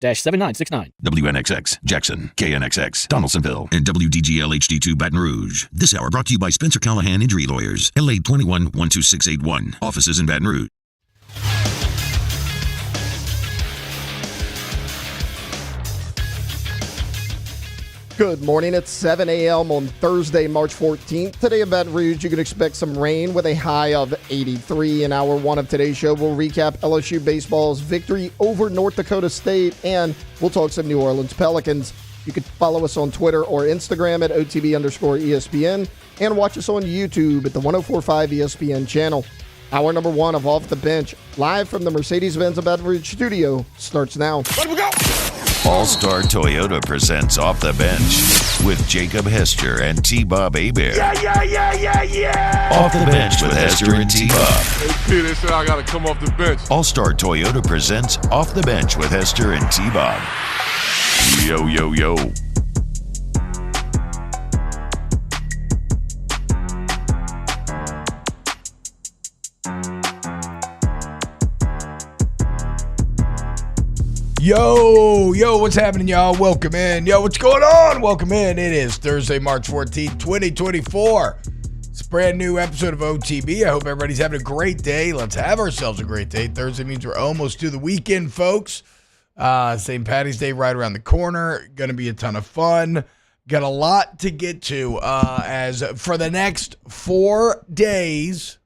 WNXX, Jackson, KNXX, Donaldsonville, and WDGL HD2 Baton Rouge. This hour brought to you by Spencer Callahan Injury Lawyers, LA 21 12681. Offices in Baton Rouge. Good morning. It's 7 a.m. on Thursday, March 14th. Today in Baton Rouge, you can expect some rain with a high of 83. In hour one of today's show, we'll recap LSU baseball's victory over North Dakota State, and we'll talk some New Orleans Pelicans. You can follow us on Twitter or Instagram at OTB_ESPN and watch us on YouTube at the 1045 ESPN channel. Hour number one of Off the Bench, live from the Mercedes-Benz of Baton Rouge studio, starts now. Let we go! All-Star Toyota presents Off the Bench with Jacob Hester and T-Bob Hebert. Yeah. Off the Bench with Hester and T-Bob. Hey, they said I got to come off the bench. All-Star Toyota presents Off the Bench with Hester and T-Bob. Yo. Yo, what's happening, y'all? Welcome in. Yo, what's going on? Welcome in. It is Thursday, March 14th, 2024. It's a brand new episode of OTB. I hope everybody's having a great day. Let's have ourselves a great day. Thursday means we're almost to the weekend, folks. St. Patty's Day right around the corner. Going to be a ton of fun. Got a lot to get to as for the next 4 days,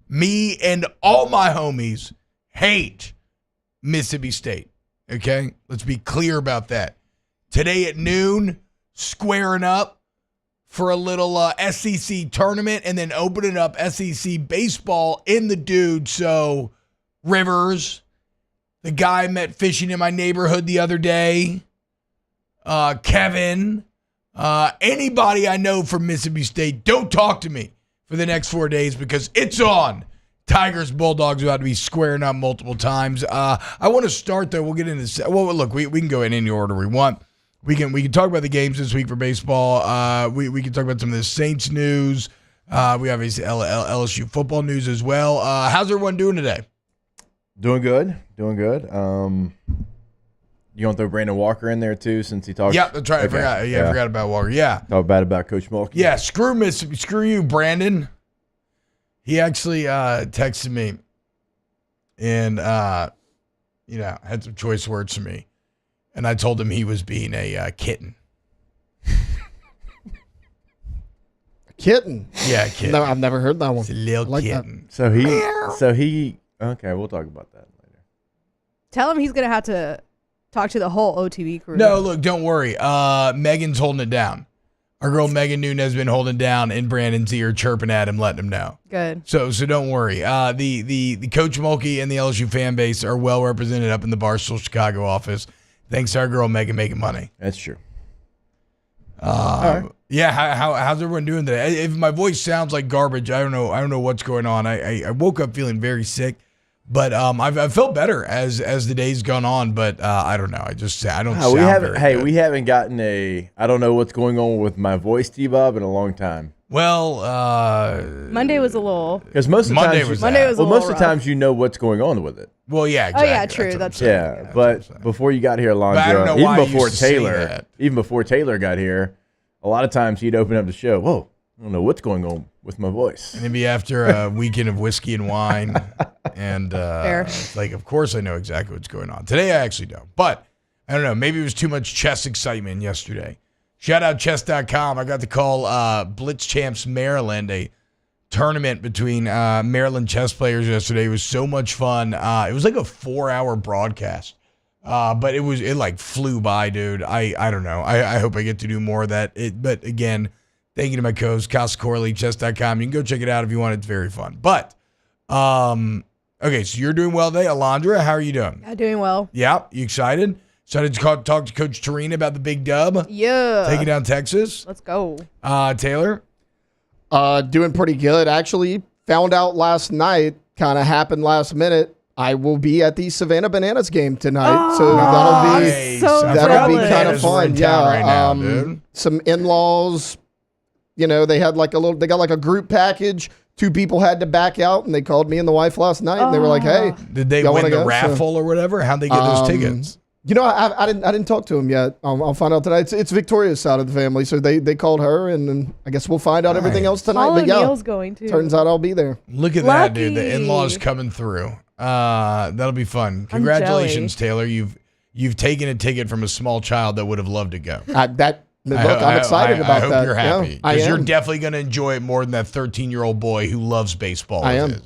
me and all my homies hate Mississippi State, okay? Let's be clear about that. Today at noon, squaring up for a little SEC tournament and then opening up SEC baseball in the dude. So, Rivers, the guy I met fishing in my neighborhood the other day, Kevin, anybody I know from Mississippi State, don't talk to me for the next 4 days because it's on. Tigers, Bulldogs about to be squaring up multiple times. I want to start, though. We'll get into well, look, we can go in any order we want. We can talk about the games this week for baseball. We can talk about some of the Saints news. We obviously LSU football news as well. How's everyone doing today? Doing good. You want to throw Brandon Walker in there, too, since he talked? Yeah, that's right. Okay. I forgot about Walker. Yeah. Talk bad about Coach Mulkey. Yeah, screw you, Brandon. He actually texted me and, had some choice words for me. And I told him he was being a kitten. Kitten? Yeah, kitten. No, I've never heard that one. It's a little kitten. So he, okay, we'll talk about that later. Tell him he's going to have to talk to the whole OTB crew. No, look, don't worry. Megan's holding it down. Our girl Megan Nunez has been holding down in Brandon's ear, chirping at him, letting him know. Good. So don't worry. The Coach Mulkey and the LSU fan base are well represented up in the Barstool Chicago office. Thanks to our girl Megan making money. That's true. Right. Yeah. How's everyone doing today? If my voice sounds like garbage, I don't know what's going on. I woke up feeling very sick. But I've felt better as the day's gone on, but I don't know. I don't sound very good. We haven't gotten I don't know what's going on with my voice, T-Bob, in a long time. Well, Monday was a little. Because most of the times you know what's going on with it. Well, yeah, exactly. Oh yeah, true. That's but before you got here, Alonzo, even before Taylor got here, a lot of times he'd open up the show. Whoa, I don't know what's going on with my voice. And maybe after a weekend of whiskey and wine. And it's like, of course I know exactly what's going on. Today I actually don't. But I don't know. Maybe it was too much chess excitement yesterday. Shout out chess.com. I got to call Blitz Champs Maryland, a tournament between Maryland chess players yesterday. It was so much fun. It was like a 4-hour broadcast. But it like flew by, dude. I don't know. I hope I get to do more of that. But again, thank you to my co-host, Costa Corley, chess.com. You can go check it out if you want. It's very fun. But okay, so you're doing well today. Alondra, how are you doing? I'm doing well. Yeah, you excited? Excited to talk to Coach Torina about the big dub? Yeah. Taking down Texas? Let's go. Taylor? Doing pretty good. Actually, found out last night, kind of happened last minute. I will be at the Savannah Bananas game tonight, so that'll be kind of fun. Yeah, right now, dude. Some in-laws. You know, they got like a group package 2 people had to back out, and they called me and the wife last night, and they were like, "Hey, did they win the raffle or whatever? How'd they get those tickets?" I didn't talk to him yet. I'll find out tonight. It's Victoria's side of the family, so they called her, and then I guess we'll find out everything else tonight. Paul but yeah, O'Neill's going to. Turns out I'll be there. Look at that, dude! The in-laws coming through. That'll be fun. Congratulations, Taylor. You've taken a ticket from a small child that would have loved to go. I'm excited about that. I hope you're happy because you're am. definitely going to enjoy it more than that 13-year-old boy who loves baseball. I am.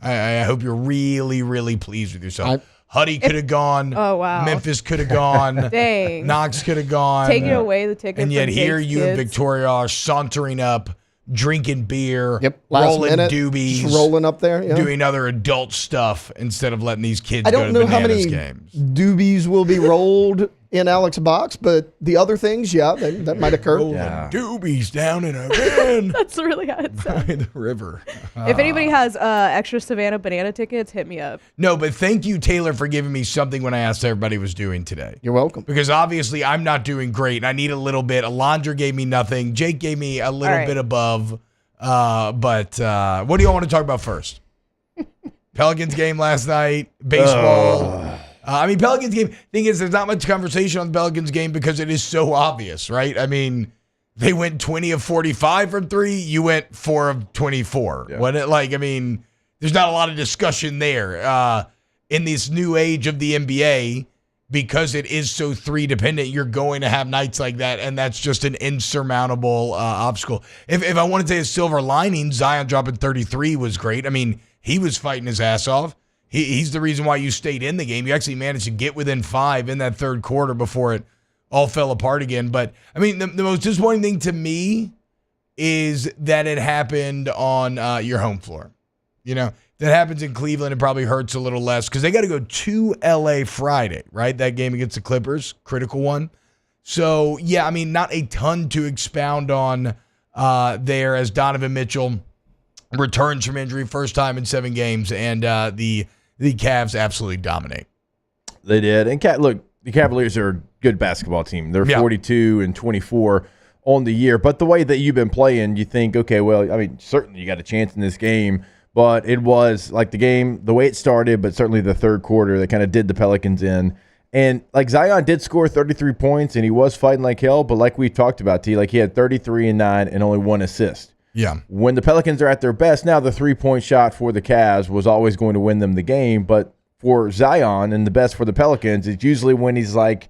I hope you're really, really pleased with yourself. Huddy could have gone. Oh, wow. Memphis could have gone. Dang. Knox could have gone. Taking away the ticket. And yet from here Jake's you kids. and Victoria are sauntering up, drinking beer, Last rolling minute, doobies, just rolling up there, doing other adult stuff instead of letting these kids I go don't to know how bananas many games. doobies will be rolled in Alex's box, but the other things, that might occur. Rolling doobies down in a van. That's really how it sounds. By the river. If anybody has extra Savannah banana tickets, hit me up. No, but thank you, Taylor, for giving me something when I asked how everybody was doing today. You're welcome. Because obviously I'm not doing great. I need a little bit. Alondra gave me nothing. Jake gave me a little bit above. But what do you want to talk about first? Pelicans game last night, baseball. Pelicans game. Thing is, there's not much conversation on the Pelicans game because it is so obvious, right? I mean, they went 20 of 45 from 3. You went 4 of 24. Yeah. There's not a lot of discussion there. In this new age of the NBA, because it is so 3 dependent, you're going to have nights like that, and that's just an insurmountable obstacle. If I want to say a silver lining, Zion dropping 33 was great. I mean, he was fighting his ass off. He's the reason why you stayed in the game. You actually managed to get within 5 in that third quarter before it all fell apart again. But, I mean, the most disappointing thing to me is that it happened on your home floor. You know, that happens in Cleveland, it probably hurts a little less because they got to go to L.A. Friday, right? That game against the Clippers, critical one. So, yeah, I mean, not a ton to expound on there as Donovan Mitchell returns from injury, first time in 7 games, and the Cavs absolutely dominate. They did. And look, the Cavaliers are a good basketball team. They're 42-24 on the year. But the way that you've been playing, you think, okay, well, I mean, certainly you got a chance in this game. But it was like the game, the way it started, but certainly the third quarter that kind of did the Pelicans in. And like Zion did score 33 points, and he was fighting like hell. But like we talked about, he had 33 and 9 and only 1 assist. Yeah. When the Pelicans are at their best, now the 3-point shot for the Cavs was always going to win them the game. But for Zion and the best for the Pelicans, it's usually when he's like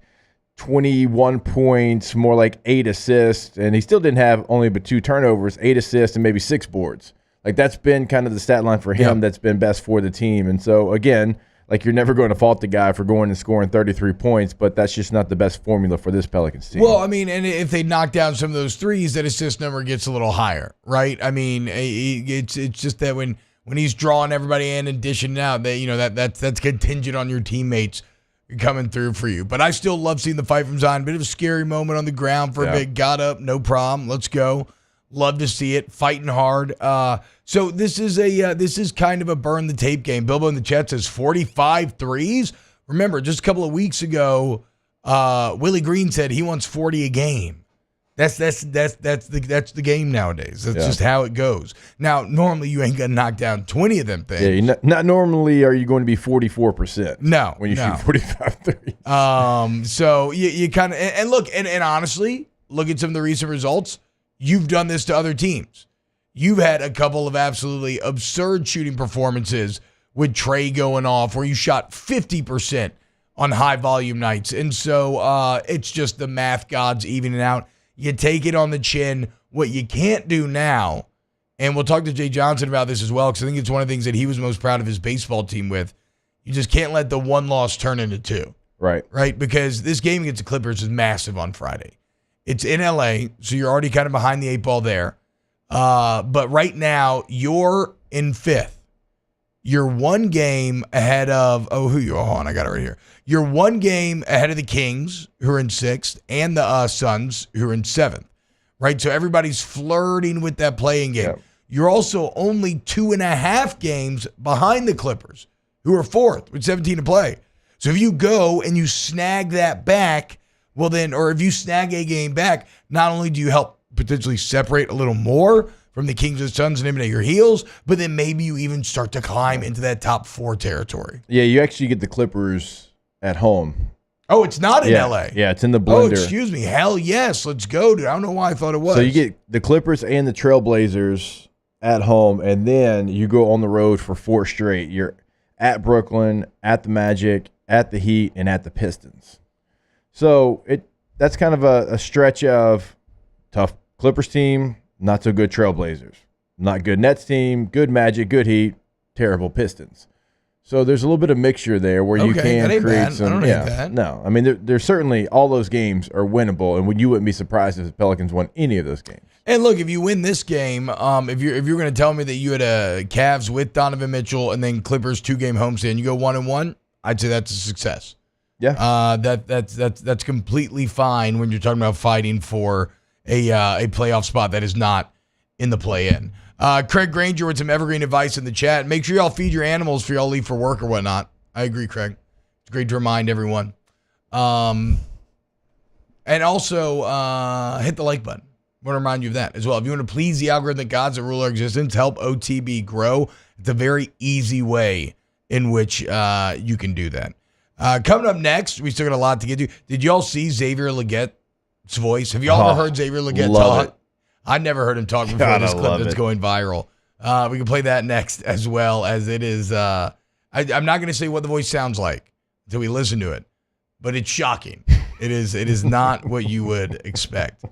21 points, more like 8 assists. And he still didn't have only but 2 turnovers, 8 assists, and maybe 6 boards. Like, that's been kind of the stat line for him that's been best for the team. And so, again, like, you're never going to fault the guy for going and scoring 33 points, but that's just not the best formula for this Pelicans team. Well, I mean, and if they knock down some of those threes, that assist number gets a little higher, right? I mean, it's just that when he's drawing everybody in and dishing out, that's contingent on your teammates coming through for you. But I still love seeing the fight from Zion. Bit of a scary moment on the ground for a bit. Got up, no problem. Let's go. Love to see it, fighting hard. So this is kind of a burn the tape game. Bilbo in the chat says 45 threes. Remember, just a couple of weeks ago, Willie Green said he wants 40 a game. That's the game nowadays. That's just how it goes. Now, normally you ain't gonna knock down 20 of them things. Yeah, not normally are you going to be 44%. No, when you shoot 45 threes. So you kind of and look and honestly, look at some of the recent results. You've done this to other teams. You've had a couple of absolutely absurd shooting performances with Trey going off where you shot 50% on high volume nights. And so it's just the math gods evening out. You take it on the chin. What you can't do now, and we'll talk to Jay Johnson about this as well, because I think it's one of the things that he was most proud of his baseball team with. You just can't let the one loss turn into 2. Right. Because this game against the Clippers is massive on Friday. It's in L.A., so you're already kind of behind the 8 ball there. But right now, you're in 5th. You're 1 game ahead of, who you are? Hold on, I got it right here. You're 1 game ahead of the Kings, who are in 6th, and the Suns, who are in 7th. Right? So everybody's flirting with that playing game. Yep. You're also only 2.5 games behind the Clippers, who are 4th with 17 to play. So if you go and you snag that back, well then, or if you snag a game back, not only do you help potentially separate a little more from the Kings and Suns nipping at your heels, but then maybe you even start to climb into that top 4 territory. Yeah, you actually get the Clippers at home. Oh, it's not in LA. Yeah, it's in the blender. Oh, excuse me. Hell yes. Let's go, dude. I don't know why I thought it was. So you get the Clippers and the Trailblazers at home, and then you go on the road for 4 straight. You're at Brooklyn, at the Magic, at the Heat, and at the Pistons. So that's kind of a stretch of tough Clippers team, not so good Trailblazers. Not good Nets team, good Magic, good Heat, terrible Pistons. So there's a little bit of mixture there where you can create bad. some. I don't hate that. No, I mean there's certainly all those games are winnable, and you wouldn't be surprised if the Pelicans won any of those games. And look, if you win this game, if you're going to tell me that you had a Cavs with Donovan Mitchell and then Clippers 2-game homestand, you go 1-1, I'd say that's a success. Yeah, that's completely fine when you're talking about fighting for a playoff spot that is not in the play-in. Craig Granger with some evergreen advice in the chat. Make sure y'all feed your animals for y'all leave for work or whatnot. I agree, Craig. It's great to remind everyone. And also hit the like button. I want to remind you of that as well. If you want to please the algorithmic gods that rule our existence, help OTB grow, it's a very easy way in which you can do that. Coming up next, we still got a lot to get to. Did y'all see Xavier Leggette's voice? Have y'all ever heard Xavier Leggette talk? I've never heard him talk before this clip that's going viral. We can play that next as well, as it is. I'm not going to say what the voice sounds like until we listen to it, but it's shocking. It is not what you would expect.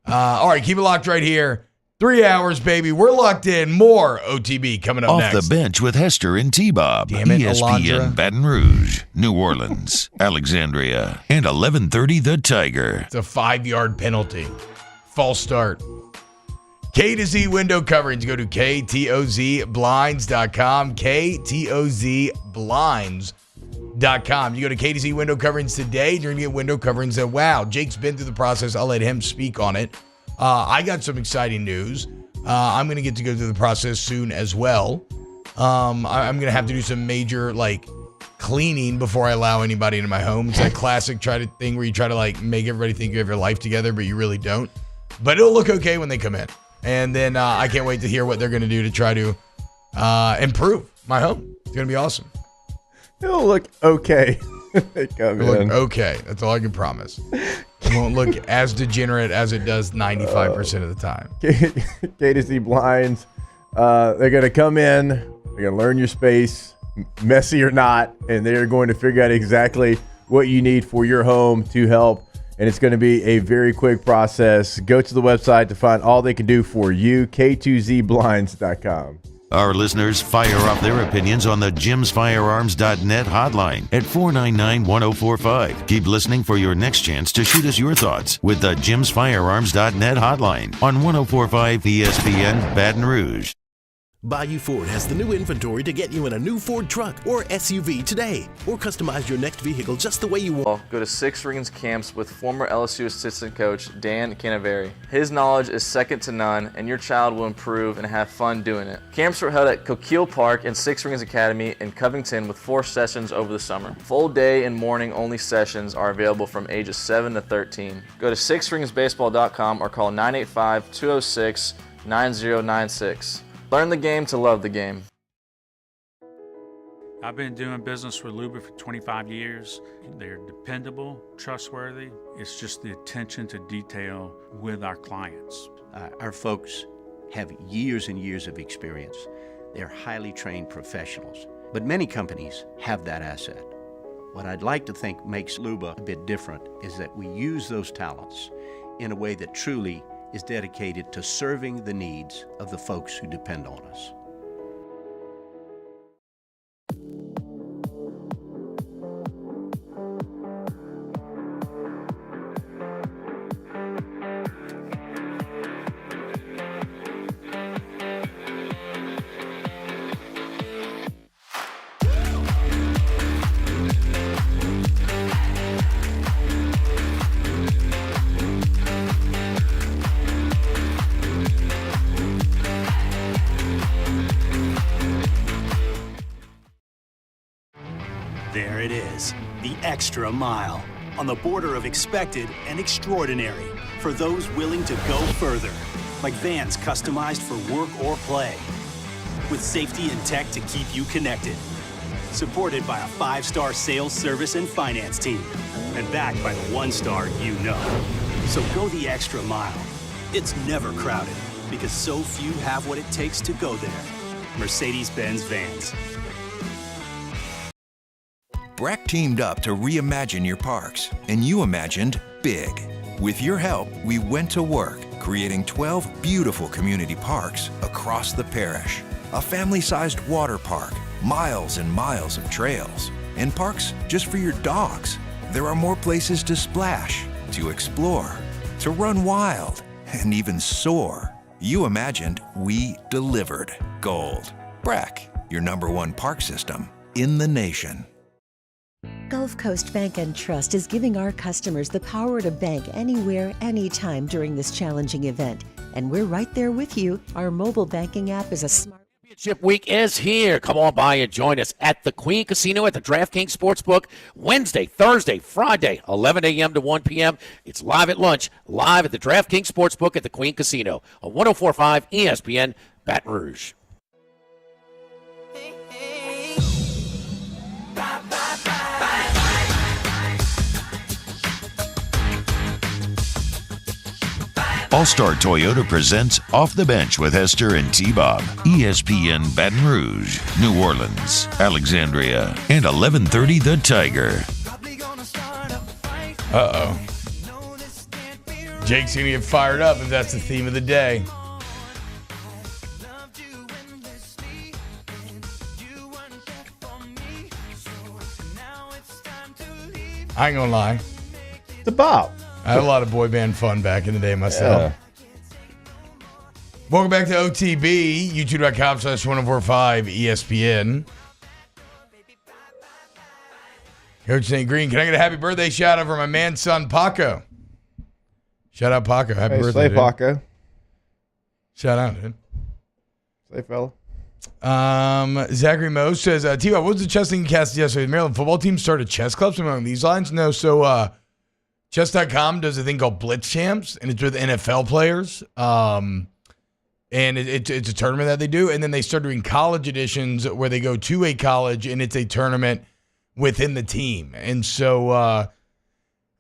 All right, keep it locked right here. 3 hours, baby. We're locked in. More OTB coming up next. Off the bench with Hester and T-Bob. Damn it, ESPN Alondra. Baton Rouge, New Orleans, Alexandria, and 11:30 The Tiger. It's a 5-yard penalty. False start. K to Z window coverings. Go to ktozblinds.com. ktozblinds.com. You go to K to Z window coverings today. You're going to get window coverings that, wow, Jake's been through the process. I'll let him speak on it. I got some exciting news. I'm going to get to go through the process soon as well. I'm going to have to do some major, cleaning before I allow anybody into my home. It's that classic thing where you try to, make everybody think you have your life together, but you really don't. But it'll look okay when they come in. And then I can't wait to hear what they're going to do to try to improve my home. It's going to be awesome. it'll look okay. It'll look okay. That's all I can promise. It won't look as degenerate as it does 95% of the time. K to Z Blinds. They're going to come in. They're going to learn your space, messy or not, and they're going to figure out exactly what you need for your home to help. And it's going to be a very quick process. Go to the website to find all they can do for you, k2zblinds.com. Our listeners fire off their opinions on the jimsfirearms.net hotline at 499-1045. Keep listening for your next chance to shoot us your thoughts with the jimsfirearms.net hotline on 1045 ESPN Baton Rouge. Bayou Ford has the new inventory to get you in a new Ford truck or SUV today, or customize your next vehicle just the way you want. Go to Six Rings camps with former LSU assistant coach Dan Canaveri. His knowledge is second to none, and your child will improve and have fun doing it. Camps are held at Coquille Park and Six Rings Academy in Covington with 4 sessions over the summer. Full day and morning only sessions are available from ages 7 to 13. Go to sixringsbaseball.com or call 985-206-9096. Learn the game to love the game. I've been doing business with Luba for 25 years. They're dependable, trustworthy. It's just the attention to detail with our clients. Our folks have years and years of experience. They're highly trained professionals, but many companies have that asset. What I'd like to think makes Luba a bit different is that we use those talents in a way that truly is dedicated to serving the needs of the folks who depend on us. There it is, the extra mile, on the border of expected and extraordinary, for those willing to go further. like vans customized for work or play. With safety and tech to keep you connected. Supported by a 5-star sales, service, and finance team. And backed by the 1-star you know. So go the extra mile. It's never crowded because so few have what it takes to go there. Mercedes-Benz Vans. Breck teamed up to reimagine your parks, and you imagined big. With your help, we went to work, creating 12 beautiful community parks across the parish. A family-sized water park, miles and miles of trails, and parks just for your dogs. There are more places to splash, to explore, to run wild, and even soar. You imagined, we delivered. Gold. Breck, your #1 park system in the nation. Gulf Coast Bank and Trust is giving our customers the power to bank anywhere, anytime during this challenging event. And we're right there with you. Our mobile banking app is a smart... Championship week is here. Come on by and join us at the Queen Casino at the DraftKings Sportsbook Wednesday, Thursday, Friday, 11 a.m. to 1 p.m. It's live at lunch, live at the DraftKings Sportsbook at the Queen Casino on 104.5 ESPN Baton Rouge. All-Star Toyota presents Off the Bench with Hester and T-Bob. ESPN Baton Rouge, New Orleans, Alexandria, and 1130 The Tiger. Uh-oh. Jake's going to get fired up if that's the theme of the day. I ain't going to lie. The Bob. I had a lot of boy band fun back in the day myself. Yeah. Welcome back to OTB, youtube.com/1045 ESPN. Coach St. Green, can I get a happy birthday shout out for my man son Paco? Shout out Paco. Happy birthday, Slay dude. Paco. Shout out, dude. Slay fella. Zachary Moe says, T-Bob, what was the chess thing you cast yesterday? The Maryland football team started chess clubs among these lines? No, so Chess.com does a thing called Blitz Champs, and it's with NFL players. And it's a tournament that they do. And then they start doing college editions where they go to a college, and it's a tournament within the team. And so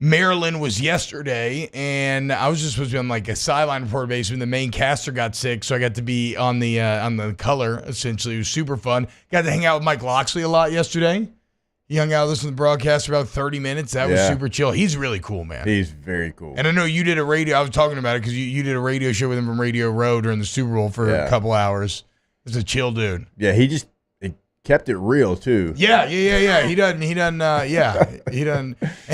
Maryland was yesterday, and I was just supposed to be on like a sideline reporter base when the main caster got sick, so I got to be on the color, essentially. It was super fun. Got to hang out with Mike Loxley a lot yesterday. He hung out, listened to the broadcast for about 30 minutes. That was super chill. He's really cool, man. He's very cool. And I know you did a radio. I was talking about it because you did a radio show with him from Radio Row during the Super Bowl for a couple hours. He's a chill dude. Yeah, he kept it real too. Yeah. He done. And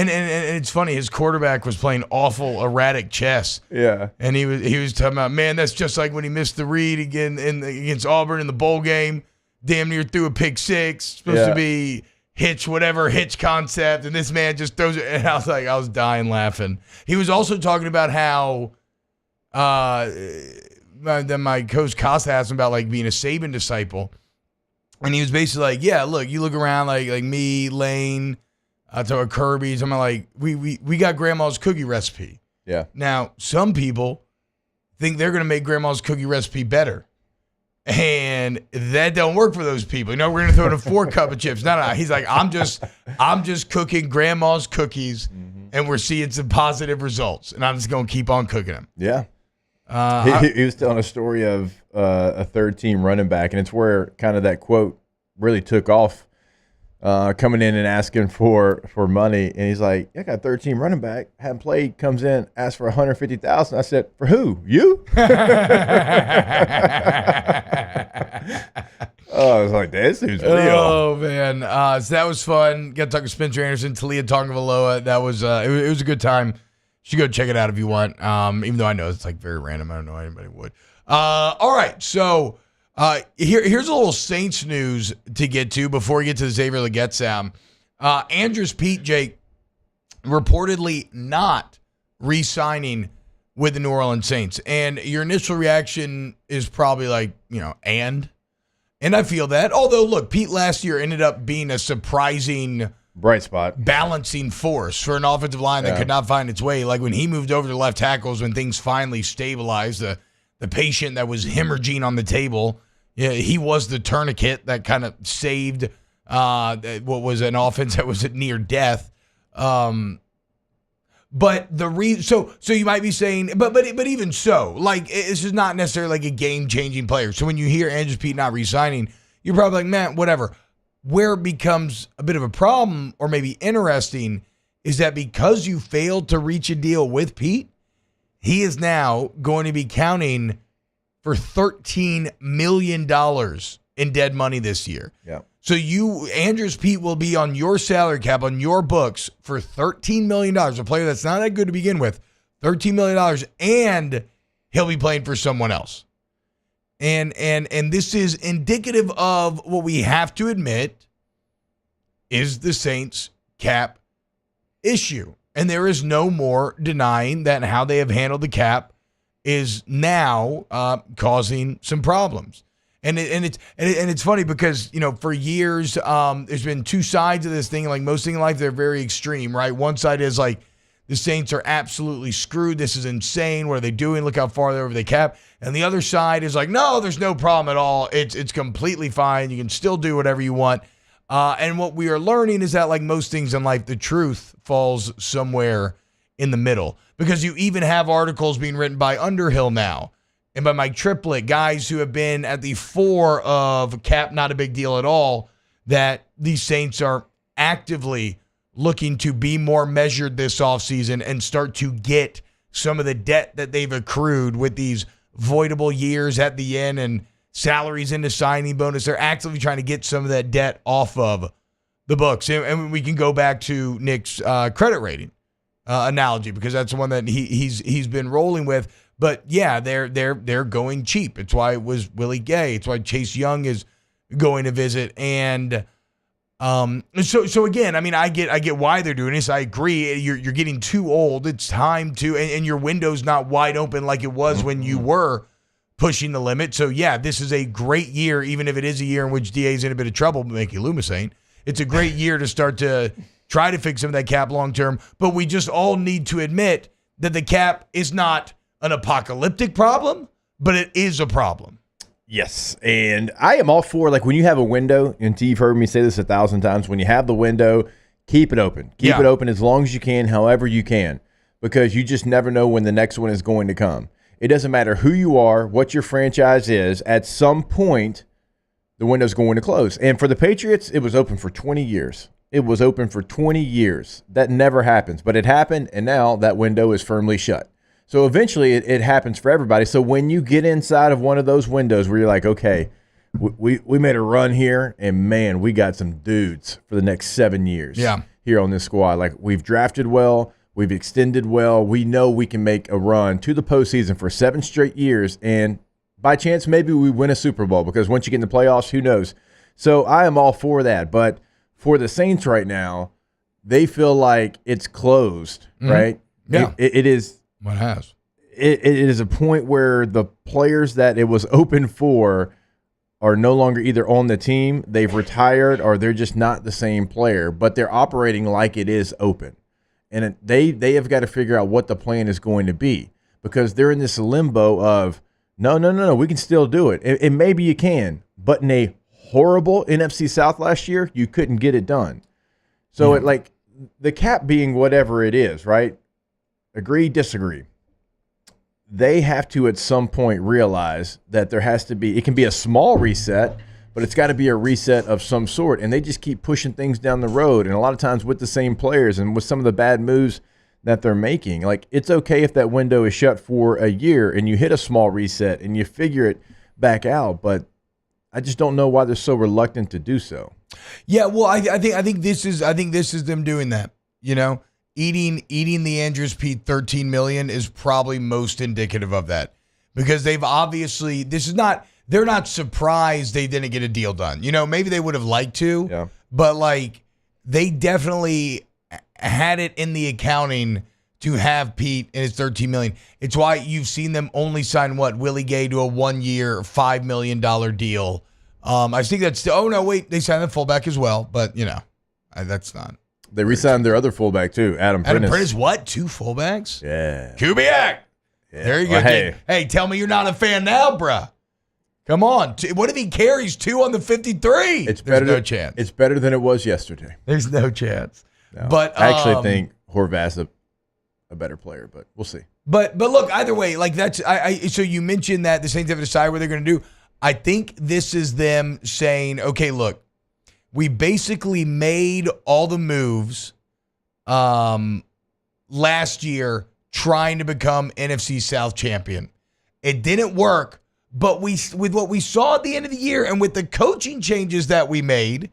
it's funny. His quarterback was playing awful erratic chess. Yeah. And he was talking about, man, that's just like when he missed the read again against Auburn in the bowl game. Damn near threw a pick six. Supposed to be hitch concept, and this man just throws it. And I was dying laughing. He was also talking about how then my coach Costa asked him about like being a Saban disciple. And he was basically like, yeah, look, you look around like me, Lane, to Kirby, something like we got grandma's cookie recipe. Yeah. Now, some people think they're gonna make grandma's cookie recipe better. And that don't work for those people. You know, we're gonna throw in a 4 cup of chips. No. He's like, I'm just cooking grandma's cookies, and we're seeing some positive results, and I'm just gonna keep on cooking them. Yeah. He was telling a story of a third team running back, and it's where kind of that quote really took off. Coming in and asking for money, and he's like, I got a third team running back, hadn't played, comes in, asks for $150,000. I said, for who? You? I was like, this dude's real. Oh man, so that was fun. Got to talk to Spencer Anderson, Talia Tonga-Valoa. That was it was a good time. You should go check it out if you want. Even though I know it's like very random, I don't know anybody would. All right, so. Here's a little Saints news to get to before we get to the Xavier Legette sound. Andrews Pete, Jake, reportedly not re-signing with the New Orleans Saints. And your initial reaction is probably like, and I feel that. Although, look, Pete last year ended up being a surprising bright spot, balancing force for an offensive line that could not find its way. Like when he moved over to left tackles, when things finally stabilized, the the patient that was hemorrhaging on the table. Yeah, he was the tourniquet that kind of saved what was an offense that was at near death. But so you might be saying, but even so, like, this is not necessarily like a game-changing player. So when you hear Andrews Pete not re-signing, you're probably like, man, whatever. Where it becomes a bit of a problem, or maybe interesting, is that because you failed to reach a deal with Pete, he is now going to be counting for $13 million in dead money this year. Yeah. So Andrews Pete will be on your salary cap, on your books, for $13 million, a player that's not that good to begin with, $13 million, and he'll be playing for someone else. And this is indicative of what we have to admit is the Saints' cap issue. And there is no more denying that how they have handled the cap is now causing some problems. And it's funny because, for years, there's been two sides of this thing. Like most things in life, they're very extreme, right? One side is like, the Saints are absolutely screwed. This is insane. What are they doing? Look how far they're over the cap. And the other side is like, no, there's no problem at all. It's completely fine. You can still do whatever you want. And what we are learning is that, like most things in life, the truth falls somewhere in the middle. Because you even have articles being written by Underhill now and by Mike Triplett, guys who have been at the fore of cap not a big deal at all, that these Saints are actively looking to be more measured this offseason and start to get some of the debt that they've accrued with these voidable years at the end and salaries into signing bonus. They're actively trying to get some of that debt off of the books. And we can go back to Nick's credit rating analogy, because that's the one that he's been rolling with. But yeah, they're going cheap. It's why it was Willie Gay. It's why Chase Young is going to visit. And so again, I mean, I get why they're doing this. I agree. You're getting too old. It's time to, and your window's not wide open like it was when you were pushing the limit. So yeah, this is a great year, even if it is a year in which DA's in a bit of trouble, Mickey Loomis ain't. It's a great year to start to try to fix some of that cap long term. But we just all need to admit that the cap is not an apocalyptic problem, but it is a problem. Yes, and I am all for, like, when you have a window, and you've heard me say this 1,000 times, when you have the window, keep it open. Keep it open as long as you can, however you can, because you just never know when the next one is going to come. It doesn't matter who you are, what your franchise is. At some point, the window's going to close. And for the Patriots, it was open for 20 years. It was open for 20 years. That never happens, but it happened, and now that window is firmly shut. So eventually it happens for everybody. So when you get inside of one of those windows where you're like, okay, we made a run here, and man, we got some dudes for the next 7 years here on this squad. Like, we've drafted well, we've extended well. We know we can make a run to the postseason for 7 straight years, and by chance, maybe we win a Super Bowl, because once you get in the playoffs, who knows? So I am all for that. But for the Saints right now, they feel like it's closed, right? Yeah. It is. What has? It is a point where the players that it was open for are no longer either on the team, they've retired, or they're just not the same player, but they're operating like it is open. And they have got to figure out what the plan is going to be, because they're in this limbo of, no, we can still do it. And maybe you can, but in a horrible NFC South last year, you couldn't get it done. So it, like, the cap being whatever it is, right? Agree, disagree. They have to at some point realize that there has to be, it can be a small reset, but it's got to be a reset of some sort. And they just keep pushing things down the road. And a lot of times with the same players and with some of the bad moves that they're making. Like, it's okay if that window is shut for a year and you hit a small reset and you figure it back out. But I just don't know why they're so reluctant to do so. Yeah, well, I think this is them doing that, Eating the Andrews Pete $13 million is probably most indicative of that, because they've obviously, they're not surprised they didn't get a deal done. Maybe they would have liked to, but like, they definitely had it in the accounting to have Pete and his $13 million. It's why you've seen them only sign Willie Gay to a 1-year, $5 million deal. I think that's still, they signed the fullback as well, but that's not. They re-signed their other fullback too, Adam Prentice. Adam Prentice, what? 2 fullbacks? Yeah. Kubiak. There you go. Well, hey, tell me you're not a fan now, bruh. Come on. What if he carries 2 on the 53? There's no chance. It's better than it was yesterday. There's no chance. No. But I actually think Horvath's a better player, but we'll see. But look, either way, like that's so you mentioned that the Saints have to decide what they're going to do. I think this is them saying, okay, look, we basically made all the moves last year trying to become NFC South champion. It didn't work, but with what we saw at the end of the year and with the coaching changes that we made,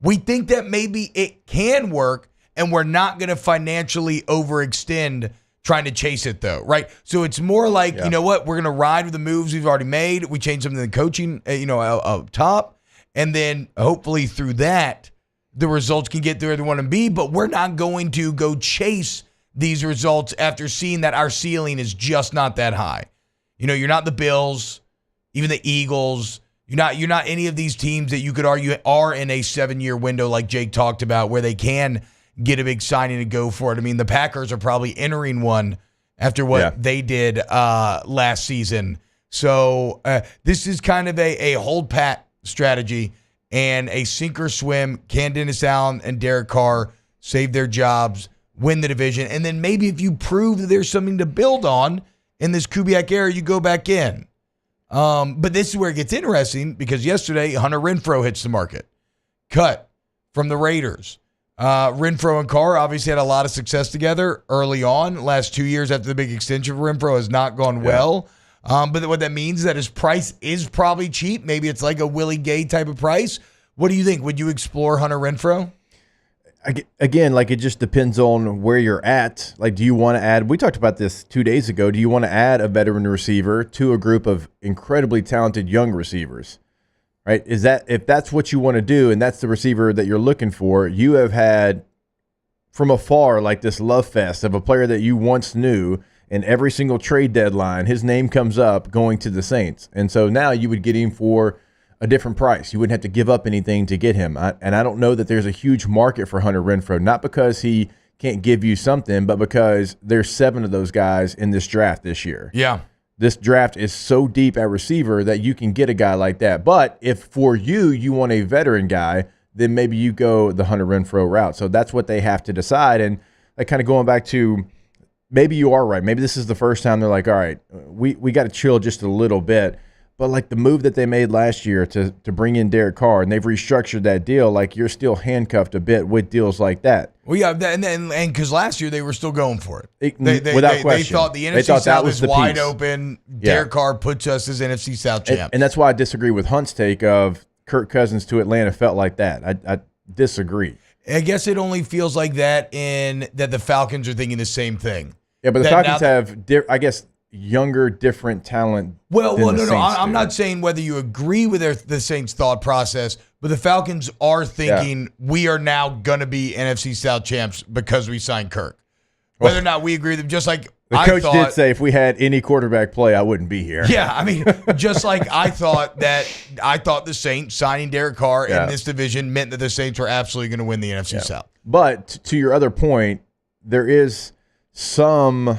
we think that maybe it can work, and we're not going to financially overextend trying to chase it, though, right? So it's more like, you know what, we're going to ride with the moves we've already made. We changed something in the coaching, up top, and then hopefully through that, the results can get to where they want to be, but we're not going to go chase these results after seeing that our ceiling is just not that high. You're not the Bills, even the Eagles. You're not any of these teams that you could argue are in a 7-year window like Jake talked about where they can get a big signing and go for it. I mean, the Packers are probably entering one after what they did last season. So this is kind of a hold pat strategy and a sink or swim. Can Dennis Allen and Derek Carr save their jobs, win the division, and then maybe if you prove that there's something to build on in this Kubiak era, you go back in. But this is where it gets interesting because yesterday Hunter Renfrow hits the market. Cut from the Raiders. Renfrow and Carr obviously had a lot of success together early on. Last 2 years after the big extension for Renfrow has not gone well. But what that means is that his price is probably cheap. Maybe it's like a Willie Gay type of price. What do you think? Would you explore Hunter Renfrow? Again, like it just depends on where you're at. Like, do you want to add? We talked about this 2 days ago. Do you want to add a veteran receiver to a group of incredibly talented young receivers? Right? If that's what you want to do, and that's the receiver that you're looking for, you have had from afar like this love fest of a player that you once knew, and every single trade deadline, his name comes up going to the Saints, and so now you would get him for a different price. You wouldn't have to give up anything to get him. And I don't know that there's a huge market for Hunter Renfrow, not because he can't give you something, but because there's 7 of those guys in this draft this year. Yeah. This draft is so deep at receiver that you can get a guy like that. But if for you want a veteran guy, then maybe you go the Hunter Renfrow route. So that's what they have to decide. And like kind of going back to maybe you are right. Maybe this is the first time they're like, all right, we got to chill just a little bit. But like the move that they made last year to bring in Derek Carr, and they've restructured that deal, like you're still handcuffed a bit with deals like that. Well, yeah, and because last year they were still going for it. Without question. They thought the NFC South was wide open. Derek Carr puts us as NFC South champ. And that's why I disagree with Hunt's take of Kirk Cousins to Atlanta felt like that. I disagree. I guess it only feels like that in that the Falcons are thinking the same thing. Yeah, but the Falcons have, I guess, younger, different talent. Well, no. I'm not saying whether you agree with the Saints' thought process, but the Falcons are thinking we are now going to be NFC South champs because we signed Kirk. Whether or not we agree with them, just like the coach did say, if we had any quarterback play, I wouldn't be here. Yeah, I mean, just like I thought the Saints signing Derek Carr in this division meant that the Saints were absolutely going to win the NFC South. But to your other point, there is some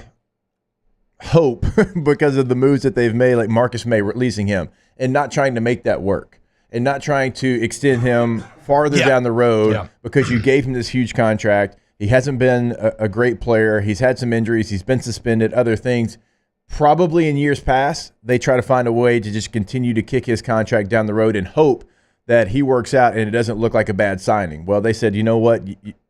hope because of the moves that they've made, like Marcus May releasing him and not trying to make that work and not trying to extend him farther down the road because you gave him this huge contract. He hasn't been a great player. He's had some injuries. He's been suspended, other things. Probably in years past, they try to find a way to just continue to kick his contract down the road and hope that he works out and it doesn't look like a bad signing. Well, they said, you know what?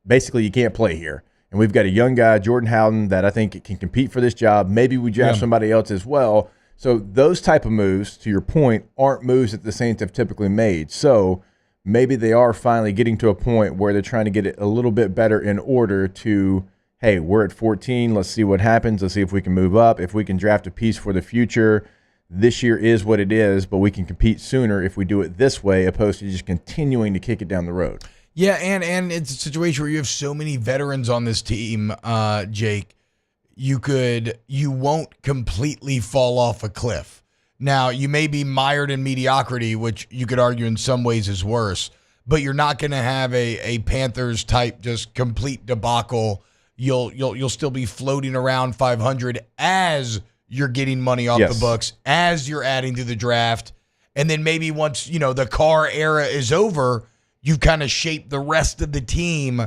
Basically, you can't play here. And we've got a young guy, Jordan Howden, that I think can compete for this job. Maybe we draft somebody else as well. So those type of moves, to your point, aren't moves that the Saints have typically made. So maybe they are finally getting to a point where they're trying to get it a little bit better in order to, hey, we're at 14. Let's see what happens. Let's see if we can move up. If we can draft a piece for the future. This year is what it is, but we can compete sooner if we do it this way, opposed to just continuing to kick it down the road. Yeah, and it's a situation where you have so many veterans on this team, Jake, you won't completely fall off a cliff. Now, you may be mired in mediocrity, which you could argue in some ways is worse, but you're not going to have a Panthers type just complete debacle. You'll still be floating around 500 as you're getting money off the books as you're adding to the draft. And then maybe once, the Carr era is over, you kind of shape the rest of the team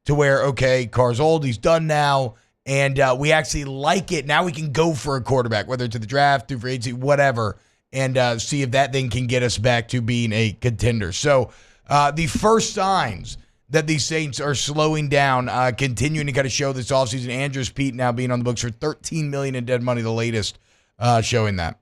to where, okay, Carr's old, he's done now, and we actually like it. Now we can go for a quarterback, whether it's the draft, through free agency, whatever, and see if that thing can get us back to being a contender. So the first signs that these Saints are slowing down, continuing to kind of show this offseason. Andrews Pete now being on the books for $13 million in dead money, the latest showing that.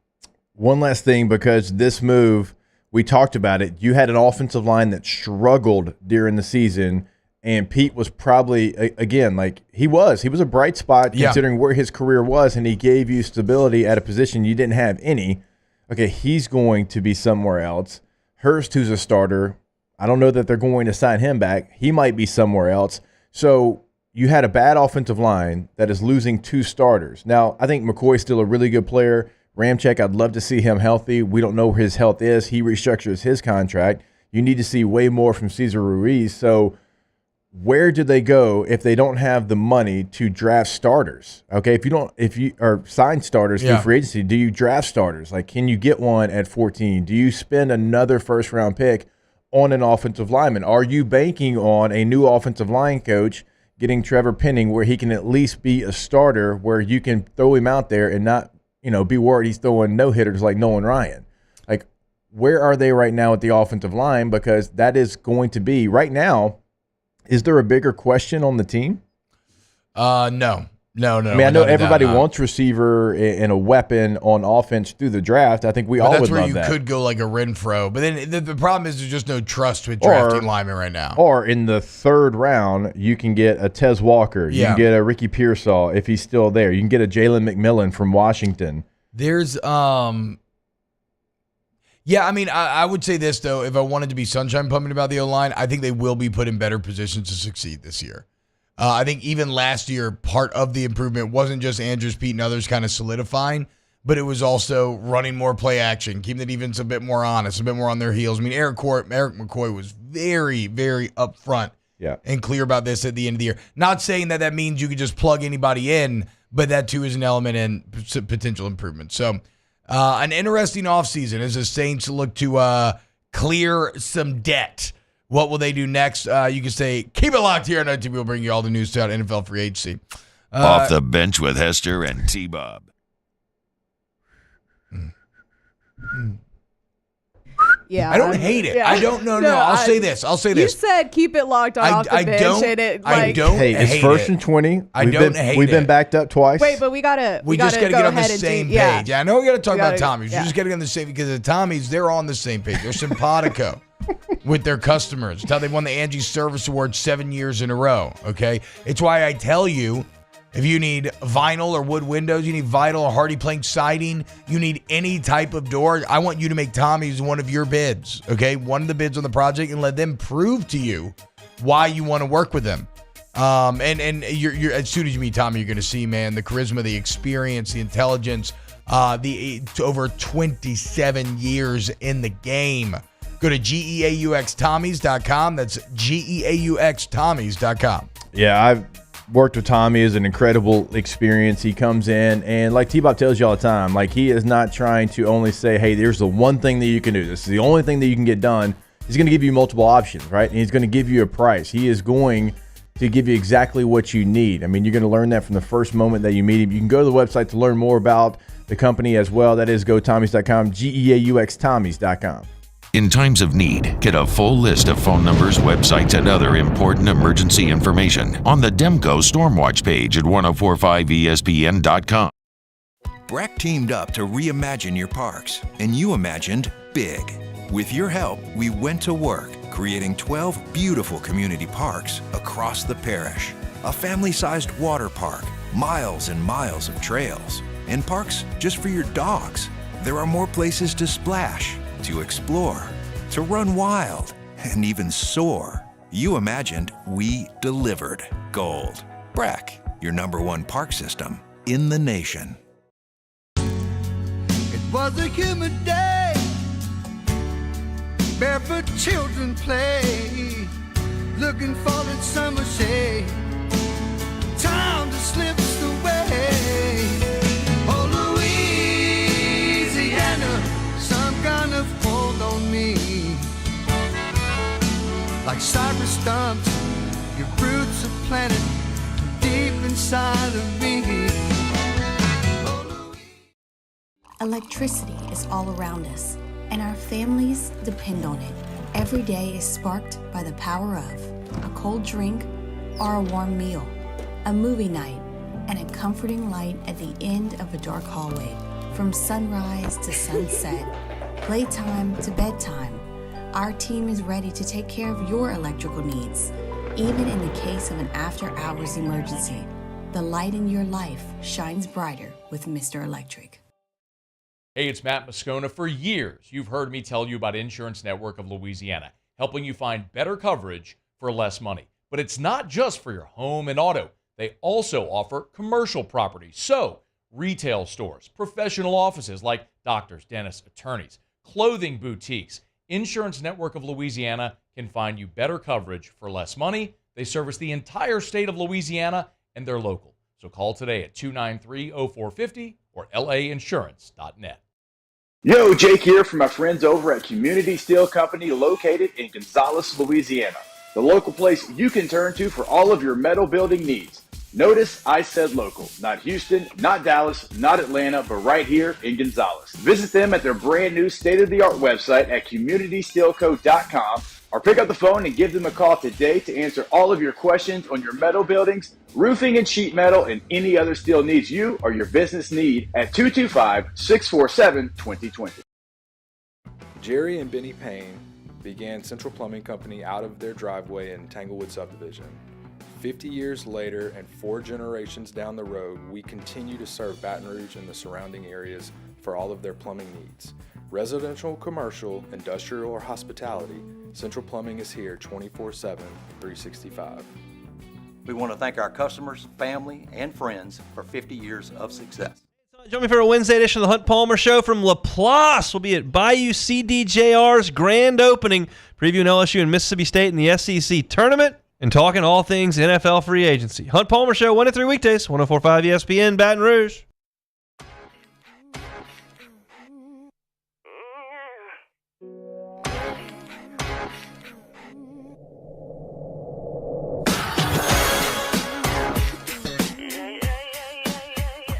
One last thing, because this move, we talked about it. You had an offensive line that struggled during the season, and Pete was probably, again, like he was a bright spot considering where his career was, and he gave you stability at a position you didn't have any. Okay, he's going to be somewhere else. Hurst, who's a starter, I don't know that they're going to sign him back. He might be somewhere else. So you had a bad offensive line that is losing 2 starters. Now, I think McCoy's still a really good player. Ramczyk, I'd love to see him healthy. We don't know where his health is. He restructures his contract. You need to see way more from Cesar Ruiz. So where do they go if they don't have the money to draft starters? Okay, if you are sign starters through free agency, do you draft starters? Like, can you get one at 14? Do you spend another first-round pick on an offensive lineman? Are you banking on a new offensive line coach getting Trevor Penning where he can at least be a starter, where you can throw him out there and not be worried he's throwing no-hitters like Nolan Ryan? Like, where are they right now at the offensive line? Because that is going to be, right now, is there a bigger question on the team? No. I mean, I know everybody wants receiver and a weapon on offense through the draft. I think we all would love that. That's where you could go like a Renfro. But then the problem is there's just no trust with drafting linemen right now. Or in the 3rd round, you can get a Tez Walker. You can get a Ricky Pearsall if he's still there. You can get a Jalen McMillan from Washington. There's I mean, I would say this, though. If I wanted to be sunshine pumping about the O-line, I think they will be put in better positions to succeed this year. I think even last year, part of the improvement wasn't just Andrews Pete and others kind of solidifying, but it was also running more play action, keeping the defense a bit more honest, a bit more on their heels. I mean, Eric McCoy was very, very upfront and clear about this at the end of the year. Not saying that means you could just plug anybody in, but that too is an element in potential improvement. So an interesting offseason as the Saints look to clear some debt. What will they do next? You can say, keep it locked here on ITV. We'll bring you all the news throughout NFL free agency. Off the bench with Hester and T-Bob. Yeah, I don't hate it. Yeah. I don't know. No, I'll say this. You said keep it locked on off the bench. I don't hate it. It's 1st and 20. We've been backed up twice. Wait, but we just gotta get on the same page. Yeah, I know we gotta talk about Tommy's. Yeah. We just gotta get on the same, because the Tommy's, they're on the same page. They're simpatico with their customers. It's how they won the Angie Service Award 7 years in a row. Okay, it's why I tell you, if you need vinyl or wood windows, you need Vinyl or Hardy Plank siding, you need any type of door, I want you to make Tommy's one of your bids, okay? One of the bids on the project, and let them prove to you why you want to work with them. And you're as soon as you meet Tommy, you're going to see, man, the charisma, the experience, the intelligence, the over 27 years in the game. Go to GEAUXTommies.com. That's GEAUXTommies.com. Yeah, I've worked with Tommy. Is an incredible experience. He comes in, and like T-Bob tells you all the time, like, he is not trying to only say, hey, there's the one thing that you can do. This is the only thing that you can get done. He's going to give you multiple options, right? And he's going to give you a price. He is going to give you exactly what you need. I mean, you're going to learn that from the first moment that you meet him. You can go to the website to learn more about the company as well. That is GoTommies.com, GEAUXTommies.com. In times of need, get a full list of phone numbers, websites, and other important emergency information on the Demco Stormwatch page at 1045ESPN.com. Breck teamed up to reimagine your parks, and you imagined big. With your help, we went to work, creating 12 beautiful community parks across the parish. A family-sized water park, miles and miles of trails, and parks just for your dogs. There are more places to splash, to explore, to run wild, and even soar. You imagined, we delivered. Gold. Breck, your #1 park system in the nation. It was a humid day, barefoot children play, looking for that summer shade. Time to slip away. Oh, Louise. like cypress stumps. Your roots are planted deep inside of me. Electricity is all around us, and our families depend on it. Every day is sparked by the power of a cold drink or a warm meal, a movie night, and a comforting light at the end of a dark hallway. From sunrise to sunset, playtime to bedtime, our team is ready to take care of your electrical needs. Even in the case of an after-hours emergency, the light in your life shines brighter with Mr. Electric. Hey, it's Matt Moscona. For years, you've heard me tell you about Insurance Network of Louisiana, helping you find better coverage for less money. But it's not just for your home and auto. They also offer commercial property. So, retail stores, professional offices like doctors, dentists, attorneys, clothing boutiques. Insurance Network of Louisiana can find you better coverage for less money. They service the entire state of Louisiana, and they're local. So call today at 293-0450 or lainsurance.net. Yo, Jake here from my friends over at Community Steel Company located in Gonzales, Louisiana. The local place you can turn to for all of your metal building needs. Notice I said local, not Houston, not Dallas, not Atlanta, but right here in Gonzales. Visit them at their brand new state-of-the-art website at communitysteelco.com or pick up the phone and give them a call today to answer all of your questions on your metal buildings, roofing and sheet metal, and any other steel needs you or your business need at 225-647-2020. Jerry and Benny Payne began Central Plumbing Company out of their driveway in Tanglewood Subdivision. 50 years later and 4 generations down the road, we continue to serve Baton Rouge and the surrounding areas for all of their plumbing needs. Residential, commercial, industrial, or hospitality, Central Plumbing is here 24/7, 365. We want to thank our customers, family, and friends for 50 years of success. Join me for a Wednesday edition of the Hunt Palmer Show from Laplace. We'll be at Bayou CDJR's grand opening, previewing LSU and Mississippi State in the SEC tournament and talking all things NFL free agency. Hunt Palmer Show, 1 to 3 weekdays, 104.5 ESPN, Baton Rouge.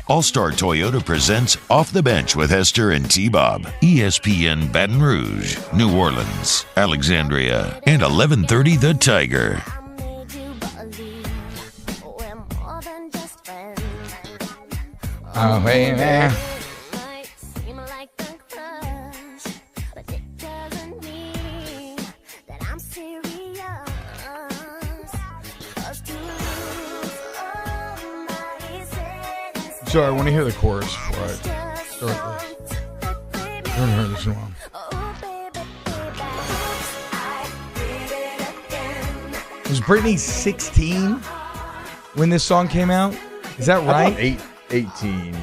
All-Star Toyota presents Off the Bench with Hester and T-Bob. ESPN Baton Rouge, New Orleans, Alexandria, and 1130 The Tiger. Oh, hey, man. Sorry, I want to hear the chorus before I start this. I haven't heard this in a while. Was Britney 16 when this song came out? Is that right? 18.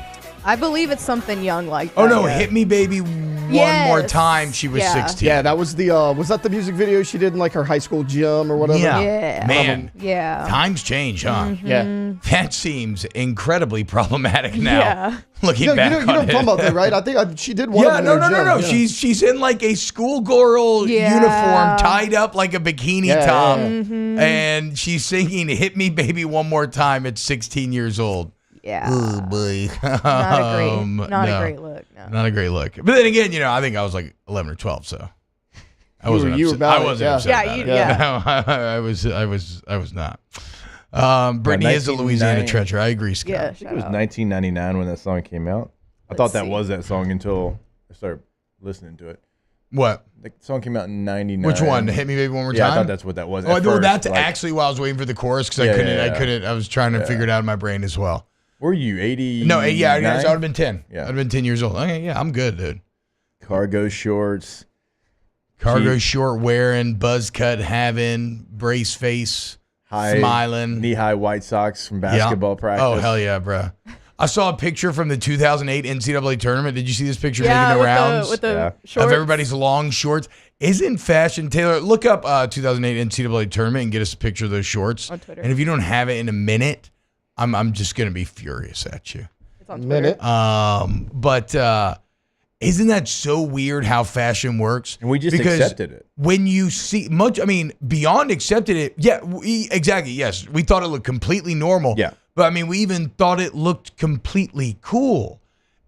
I believe it's something young like that. Oh, no, Hit Me Baby One More Time. She was 16. Yeah, that was the, was that the music video she did in like her high school gym or whatever? Yeah. Man. Yeah. Times change, huh? Mhm. Yeah. That seems incredibly problematic now. Yeah. Looking back you on don't it. talk about that, right? I think she did one of them. No. Yeah. She's in like a schoolgirl uniform, tied up like a bikini top, and she's singing "Hit Me, Baby, One More Time" at 16 years old. Yeah. Oh boy. Not a great look. No. Not a great look. But then again, I think I was like 11 or 12, so I wasn't upset. I wasn't upset about it. No, I was not. Brittany is a Louisiana treasure. I agree, Scott. Yeah, I think it was 1999 when that song came out. I thought that was that song until I started listening to it. What? The song came out in 99. Which one? Hit Me Baby One More Time? Yeah, I thought that's what that was. Oh, well, that's actually why I was waiting for the chorus because I couldn't. I was trying to Yeah. figure it out in my brain as well. Were you 80? No, yeah, I would have been 10. Yeah. I'd have been 10 years old. Okay, yeah, I'm good, dude. Cargo shorts. Cargo short wearing, buzz cut having, brace face, smiling. Knee-high white socks from basketball practice. Oh, hell yeah, bro. I saw a picture from the 2008 NCAA tournament. Did you see this picture Yeah, making the with rounds? with the shorts. Of everybody's long shorts. Isn't fashion, Taylor? Look up 2008 NCAA tournament and get us a picture of those shorts. On Twitter. And if you don't have it in a minute, I'm just going to be furious at you. It's on Twitter. Isn't that so weird how fashion works? And we just accepted it. When you see beyond accepted it. Yeah, exactly. Yes. We thought it looked completely normal. Yeah. But we even thought it looked completely cool.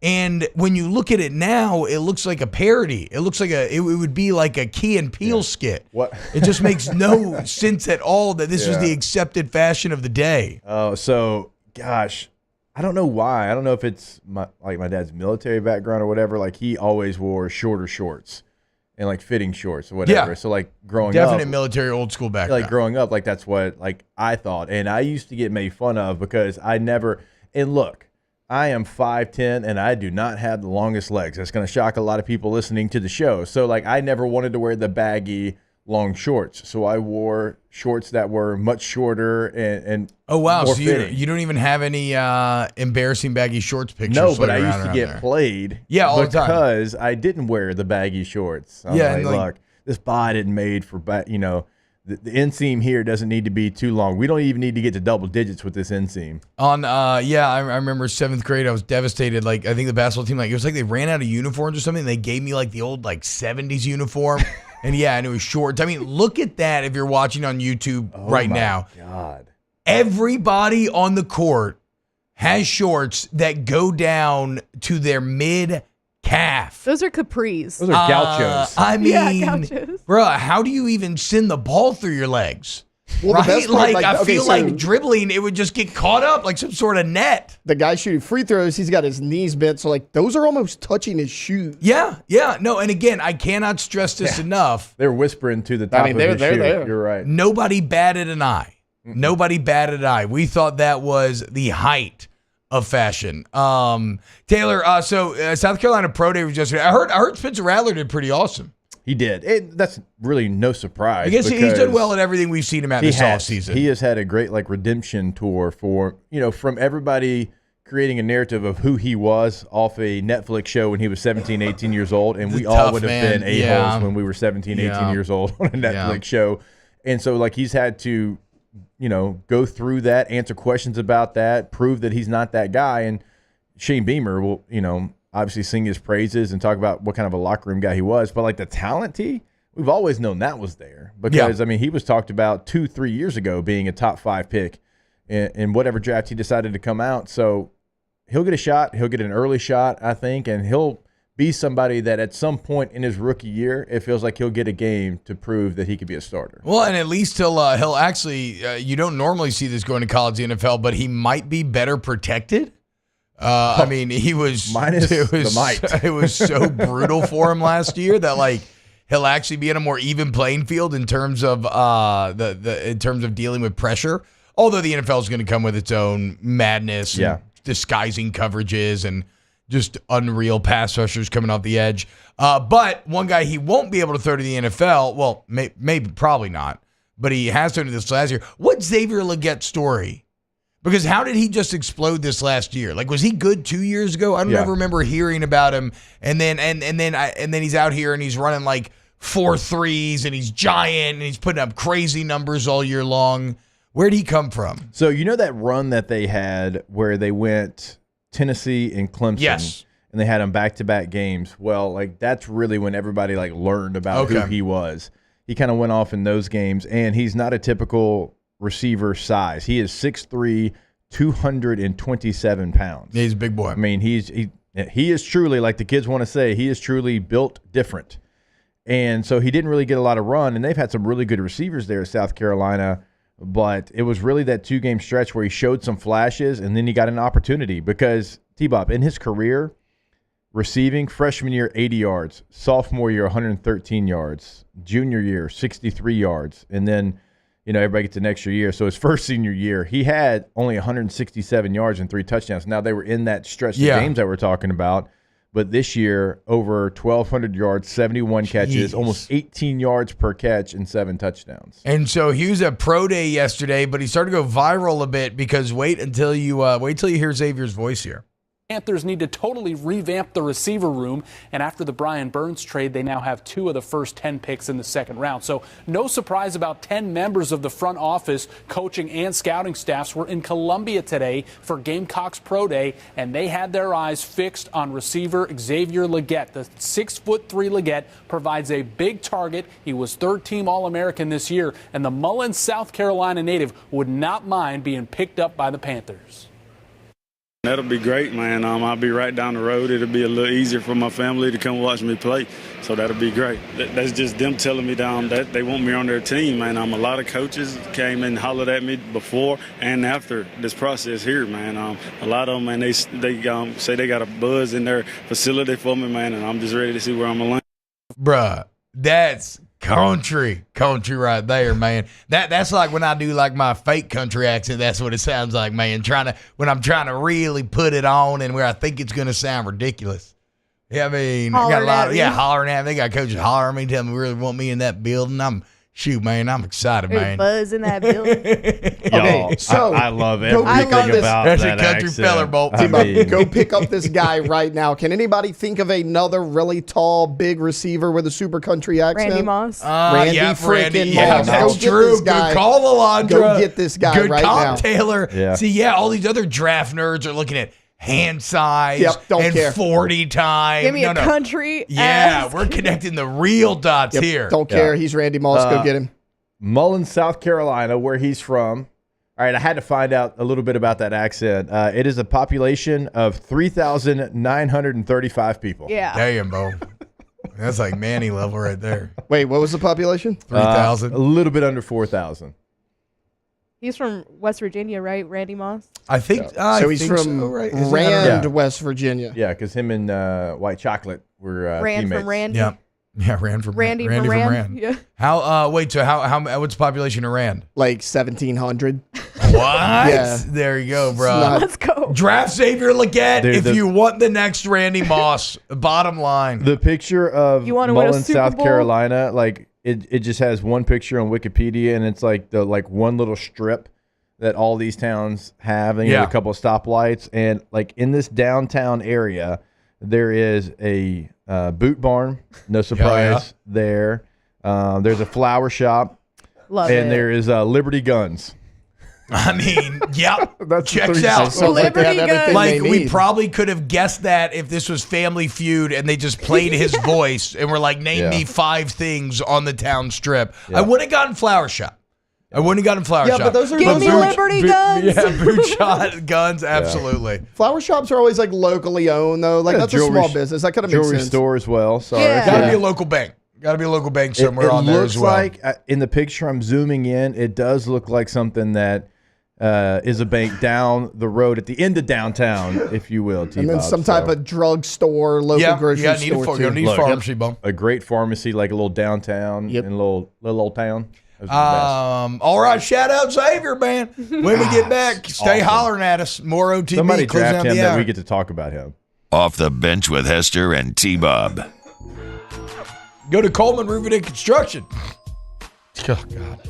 And when you look at it now, it looks like a parody. It looks like it would be like a Key and Peele skit. What? It just makes no sense at all that this was the accepted fashion of the day. Oh, so gosh, I don't know why. I don't know if it's my dad's military background or whatever. Like he always wore shorter shorts and like fitting shorts or whatever. Yeah. So like growing up, definite military old school background. like growing up, like that's what like I thought, and I used to get made fun of because I never. And look, I am 5'10", and I do not have the longest legs. That's going to shock a lot of people listening to the show. So like I never wanted to wear the baggy long shorts, so I wore shorts that were much shorter and oh wow, more so fitting. you don't even have any embarrassing baggy shorts pictures. No, but I floating used around to get there. played all the time because I didn't wear the baggy shorts. I'm Yeah, like, and, like- look, this bod isn't made for the inseam here doesn't need to be too long. We don't even need to get to double digits with this inseam. I remember 7th grade. I was devastated. Like I think the basketball team, like it was like they ran out of uniforms or something. And they gave me like the old like 70s uniform, and it was shorts. Look at that if you're watching on YouTube right now. God, everybody on the court has shorts that go down to their mid calf. Those are capris. Those are gauchos. Gauchos. Bro, how do you even send the ball through your legs? Well, the best part, I feel like dribbling, it would just get caught up like some sort of net. The guy shooting free throws, he's got his knees bent, so like those are almost touching his shoes. Yeah. No, and again, I cannot stress this enough. They're whispering to the top of his shoe. You're right. Nobody batted an eye. Nobody batted an eye. We thought that was the height of fashion. Taylor, so South Carolina Pro Day was yesterday. I heard Spencer Rattler did pretty awesome. He did. That's really no surprise. I guess he's done well at everything we've seen him at this offseason. He has had a great redemption tour for, from everybody creating a narrative of who he was off a Netflix show when he was 17, 18 years old. And we all would have been a-holes when we were 17, 18 years old on a Netflix show. And so he's had to, go through that, answer questions about that, prove that he's not that guy. And Shane Beamer will, obviously sing his praises and talk about what kind of a locker room guy he was. But the talent we've always known that was there because, he was talked about 2-3 years ago being a top 5 pick in whatever draft he decided to come out. So he'll get a shot. He'll get an early shot, I think, and he'll be somebody that at some point in his rookie year, it feels like he'll get a game to prove that he could be a starter. Well, and at least he'll actually, you don't normally see this going to college, the NFL, but he might be better protected. He was minus the might. It was so brutal for him last year that he'll actually be in a more even playing field in terms of in terms of dealing with pressure. Although the NFL is going to come with its own madness, and disguising coverages and just unreal pass rushers coming off the edge. But one guy he won't be able to throw to the NFL. Well, maybe probably not, but he has thrown to this last year. What's Xavier Legette's story? Because how did he just explode this last year? Was he good 2 years ago? I don't ever remember hearing about him. And then he's out here and he's running 4 threes and he's giant and he's putting up crazy numbers all year long. Where'd he come from? So that run that they had where they went Tennessee and Clemson. Yes. And they had them back-to-back games. Well, that's really when everybody learned about who he was. He kind of went off in those games, and he's not a typical receiver size. He is 6'3", 227 pounds. He's a big boy. He is truly, like the kids want to say, he is truly built different. And so he didn't really get a lot of run, and they've had some really good receivers there at South Carolina, but it was really that 2-game stretch where he showed some flashes, and then he got an opportunity because T-Bop, in his career, receiving freshman year, 80 yards, sophomore year, 113 yards, junior year, 63 yards, and then everybody gets an extra year. So his first senior year, he had only 167 yards and 3 touchdowns. Now, they were in that stretch of games that we're talking about. But this year, over 1,200 yards, 71 catches, almost 18 yards per catch, and 7 touchdowns. And so he was at Pro Day yesterday, but he started to go viral a bit because wait till you hear Xavier's voice here. Panthers need to totally revamp the receiver room, and after the Brian Burns trade, they now have 2 of the first 10 picks in the second round. So no surprise about 10 members of the front office, coaching and scouting staffs were in Columbia today for Gamecocks Pro Day, and they had their eyes fixed on receiver Xavier Legette. The 6'3" Legette provides a big target. He was third-team All-American this year, and the Mullins, South Carolina native would not mind being picked up by the Panthers. That'll be great, man. I'll be right down the road. It'll be a little easier for my family to come watch me play, so that'll be great. That's just them telling me that they want me on their team, man. A lot of coaches came and hollered at me before and after this process here, man. A lot of them, man, they say they got a buzz in their facility for me, man, and I'm just ready to see where I'm going to land. Bruh, that's country right there, man. That's like when I do like my fake country accent. That's what it sounds like, man. When I'm trying to really put it on and where I think it's going to sound ridiculous. Yeah, I mean, I got a lot of hollering at me. They got coaches hollering at me, telling me really want me in that building. Man, I'm excited, man. Buzz in that building. Okay, so I love everything about that's that a country accent. feller, Bolt. Go pick up this guy right now. Can anybody think of another really tall, big receiver with a super country accent? Randy Moss. Randy freaking Moss. That's Go get true. this guy. Good call, Alondra. Go get this guy Good right call, now. Taylor. Yeah. See, all these other draft nerds are looking at hand size don't and care. 40 time. Give me a country. Yeah, we're connecting the real dots here. Don't care. He's Randy Moss. Go get him. Mullins, South Carolina, where he's from. All right, I had to find out a little bit about that accent. It is a population of 3,935 people. Yeah. Damn, Bo. That's like Manny level right there. Wait, what was the population? 3,000. A little bit under 4,000. He's from West Virginia, right? Randy Moss? I think so. He's from Rand, West Virginia. Yeah, because him and White Chocolate were Rand teammates. from Randy. Yeah, Rand from Randy Randy from from Rand. Rand. Yeah. How? Wait. So how? What's the population of Rand? Like 1,700. What? Yeah. There you go, bro. Let's go. Draft Xavier Legette Dude, if you want the next Randy Moss. Bottom line. The picture of You wanna win a Mullins, Super South Bowl? Carolina, like it just has one picture on Wikipedia, and it's like the one little strip that all these towns have, and you have a couple of stoplights, and like in this downtown area, there is a boot barn. No surprise there. There's a flower shop. Love and it. there is Liberty Guns. I mean, yep. That's checks three- out. sounds like they have everything Like they we need. probably could have guessed that if this was Family Feud and they just played his voice and were like, name me 5 things on the town strip. I would have gotten flower shop. I wouldn't have gotten flower shop. but those are Give me Liberty Guns. Yeah, boot shot guns, absolutely. Flower shops are always like locally owned, though. Like that's a small business. That kind of makes Jewelry sense. store as well. Sorry. Yeah. Got to be a local bank. Got to be a local bank somewhere on there as well. It looks like, in the picture I'm zooming in, it does look like something that is a bank down the road at the end of downtown, if you will. And then some type of drug store, local grocery store. You need a pharmacy, bump. A great pharmacy, like a little downtown in a little old town. All right, shout out Xavier, man. When we get back, stay hollering at us. More OTB. Somebody closing draft out him the that hour. we get to talk about him. Off the bench with Hester and T-Bob. Go to Coleman Roofing and Construction. Oh, God.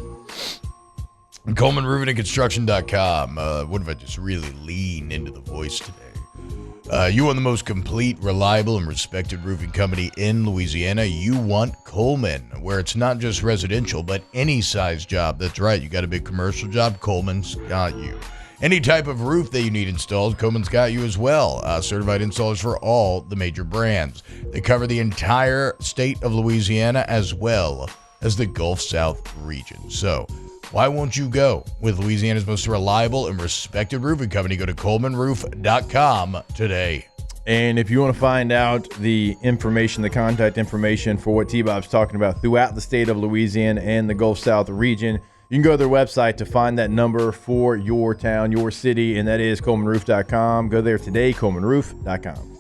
ColemanRoofingandConstruction.com. What if I just really lean into the voice today? You want the most complete, reliable, and respected roofing company in Louisiana? You want Coleman, where it's not just residential, but any size job. That's right. You got a big commercial job, Coleman's got you. Any type of roof that you need installed, Coleman's got you as well. Certified installers for all the major brands. They cover the entire state of Louisiana as well as the Gulf South region. So why won't you go with Louisiana's most reliable and respected roofing company? Go to ColemanRoof.com today. And if you want to find out the information, the contact information for what T-Bob's talking about throughout the state of Louisiana and the Gulf South region, you can go to their website to find that number for your town, your city, and that is ColemanRoof.com. Go there today, ColemanRoof.com.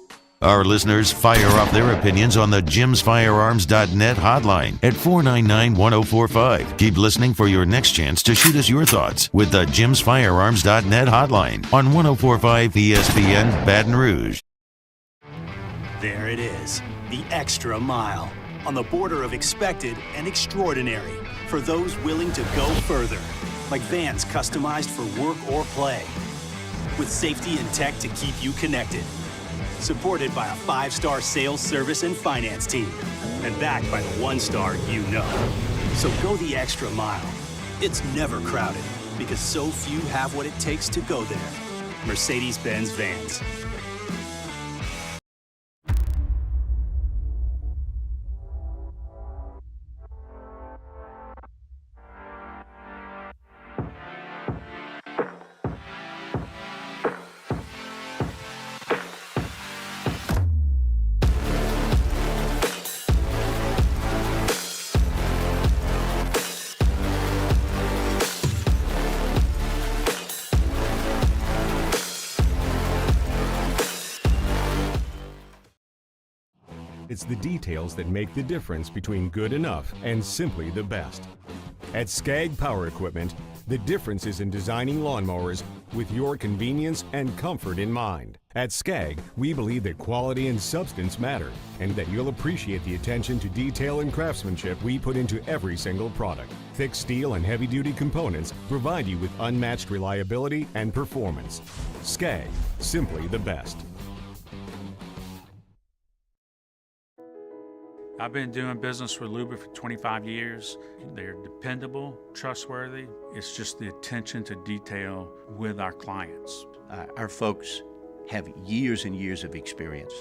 Our listeners fire off their opinions on the JimsFirearms.net hotline at 499-1045. Keep listening for your next chance to shoot us your thoughts with the JimsFirearms.net hotline on 1045 ESPN Baton Rouge. There it is, the extra mile, on the border of expected and extraordinary for those willing to go further, like vans customized for work or play. With safety and tech to keep you connected, Supported by a 5-star sales, service, and finance team. And backed by the 1-star you know. So go the extra mile. It's never crowded because so few have what it takes to go there. Mercedes-Benz Vans. It's the details that make the difference between good enough and simply the best. At Skag Power Equipment, the difference is in designing lawnmowers with your convenience and comfort in mind. At Skag, we believe that quality and substance matter, and that you'll appreciate the attention to detail and craftsmanship we put into every single product. Thick steel and heavy-duty components provide you with unmatched reliability and performance. Skag, simply the best. I've been doing business with Luba for 25 years. They're dependable, trustworthy. It's just the attention to detail with our clients. Our folks have years and years of experience.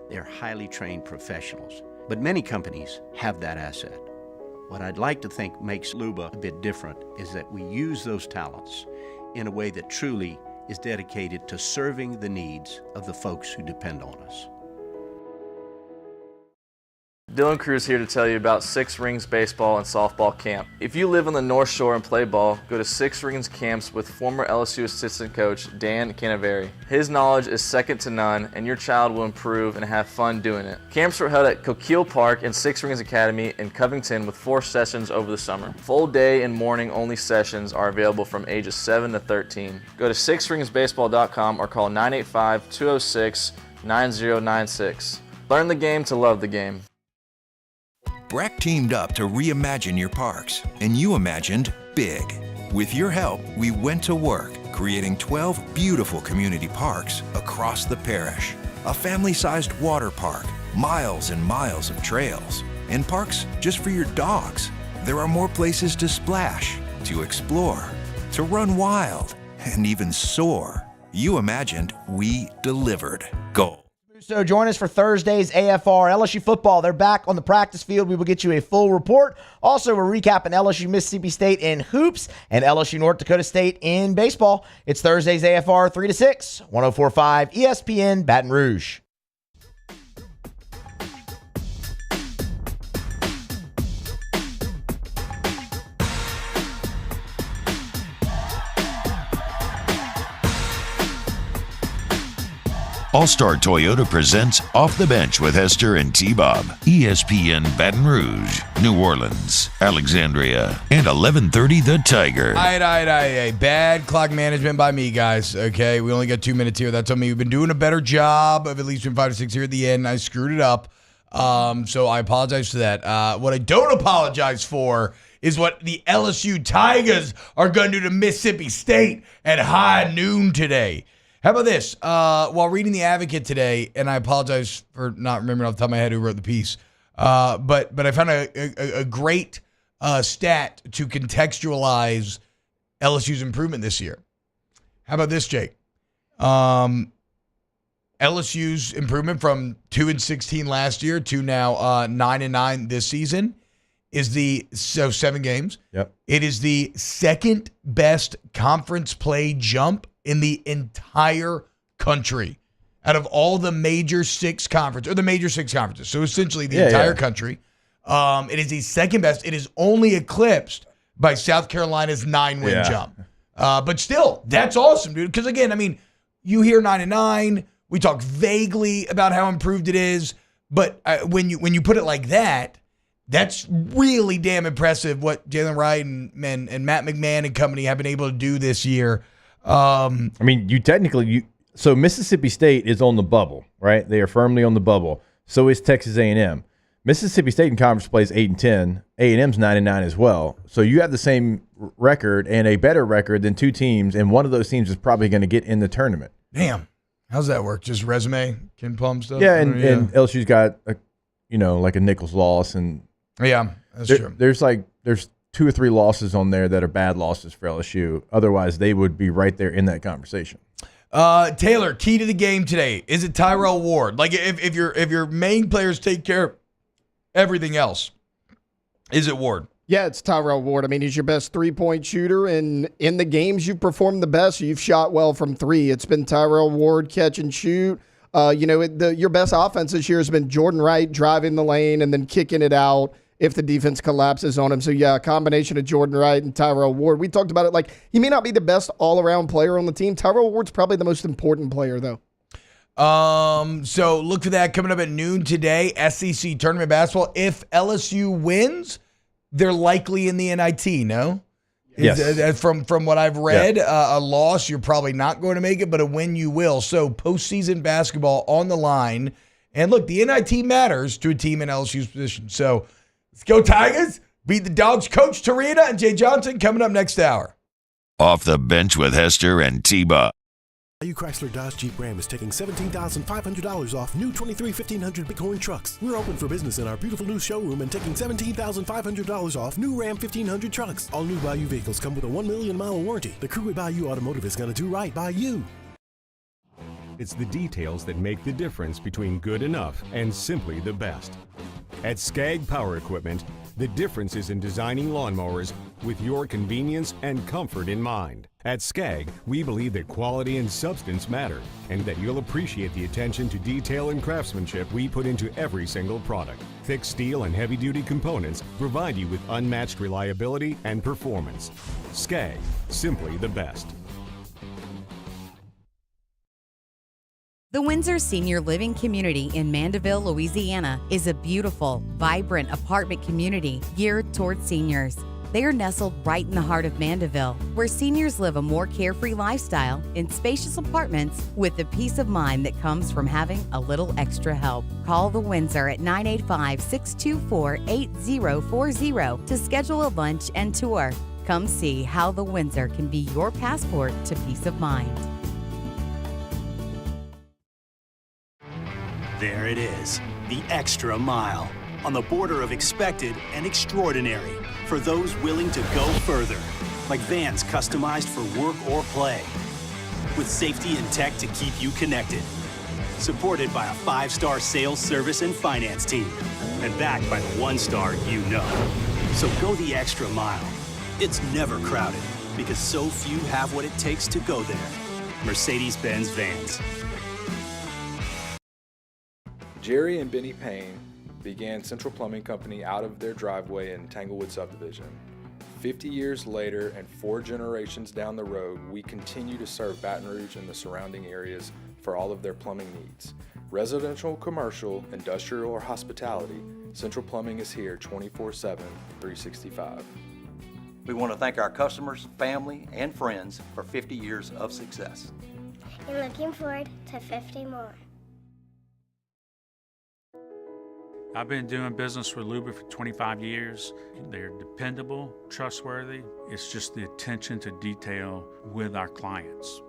They're highly trained professionals. But many companies have that asset. What I'd like to think makes Luba a bit different is that we use those talents in a way that truly is dedicated to serving the needs of the folks who depend on us. Dylan Cruz here to tell you about Six Rings Baseball and Softball Camp. If you live on the North Shore and play ball, go to Six Rings Camps with former LSU assistant coach Dan Canaveri. His knowledge is second to none, and your child will improve and have fun doing it. Camps were held at Coquille Park and Six Rings Academy in Covington with 4 sessions over the summer. Full day and morning only sessions are available from ages 7 to 13. Go to sixringsbaseball.com or call 985-206-9096. Learn the game to love the game. Breck teamed up to reimagine your parks, and you imagined big. With your help, we went to work, creating 12 beautiful community parks across the parish. A family-sized water park, miles and miles of trails, and parks just for your dogs. There are more places to splash, to explore, to run wild, and even soar. You imagined, we delivered. Gold. So join us for Thursday's AFR LSU football. They're back on the practice field. We will get you a full report. Also, we're recapping LSU Mississippi State in hoops and LSU North Dakota State in baseball. It's Thursday's AFR 3 to 6, 104.5 ESPN Baton Rouge. All-Star Toyota presents Off the Bench with Hester and T-Bob. ESPN Baton Rouge, New Orleans, Alexandria, and 1130 The Tiger. All right. Bad clock management by me, guys. Okay, we only got 2 minutes here. That's on me. We've been doing a better job of at least doing 5 to 6 here at the end. I screwed it up. So I apologize for that. What I don't apologize for is what the LSU Tigers are going to do to Mississippi State at high noon today. How about this? While reading The Advocate today, and I apologize for not remembering off the top of my head who wrote the piece, but I found a great stat to contextualize LSU's improvement this year. How about this, Jake? LSU's improvement from 2-16 last year to now 9-9 this season is 7 games. Yep. It is the second best conference play jump in the entire country out of all the major 6 conferences, or the major 6 conferences. So essentially the entire country. It is the second best. It is only eclipsed by South Carolina's 9-win jump. But still, that's awesome, dude. Because again, I mean, you hear 9-9. We talk vaguely about how improved it is. But when you put it like that, that's really damn impressive what Jalen Wright and Matt McMahon and company have been able to do this year. I mean, so Mississippi State is on the bubble, right? They are firmly on the bubble. So is Texas A&M. Mississippi State in conference plays 8-10. A&M's 9-9 as well. So you have the same record and a better record than 2 teams, and one of those teams is probably going to get in the tournament. Damn. How's that work? Just resume, Ken Palm stuff? Yeah, and LSU's got like a Nichols loss, and yeah, that's true. There's 2 or 3 losses on there that are bad losses for LSU. Otherwise, they would be right there in that conversation. Taylor, key to the game today. Is it Tyrell Ward? Like if your main players take care of everything else, is it Ward? Yeah, it's Tyrell Ward. I mean, he's your best three-point shooter, and in the games you've performed the best, you've shot well from 3. It's been Tyrell Ward catch and shoot. Your best offense this year has been Jordan Wright driving the lane and then kicking it out if the defense collapses on him. So, yeah, a combination of Jordan Wright and Tyrell Ward. We talked about it. Like, he may not be the best all-around player on the team. Tyrell Ward's probably the most important player, though. So look for that coming up at noon today, SEC Tournament Basketball. If LSU wins, they're likely in the NIT, no? Yes. From what I've read, a loss, you're probably not going to make it, but a win, you will. So postseason basketball on the line. And look, the NIT matters to a team in LSU's position. So let's go Tigers. Beat the Dogs. Coach Torina and Jay Johnson coming up next hour. Off the bench with Hester and T-Bob. Value Chrysler Dodge Jeep Ram is taking $17,500 off new 23 1500 Bighorn trucks. We're open for business in our beautiful new showroom and taking $17,500 off new Ram 1500 trucks. All new Bayou vehicles come with a 1 million mile warranty. The crew at Bayou Automotive is going to do right by you. It's the details that make the difference between good enough and simply the best. At Skag Power Equipment, the difference is in designing lawnmowers with your convenience and comfort in mind. At Skag, we believe that quality and substance matter, and that you'll appreciate the attention to detail and craftsmanship we put into every single product. Thick steel and heavy-duty components provide you with unmatched reliability and performance. Skag, simply the best. The Windsor Senior Living Community in Mandeville, Louisiana is a beautiful, vibrant apartment community geared towards seniors. They are nestled right in the heart of Mandeville, where seniors live a more carefree lifestyle in spacious apartments with the peace of mind that comes from having a little extra help. Call the Windsor at 985-624-8040 to schedule a lunch and tour. Come see how the Windsor can be your passport to peace of mind. There it is, the extra mile, on the border of expected and extraordinary for those willing to go further, like vans customized for work or play, with safety and tech to keep you connected, supported by a 5-star sales service and finance team, and backed by the 1-star you know. So go the extra mile. It's never crowded, because so few have what it takes to go there. Mercedes-Benz Vans. Jerry and Benny Payne began Central Plumbing Company out of their driveway in Tanglewood subdivision. 50 years later and 4 generations down the road, we continue to serve Baton Rouge and the surrounding areas for all of their plumbing needs. Residential, commercial, industrial, or hospitality, Central Plumbing is here 24/7, 365. We want to thank our customers, family, and friends for 50 years of success. And looking forward to 50 more. I've been doing business with Luber for 25 years. They're dependable, trustworthy. It's just the attention to detail with our clients.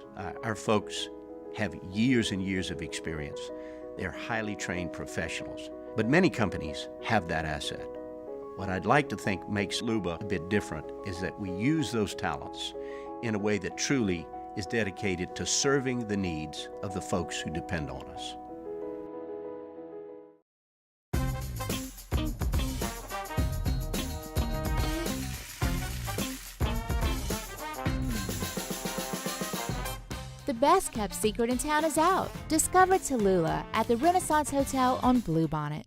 Our folks have years and years of experience. They're highly trained professionals, but many companies have that asset. What I'd like to think makes Luba a bit different is that we use those talents in a way that truly is dedicated to serving the needs of the folks who depend on us. The best kept secret in town is out. Discover Tallulah at the Renaissance Hotel on Bluebonnet.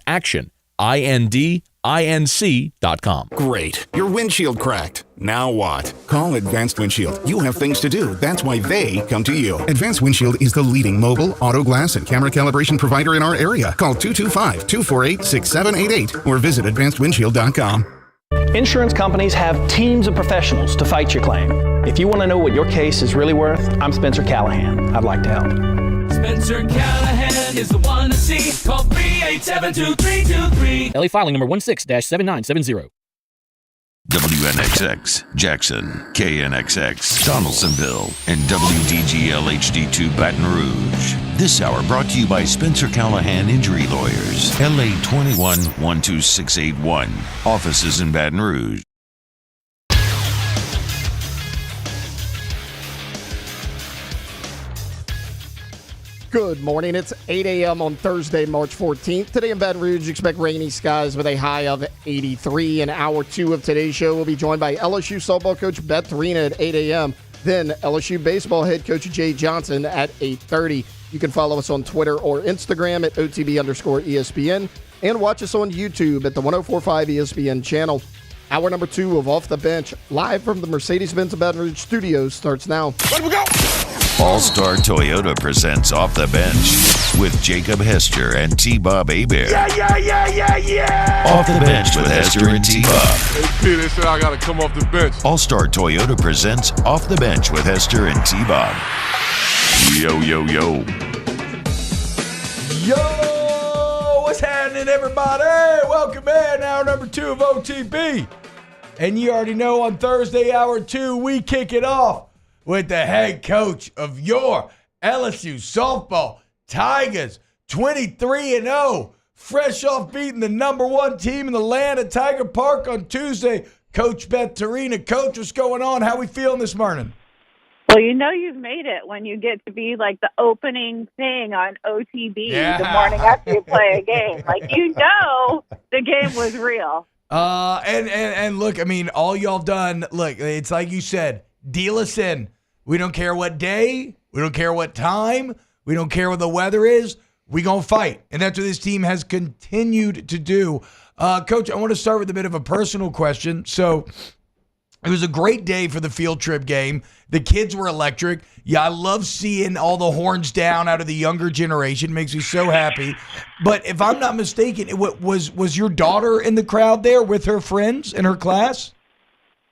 Action. INDINC.com. Great. Your windshield cracked. Now what? Call Advanced Windshield. You have things to do. That's why they come to you. Advanced Windshield is the leading mobile, auto glass, and camera calibration provider in our area. Call 225-248-6788 or visit advancedwindshield.com. Insurance companies have teams of professionals to fight your claim. If you want to know what your case is really worth, I'm Spencer Callahan. I'd like to help. Spencer Callahan is the one to see. Call 387-2323. LA filing number 16-7970. WNXX, Jackson, KNXX, Donaldsonville, and WDGL HD2 Baton Rouge. This hour brought to you by Spencer Callahan Injury Lawyers, LA 21-12681. Offices in Baton Rouge. Good morning. It's 8 a.m. on Thursday, March 14th. Today in Baton Rouge, expect rainy skies with a high of 83. In hour two of today's show, we'll be joined by LSU softball coach Beth Torina at 8 a.m. Then LSU baseball head coach Jay Johnson at 8:30. You can follow us on Twitter or Instagram at OTB_ESPN and watch us on YouTube at the 1045 ESPN channel. Hour number two of Off the Bench, live from the Mercedes-Benz Baton Rouge studios, starts now. Let we go! All-Star Toyota presents Off the Bench with Jacob Hester and T-Bob Hebert. Yeah! Off the Bench with Hester and T-Bob. Hey, P, they said I got to come off the bench. All-Star Toyota presents Off the Bench with Hester and T-Bob. Yo, yo, yo. Yo, what's happening, everybody? Welcome in, hour number two of OTB. And you already know on Thursday, hour two, we kick it off with the head coach of your LSU softball Tigers, 23-0, fresh off beating the number one team in the land at Tiger Park on Tuesday. Coach Beth Torina. Coach, what's going on? How we feeling this morning? Well, you know you've made it when you get to be like the opening thing on OTB the morning after you play a game. Like, you know the game was real. And look, I mean, all y'all done, look, it's like you said, deal us in. We don't care what day. We don't care what time. We don't care what the weather is. We going to fight. And that's what this team has continued to do. Coach, I want to start with a bit of a personal question. So it was a great day for the field trip game. The kids were electric. Yeah, I love seeing all the horns down out of the younger generation. It makes me so happy. But if I'm not mistaken, was your daughter in the crowd there with her friends in her class?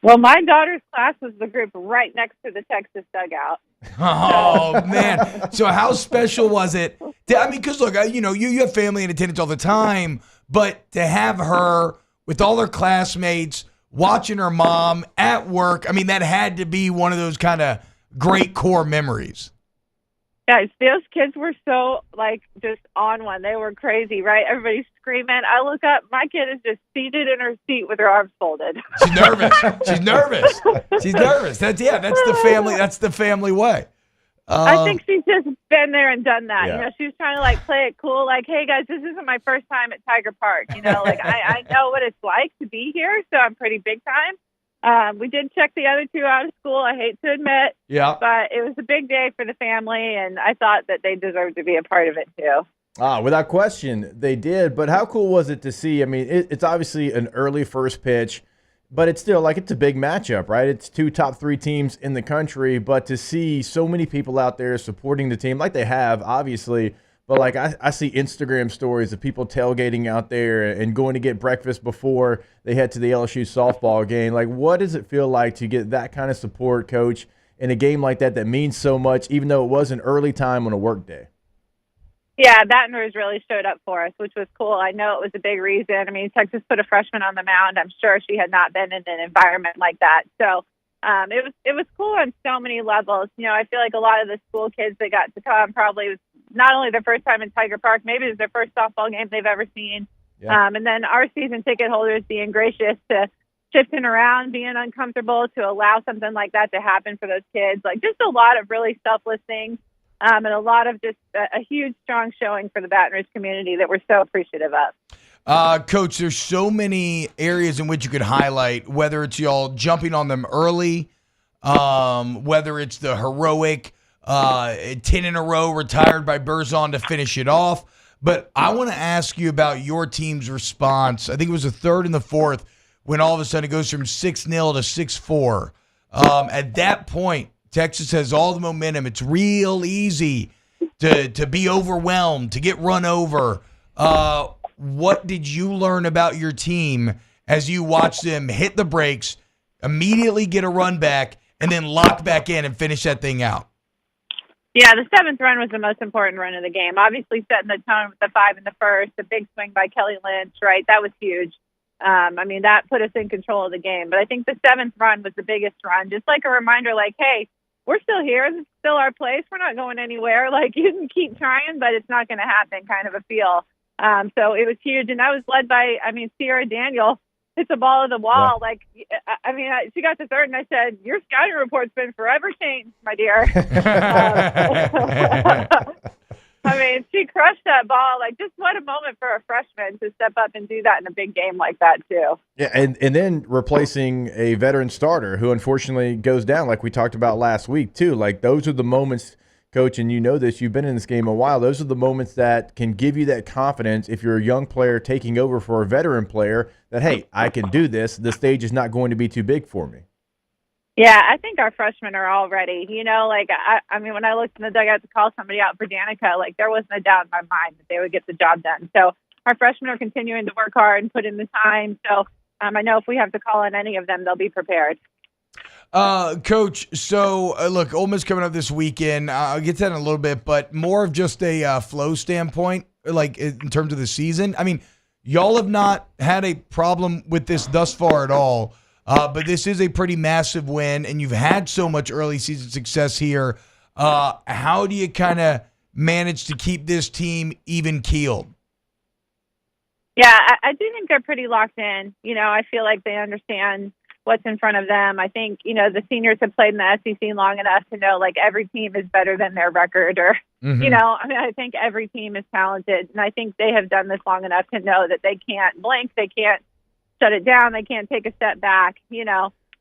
Well, my daughter's class was the group right next to the Texas dugout. Oh, man. So how special was it? I mean, because, look, you have family in attendance all the time, but to have her with all her classmates, watching her mom at work, I mean, that had to be one of those kind of great core memories. Guys, those kids were so, just on one. They were crazy, right? Everybody's screaming. I look up, my kid is just seated in her seat with her arms folded. She's nervous. She's nervous. That's the family way. I think she's just been there and done that. Yeah. She was trying to, play it cool. Hey, guys, this isn't my first time at Tiger Park. I know what it's like to be here, so I'm pretty big time. We did check the other two out of school, I hate to admit. Yeah. But it was a big day for the family, and I thought that they deserved to be a part of it, too. Without question, they did. But how cool was it to see? I mean, it's obviously an early first pitch, but it's still it's a big matchup, right? It's two top three teams in the country. But to see so many people out there supporting the team like they have, obviously. But I see Instagram stories of people tailgating out there and going to get breakfast before they head to the LSU softball game. What does it feel like to get that kind of support, Coach, in a game like that means so much, even though it was an early time on a work day? Yeah, Baton Rouge really showed up for us, which was cool. I know it was a big reason. I mean, Texas put a freshman on the mound. I'm sure she had not been in an environment like that. So it was cool on so many levels. I feel like a lot of the school kids that got to come probably was not only their first time in Tiger Park, maybe it was their first softball game they've ever seen. Yeah. And then our season ticket holders being gracious to shifting around, being uncomfortable to allow something like that to happen for those kids. Just a lot of really selfless things and a lot of just a huge, strong showing for the Baton Rouge community that we're so appreciative of. Coach, there's so many areas in which you could highlight, whether it's y'all jumping on them early, whether it's the heroic 10 in a row retired by Berzon to finish it off. But I want to ask you about your team's response. I think it was the third and the fourth when all of a sudden it goes from 6-0 to 6-4. At that point, Texas has all the momentum. It's real easy to be overwhelmed, to get run over. What did you learn about your team as you watch them hit the brakes, immediately get a run back, and then lock back in and finish that thing out? Yeah, the 7th run was the most important run of the game. Obviously setting the tone with the 5 in the first, the big swing by Kelly Lynch, right? That was huge. That put us in control of the game. But I think the 7th run was the biggest run. Just like a reminder, like, hey, we're still here. This is still our place. We're not going anywhere. Like, you can keep trying, but it's not going to happen kind of a feel. So it was huge. And that was led by, Sierra Daniel hits a ball at the wall. Yeah. She got to third, and I said, your scouting report's been forever changed, my dear. She crushed that ball. Like, just what a moment for a freshman to step up and do that in a big game like that, too. Yeah, and then replacing a veteran starter who unfortunately goes down, like we talked about last week, too. Like, those are the moments, Coach, and you know this, you've been in this game a while, those are the moments that can give you that confidence if you're a young player taking over for a veteran player that, hey, I can do this. The stage is not going to be too big for me. Yeah, I think our freshmen are all ready. When I looked in the dugout to call somebody out for Danica, there wasn't a doubt in my mind that they would get the job done. So our freshmen are continuing to work hard and put in the time. So I know if we have to call on any of them, they'll be prepared. Coach, so look, Ole Miss coming up this weekend. I'll get to that in a little bit, but more of just a flow standpoint, like in terms of the season. Y'all have not had a problem with this thus far at all. But this is a pretty massive win, and you've had so much early season success here. How do you kind of manage to keep this team even keeled? Yeah, I do think they're pretty locked in. I feel like they understand what's in front of them. I think, the seniors have played in the SEC long enough to know, every team is better than their record. Or, I think every team is talented, and I think they have done this long enough to know that they can't blink, they can't shut it down, they can't take a step back, So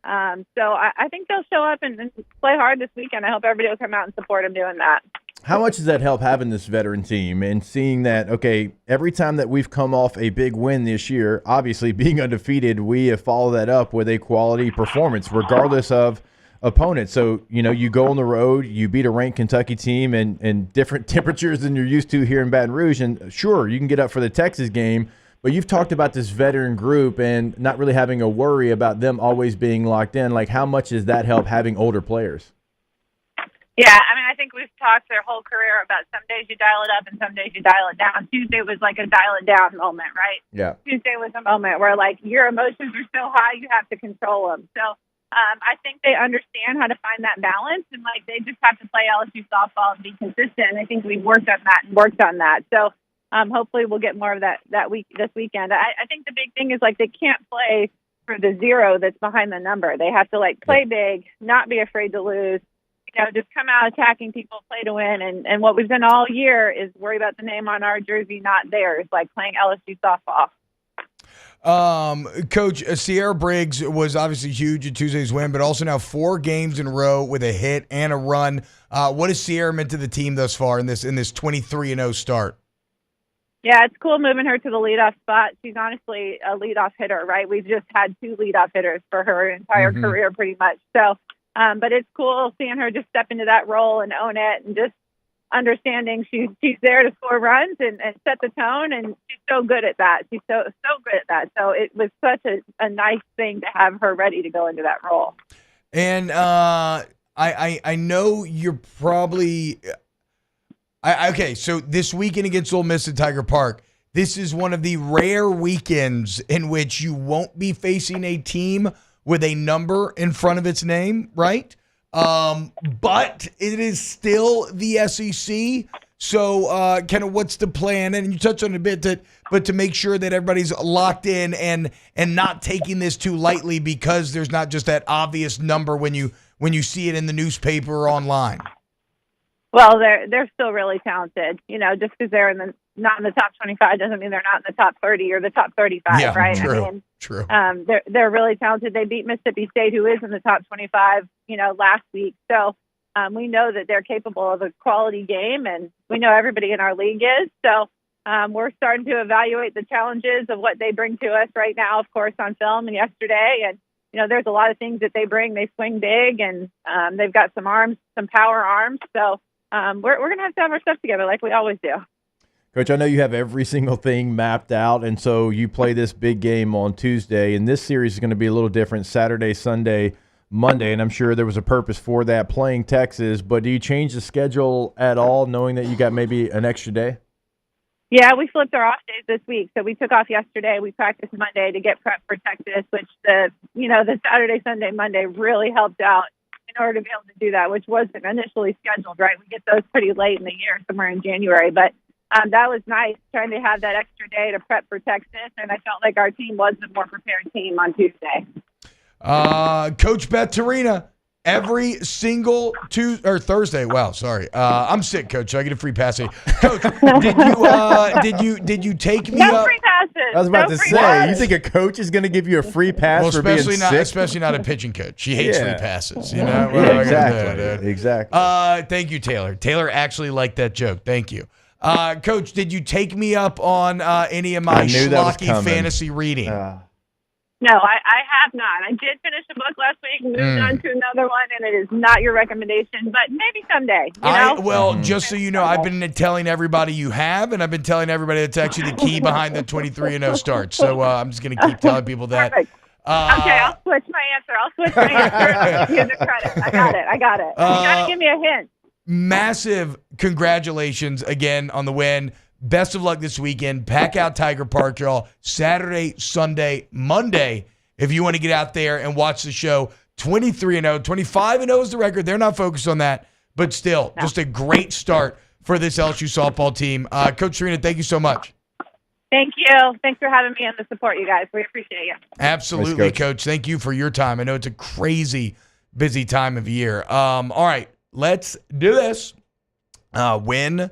I think they'll show up and play hard this weekend. I hope everybody will come out and support them doing that. How much does that help having this veteran team and seeing that, okay, every time that we've come off a big win this year, obviously being undefeated, we have followed that up with a quality performance regardless of opponent. So, you go on the road, you beat a ranked Kentucky team and different temperatures than you're used to here in Baton Rouge. And sure, you can get up for the Texas game, but you've talked about this veteran group and not really having a worry about them always being locked in. Like, how much does that help having older players? Yeah, I think we've talked their whole career about some days you dial it up and some days you dial it down. Tuesday was like a dial it down moment, right? Yeah. Tuesday was a moment where, your emotions are so high, you have to control them. So I think they understand how to find that balance, and, they just have to play LSU softball and be consistent. And I think we've worked on that. So hopefully we'll get more of that this weekend. I think the big thing is, they can't play for the zero that's behind the number. They have to, play big, not be afraid to lose. Just come out attacking people, play to win. And what we've done all year is worry about the name on our jersey, not theirs, playing LSU softball. Coach, Sierra Briggs was obviously huge in Tuesday's win, but also now 4 games in a row with a hit and a run. What has Sierra meant to the team thus far in this 23-0 start? Yeah, it's cool moving her to the leadoff spot. She's honestly a leadoff hitter, right? We've just had 2 leadoff hitters for her entire career pretty much. So, but it's cool seeing her just step into that role and own it, and just understanding she's there to score runs and set the tone, and she's so good at that. She's so good at that. So it was such a nice thing to have her ready to go into that role. And I know you're probably okay. So this weekend against Ole Miss at Tiger Park, this is one of the rare weekends in which you won't be facing a team with a number in front of its name, right? But it is still the SEC. So kind of what's the plan? And you touched on it a bit, but to make sure that everybody's locked in and not taking this too lightly, because there's not just that obvious number when you see it in the newspaper or online. Well, they're still really talented. Just because they're not in the top 25 doesn't mean they're not in the top 30 or the top 35, right? True. True. They're really talented. They beat Mississippi State, who is in the top 25, last week. So we know that they're capable of a quality game, and we know everybody in our league is. So we're starting to evaluate the challenges of what they bring to us right now, of course, on film and yesterday. And, there's a lot of things that they bring. They swing big, and they've got some arms, some power arms. So we're going to have our stuff together like we always do. Coach, I know you have every single thing mapped out, and so you play this big game on Tuesday, and this series is going to be a little different Saturday, Sunday, Monday, and I'm sure there was a purpose for that playing Texas, but do you change the schedule at all knowing that you got maybe an extra day? Yeah, we flipped our off days this week. So we took off yesterday. We practiced Monday to get prepped for Texas, which the Saturday, Sunday, Monday really helped out in order to be able to do that, which wasn't initially scheduled, right? We get those pretty late in the year, somewhere in January. But that was nice, trying to have that extra day to prep for Texas. And I felt like our team was the more prepared team on Tuesday. Coach Beth Torina, every single Thursday. Wow, sorry. I'm sick, Coach. So I get a free pass. Coach, did you take me no up? Free passes. I was about to say, you think a coach is going to give you a free pass for being sick? Especially not a pitching coach. She hates free passes. You know? Yeah, exactly. Exactly. Thank you, Taylor. Taylor actually liked that joke. Thank you. Coach, did you take me up on any of my schlocky fantasy reading? No, I have not. I did finish a book last week, moved on to another one, and it is not your recommendation, but maybe someday. Just so you know, I've been telling everybody you have, and I've been telling everybody that's actually the key behind the 23-0 start. So I'm just going to keep telling people that. Perfect. Okay, I'll switch my answer. Give the credit. I got it. You got to give me a hint. Massive congratulations again on the win. Best of luck this weekend. Pack out Tiger Park, y'all. Saturday, Sunday, Monday, if you want to get out there and watch the show. 23-0, 25-0 is the record. They're not focused on that, but still, just a great start for this LSU softball team. Coach Torina, thank you so much. Thank you. Thanks for having me and the support, you guys. We appreciate you. Absolutely, Thanks, Coach. Thank you for your time. I know it's a crazy busy time of year. All right, let's do this. When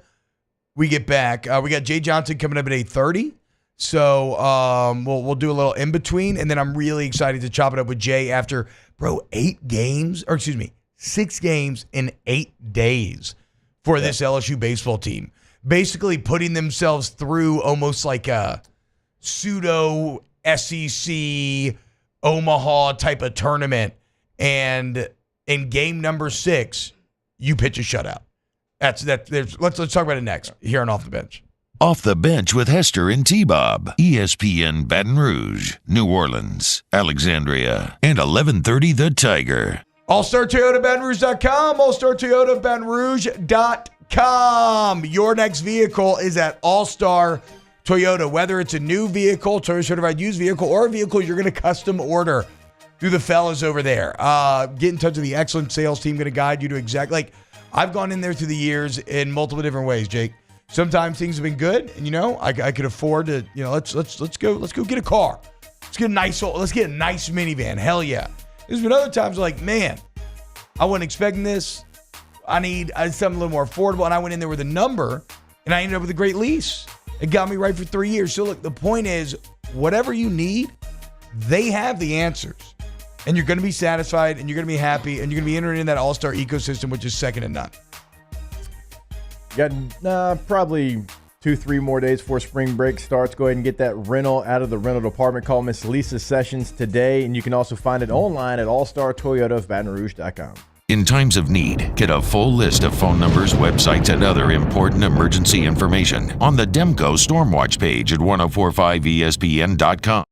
we get back, we got Jay Johnson coming up at 8:30. So we'll do a little in between, and then I'm really excited to chop it up with Jay after 6 games in 8 days for this LSU baseball team. Basically putting themselves through almost like a pseudo SEC Omaha type of tournament, and in game number 6, you pitch a shutout. Let's talk about it next here on Off the Bench. Off the Bench with Hester and T-Bob. ESPN Baton Rouge, New Orleans, Alexandria, and 1130 The Tiger. All-Star Toyota BatonRouge.com. All-Star Toyota BatonRouge.com. Your next vehicle is at All-Star Toyota. Whether it's a new vehicle, Toyota Certified used vehicle, or a vehicle you're going to custom order through the fellas over there. Get in touch with the excellent sales team. Going to guide you to exactly I've gone in there through the years in multiple different ways, Jake. Sometimes things have been good, and I could afford to, let's go get a car. Let's get a nice minivan. Hell yeah. There's been other times like, man, I wasn't expecting this. I need something a little more affordable, and I went in there with a number, and I ended up with a great lease. It got me right for 3 years. So look, the point is, whatever you need, they have the answers. And you're going to be satisfied, and you're going to be happy, and you're going to be entering in that all-star ecosystem, which is second to none. Got probably 2-3 more days before spring break starts. Go ahead and get that rental out of the rental department. Call Miss Lisa Sessions today, and you can also find it online at allstartoyotaofbatonrouge.com. In times of need, get a full list of phone numbers, websites, and other important emergency information on the Demco Stormwatch page at 1045ESPN.com.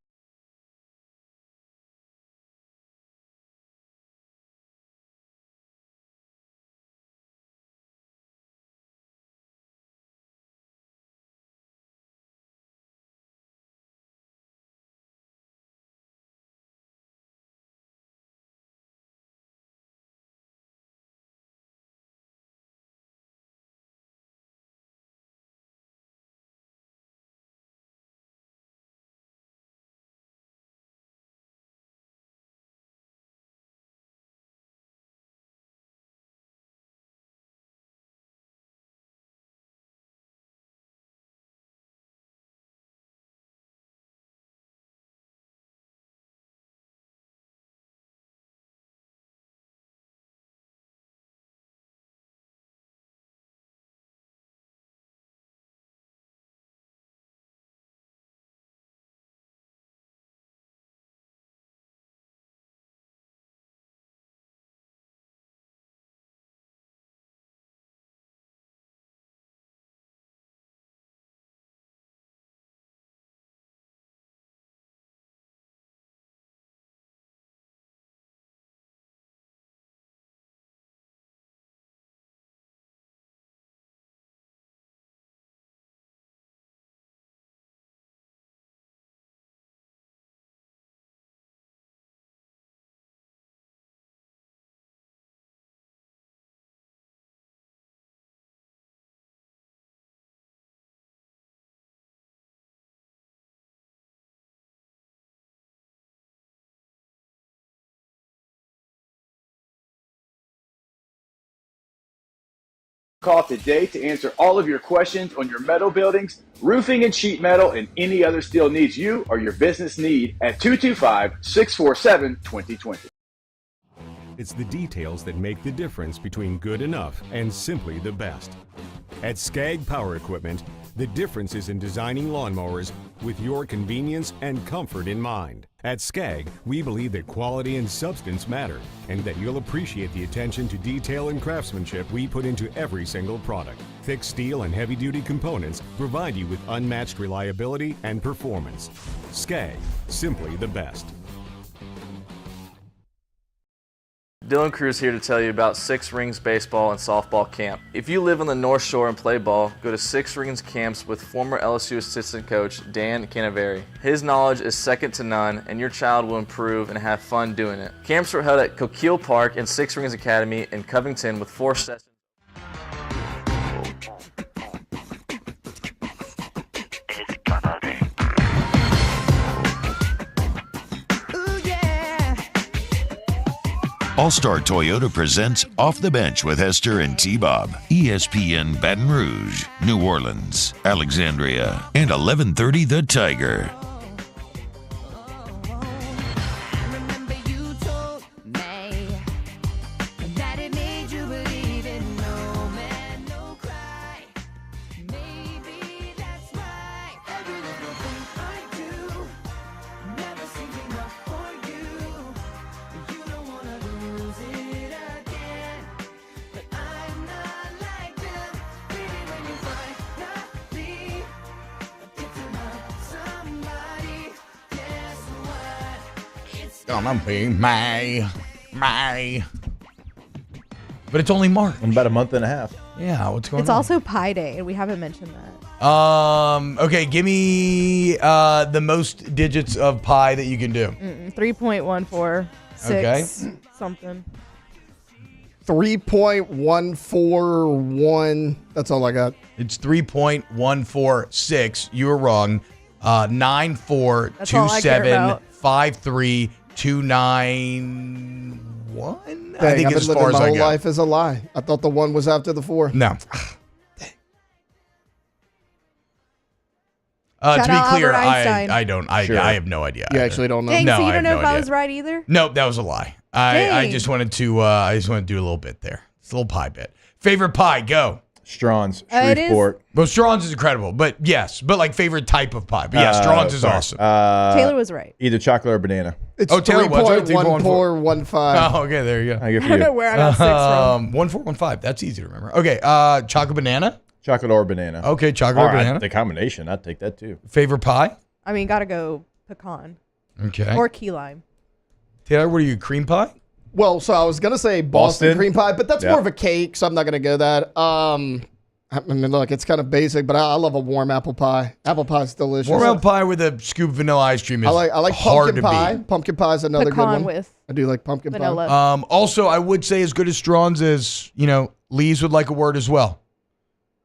Call today to answer all of your questions on your metal buildings, roofing and sheet metal, and any other steel needs you or your business need at 225-647-2020. It's the details that make the difference between good enough and simply the best. At Skag Power Equipment, the difference is in designing lawnmowers with your convenience and comfort in mind. At Skag, we believe that quality and substance matter, and that you'll appreciate the attention to detail and craftsmanship we put into every single product. Thick steel and heavy-duty components provide you with unmatched reliability and performance. Skag, simply the best. Dylan Cruz here to tell you about Six Rings Baseball and Softball Camp. If you live on the North Shore and play ball, go to Six Rings Camps with former LSU assistant coach Dan Canaveri. His knowledge is second to none, and your child will improve and have fun doing it. Camps are held at Coquille Park and Six Rings Academy in Covington with 4 sessions. All-Star Toyota presents Off the Bench with Hester and T-Bob. ESPN Baton Rouge, New Orleans, Alexandria, and 1130 The Tiger. Gonna be May. But it's only March. In about a month and a half. Yeah, what's going on? It's also Pi Day, and we haven't mentioned that. Okay, give me the most digits of pi that you can do. 3.146 Okay. something. 3.141. That's all I got. It's 3.146. You were wrong. 94275329. I think I've as been far living as my I whole go. life is a lie. I thought the 1 was after the 4. No. Shout To be out clear, Albert Einstein. I don't. I have no idea. You actually don't know. Dang, No, so you I have don't know no if I idea. was right either? Nope, that was a lie. I Dang. just wanted to do a little bit there. It's a little pie bit. Favorite pie, go. Strawn's, It is. Shreveport. Well, Strawn's is incredible, but yes, but like favorite type of pie. But yeah, Strawn's is sorry. awesome. Taylor was right. Either chocolate or banana. It's Taylor was right. 3.1415. Oh, okay, there you go. I give I don't know where I got 6 from. 1415. That's easy to remember. Okay, chocolate banana. Chocolate or banana. Okay, chocolate or banana. The combination, I'd take that too. Favorite pie. I mean, gotta go pecan. Okay. Or key lime. Taylor, what are you? Cream pie. Well, so I was going to say Boston cream pie, but that's Yeah. more of a cake, so I'm not going to go that. I mean, look, it's kind of basic, but I love a warm apple pie. Apple pie is delicious. Warm apple pie with a scoop of vanilla ice cream is I like hard pumpkin to pie. beat. Pumpkin pie is another good Pecan one. with I do like pumpkin vanilla. pie. Also, I would say as good as Strawn's is, Lee's would like a word as well.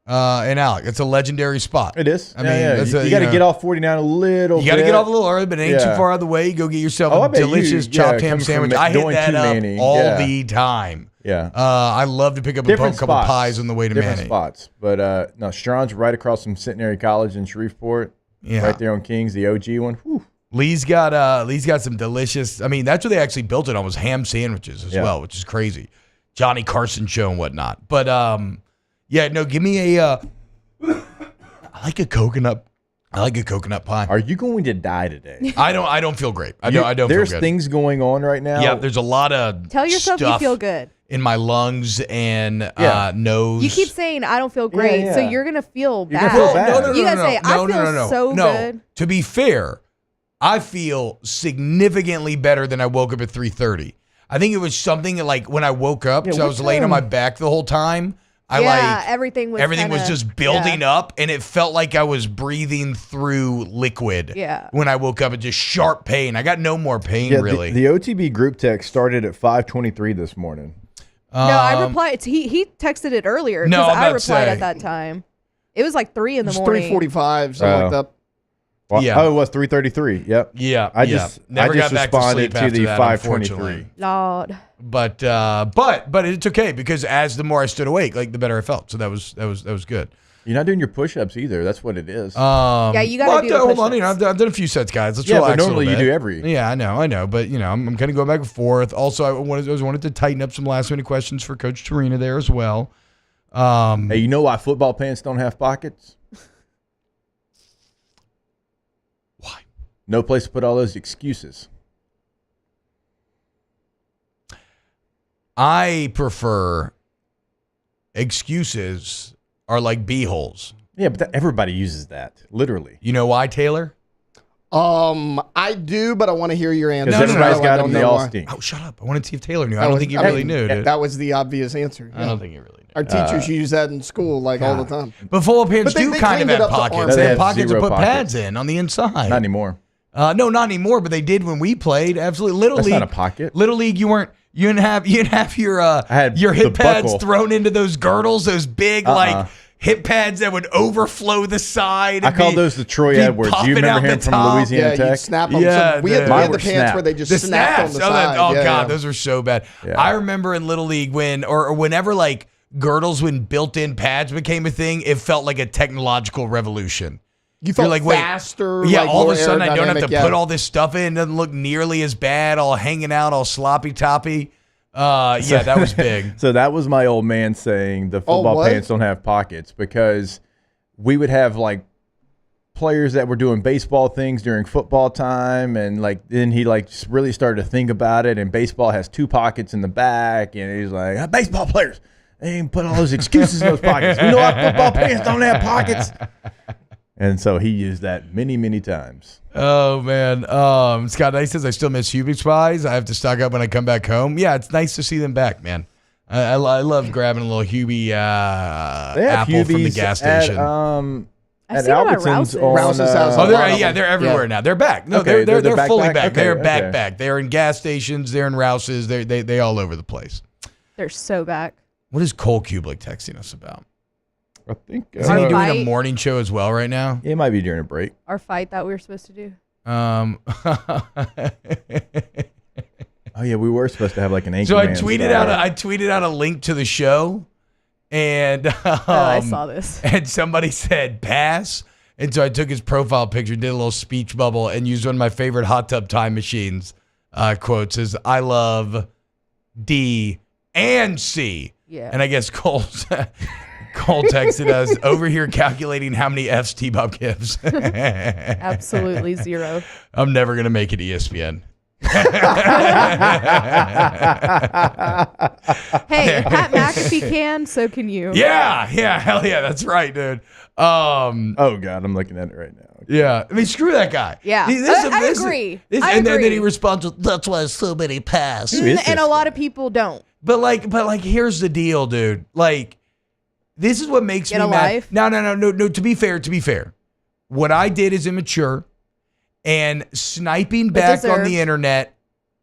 And Alec, it's a legendary spot. It is. I mean, that's you got to get off 49 a little bit. You got to get off a little early, but it ain't too far out of the way. Go get yourself I a bet delicious you, chopped ham coming from sandwich. I hit going that to up Manny, all yeah. the time. Yeah. I love to pick up a couple pies on the way to Different Manny. spots. But no, Strawn's right across from Centenary College in Shreveport. Yeah. Right there on Kings, the OG one. Whew. Lee's got some delicious. I mean, that's what they actually built it on, was ham sandwiches as well, which is crazy. Johnny Carson show and whatnot. But yeah, no, give me a. I like a coconut pie. Are you going to die today? I don't feel great. I don't There's feel good. things going on right now. Yeah, there's a lot of Tell yourself you stuff feel good. in my lungs and nose. You keep saying I don't feel great, so you're gonna feel You're bad. gonna feel bad. No, You gotta say I feel so good. To be fair, I feel significantly better than I woke up at 3:30. I think it was something like when I woke up, because I was laying on my back the whole time. Everything was was just building up, and it felt like I was breathing through liquid. Yeah. When I woke up, it just sharp pain. I got no more pain really. The OTB group text started at 5:23 this morning. No, I replied. He texted it earlier No, because I'm I about to replied say. at that time. It was like 3 in the It's morning. 3:45, something like that. Well, Yeah. Oh, it was 3:33. Yep. Yeah. I yeah. just Never I just got back to responded sleep to after the that, 5:23. unfortunately. Lord. But it's okay because as the more I stood awake, like the better I felt. So that was good. You're not doing your push-ups either. That's what it is. Yeah, you got to do the hold on. push-ups. I've done a few sets, guys. Let's Yeah, relax but normally a you little bit. do every. Yeah, I know. But I'm kind of going back and forth. Also, I wanted to tighten up some last minute questions for Coach Torina there as well. Hey, you know why football pants don't have pockets? Why? No place to put all those excuses. I prefer excuses are like b-holes. Yeah, but everybody uses that, literally. You know why, Taylor? I do, but I want to hear your answer. Because everybody's got them the all all-steam. Oh, shut up. I wanted to see if Taylor knew. I don't think he really knew, dude. That was the obvious answer. I don't think he really knew. Our teachers use that in school all the time. But football pants But they do kind of cleaned it have up to pockets. arms. They They have have pockets to zero put pockets. pads in on the inside. Not anymore. No, not anymore. But they did when we played. Absolutely, Little That's League. not a pocket. Little League, you didn't have your had your hip the pads buckle. thrown into those girdles, those big like hip pads that would overflow the side. I and call be- those the Troy be Edwards. Do you popping remember out him the from top. Louisiana Yeah, Tech? you'd snap them. Yeah, we had dude. the Mine were pants snapped. where they just The snapped on snaps. the Oh, side. oh Yeah, god, yeah. those were so bad. Yeah. I remember in Little League whenever like girdles when built-in pads became a thing, it felt like a technological revolution. You felt You're like, wait, faster. Yeah, like all of more a sudden I don't have to aerodynamic, put all this stuff in. It doesn't look nearly as bad, all hanging out, all sloppy toppy. Yeah, that was big. So that was my old man saying the football what? pants don't have pockets because we would have like players that were doing baseball things during football time, and like then he like just really started to think about it, and baseball has two pockets in the back, and he's like, baseball players, they ain't put all those excuses in those pockets. You know why football pants don't have pockets? And so he used that many, many times. Oh man, Scott Knight says I still miss Hubie's pies. I have to stock up when I come back home. Yeah, it's nice to see them back, man. I love grabbing a little Hubie apple from the gas station. At seen them at Albertsons Rouse's. on, Rouse's house. Oh, they're everywhere now. They're back. No, Okay, they're they're fully back? back. Okay, They're okay. back. They're in gas stations. They're in Rouse's. They all over the place. They're so back. What is Cole Kublik texting us about? I think Isn't he doing a fight? morning show as well right now? it might be during a break. Our fight that we were supposed to do. Oh yeah, we were supposed to have like an anchor. So I tweeted out a link to the show, and I saw this. And somebody said pass, and so I took his profile picture, did a little speech bubble, and used one of my favorite hot tub time machines quotes: "Is I love D and C." Yeah. And I guess Cole texted us over here calculating how many F's T-Bob gives. Absolutely zero. I'm never gonna make it ESPN. Hey, if Pat McAfee can, so can you. Yeah, hell yeah, that's right, dude. Oh god, I'm looking at it right now. Yeah, I mean, screw that guy. Yeah, I agree. And then he responds, "That's why so many pass." And a lot of people don't. But like, here's the deal, dude. Like, this is what makes Get me a mad. life. No. To be fair, what I did is immature, and sniping back on the internet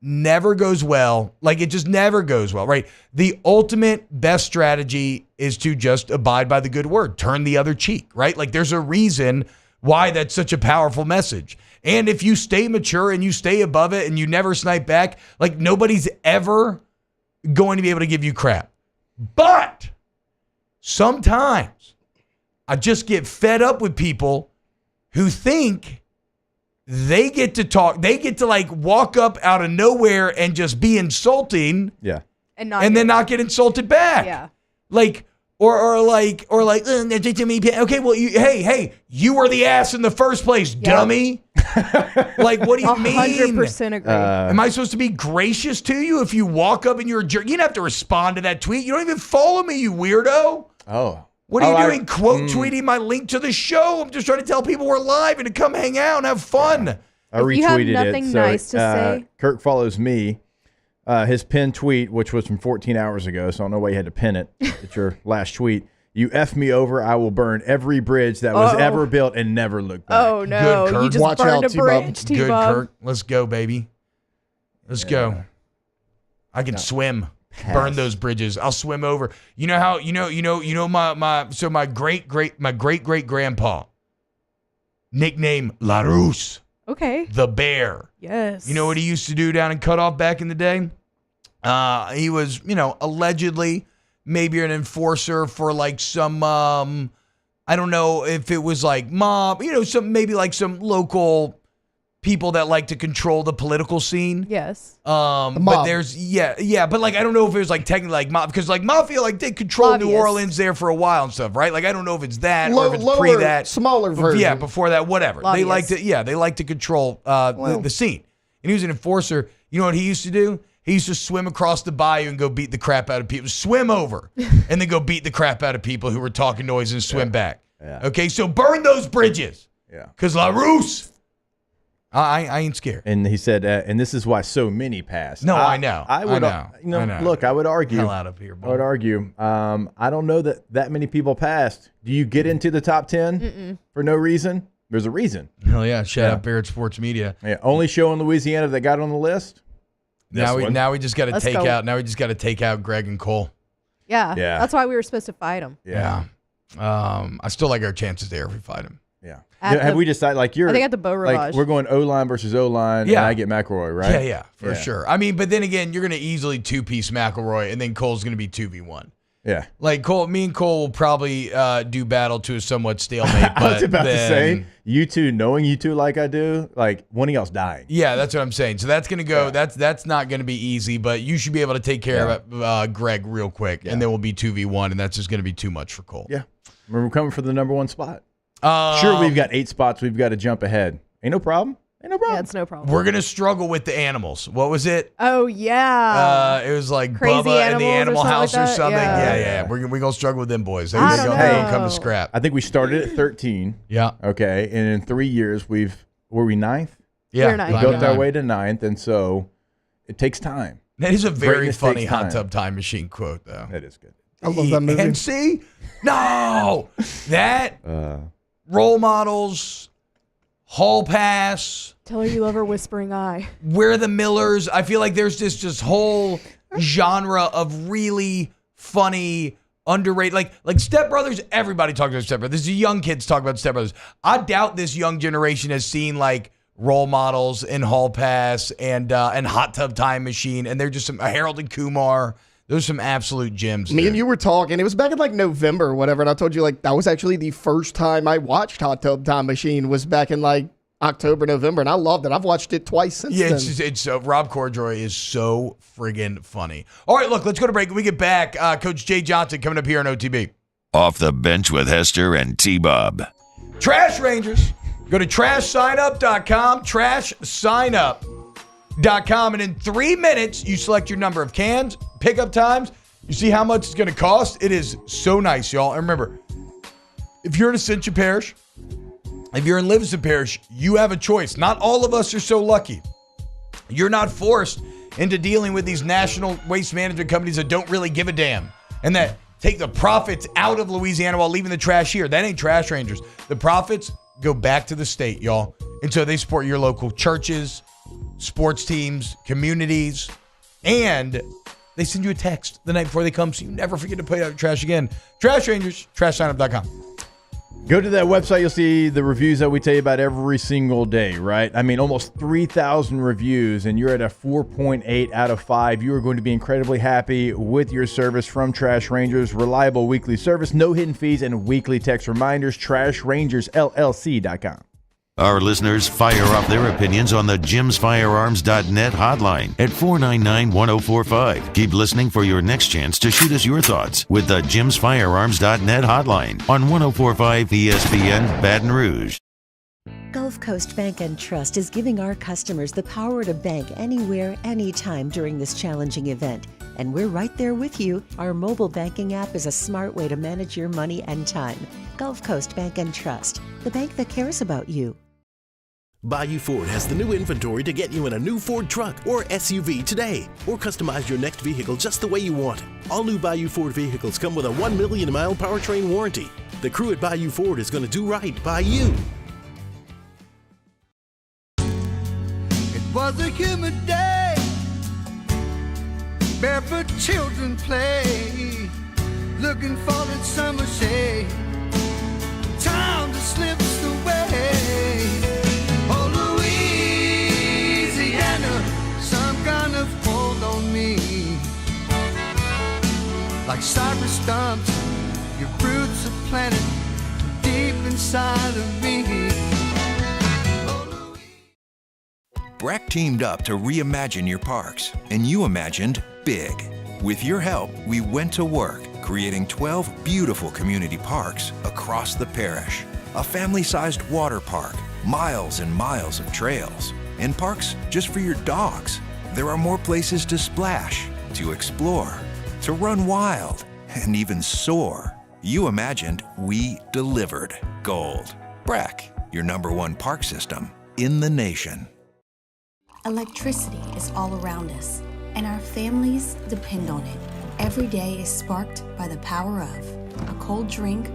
never goes well. Like, it just never goes well, right? The ultimate best strategy is to just abide by the good word, turn the other cheek, right? Like, there's a reason why that's such a powerful message. And if you stay mature and you stay above it and you never snipe back, like, nobody's ever going to be able to give you crap. But sometimes I just get fed up with people who think they get to talk, they get to like walk up out of nowhere and just be insulting. Yeah. And then not get insulted back. Yeah. Like, or like, okay, well, you were the ass in the first place, dummy. Like, what do you mean? 100% agree. Am I supposed to be gracious to you if you walk up and you're a jerk? You don't have to respond to that tweet. You don't even follow me, you weirdo. Oh. What are you doing? Quote tweeting my link to the show. I'm just trying to tell people we're live and to come hang out and have fun. I retweeted you have nothing it. nice to say. Kirk follows me. His pinned tweet, which was from 14 hours ago, so I don't know why you had to pin it. It's your last tweet. You F me over, I will burn every bridge that was ever built and never look back. Oh, no. Good, Kirk. You just Watch burned out, a bridge, Good, T-Bob. Kirk. Let's go, baby. Let's go. I can swim. Burn those bridges. I'll swim over. You know how my great great grandpa nicknamed La Rousse, Okay. the bear. Yes. You know what he used to do down in Cutoff back in the day? He was, allegedly maybe an enforcer for like some, I don't know if it was like mob, some local people that like to control the political scene. Yes. But there's, but like, I don't know if it was like technically like mob, because like mafia, like they controlled New Orleans there for a while and stuff, right? Like, I don't know if it's that or if it's pre that. Smaller version. Yeah, before that, whatever. Lobbyists. They like to control the scene. And he was an enforcer. You know what he used to do? He used to swim across the bayou and go beat the crap out of people. Swim over and then go beat the crap out of people who were talking noise and swim back. Yeah. Okay, so burn those bridges. Yeah. Because La Rousse, I ain't scared. And he said, and this is why so many passed. No, I know. I would, I know. Look, I would argue. Hell out of here, boy. I would argue. I don't know that many people passed. Do you get into the top 10 for no reason? There's a reason. Hell yeah! Shout out Barrett Sports Media. Yeah, only show in Louisiana that got on the list. Now we just got to take out. Now we just got to take out Greg and Cole. Yeah. Yeah. That's why we were supposed to fight them. Yeah. I still like our chances there if we fight him. Yeah. Have we decided like you're? I think at the Beau Rivage. Like we're going O-line versus O-line, and I get McElroy, right? Yeah, for sure. I mean, but then again, you're going to easily two-piece McElroy, and then Cole's going to be 2v1. Yeah. Like me and Cole will probably do battle to a somewhat stalemate. I was about to say, you two, knowing you two like I do, like one of y'all's dying. Yeah, that's what I'm saying. So that's going to go, that's not going to be easy, but you should be able to take care of Greg real quick, and then we'll be 2v1, and that's just going to be too much for Cole. Yeah. We're coming for the number 1 spot. Sure, we've got 8 spots. We've got to jump ahead. Ain't no problem. Yeah, it's no problem. We're going to struggle with the animals. What was it? Oh, yeah. It was like Crazy Bubba in the Animals Animal or House something or like something. that? Yeah. We're going to struggle with them boys. They're I going don't to know. come to scrap. I think we started at 13. Yeah. Okay. And in 3 years, were we 9th? Yeah. We're 9th. We built our way to 9th, and so it takes time. That is a very Greatness funny takes Hot time. Tub Time Machine quote, though. That is good. I love that movie. And see? No! That, role models, Hall Pass, Tell her you love her whispering eye. We're the Millers. I feel like there's this whole genre of really funny, underrated, like Step Brothers. Everybody talks about Step Brothers. The young kids talk about Step Brothers. I doubt this young generation has seen like role models in Hall Pass and Hot Tub Time Machine, and they're just some Harold and Kumar. Those are some absolute gems. Me and you were talking. It was back in like November or whatever, and I told you like that was actually the first time I watched Hot Tub Time Machine was back in like October, November, and I loved it. I've watched it twice since then. It's Rob Corddry is so friggin' funny. All right, look, let's go to break. When we get back, Coach Jay Johnson coming up here on OTB. Off the Bench with Hester and T-Bob. Trash Rangers. Go to trashsignup.com, trashsignup.com, and in 3 minutes, you select your number of cans, pickup times, you see how much it's going to cost. It is so nice, y'all. And remember, if you're in Ascension Parish, if you're in Livingston Parish, you have a choice. Not all of us are so lucky. You're not forced into dealing with these national waste management companies that don't really give a damn and that take the profits out of Louisiana while leaving the trash here. That ain't Trash Rangers. The profits go back to the state, y'all. And so they support your local churches, sports teams, communities, and they send you a text the night before they come so you never forget to put out your trash again. Trash Rangers, trashsignup.com. Go to that website. You'll see the reviews that we tell you about every single day, right? I mean, almost 3,000 reviews, and you're at a 4.8 out of 5. You are going to be incredibly happy with your service from Trash Rangers. Reliable weekly service, no hidden fees, and weekly text reminders. TrashRangersLLC.com. Our listeners fire off their opinions on the JimsFirearms.net hotline at 499-1045. Keep listening for your next chance to shoot us your thoughts with the JimsFirearms.net hotline on 1045 ESPN Baton Rouge. Gulf Coast Bank and Trust is giving our customers the power to bank anywhere, anytime during this challenging event. And we're right there with you. Our mobile banking app is a smart way to manage your money and time. Gulf Coast Bank and Trust, the bank that cares about you. Bayou Ford has the new inventory to get you in a new Ford truck or SUV today, or customize your next vehicle just the way you want it. All new Bayou Ford vehicles come with a 1 million mile powertrain warranty. The crew at Bayou Ford is going to do right by you. It was a humid day, barefoot children play, looking for that summer shade. Time just slips away. planted deep inside of me. Breck teamed up to reimagine your parks, and you imagined big. With your help, we went to work, creating 12 beautiful community parks across the parish. A family-sized water park, miles and miles of trails, and parks just for your dogs. There are more places to splash, to explore, to run wild, and even soar. You imagined, we delivered. Gold. Breck, your #1 park system in the nation. Electricity is all around us, and our families depend on it. Every day is sparked by the power of a cold drink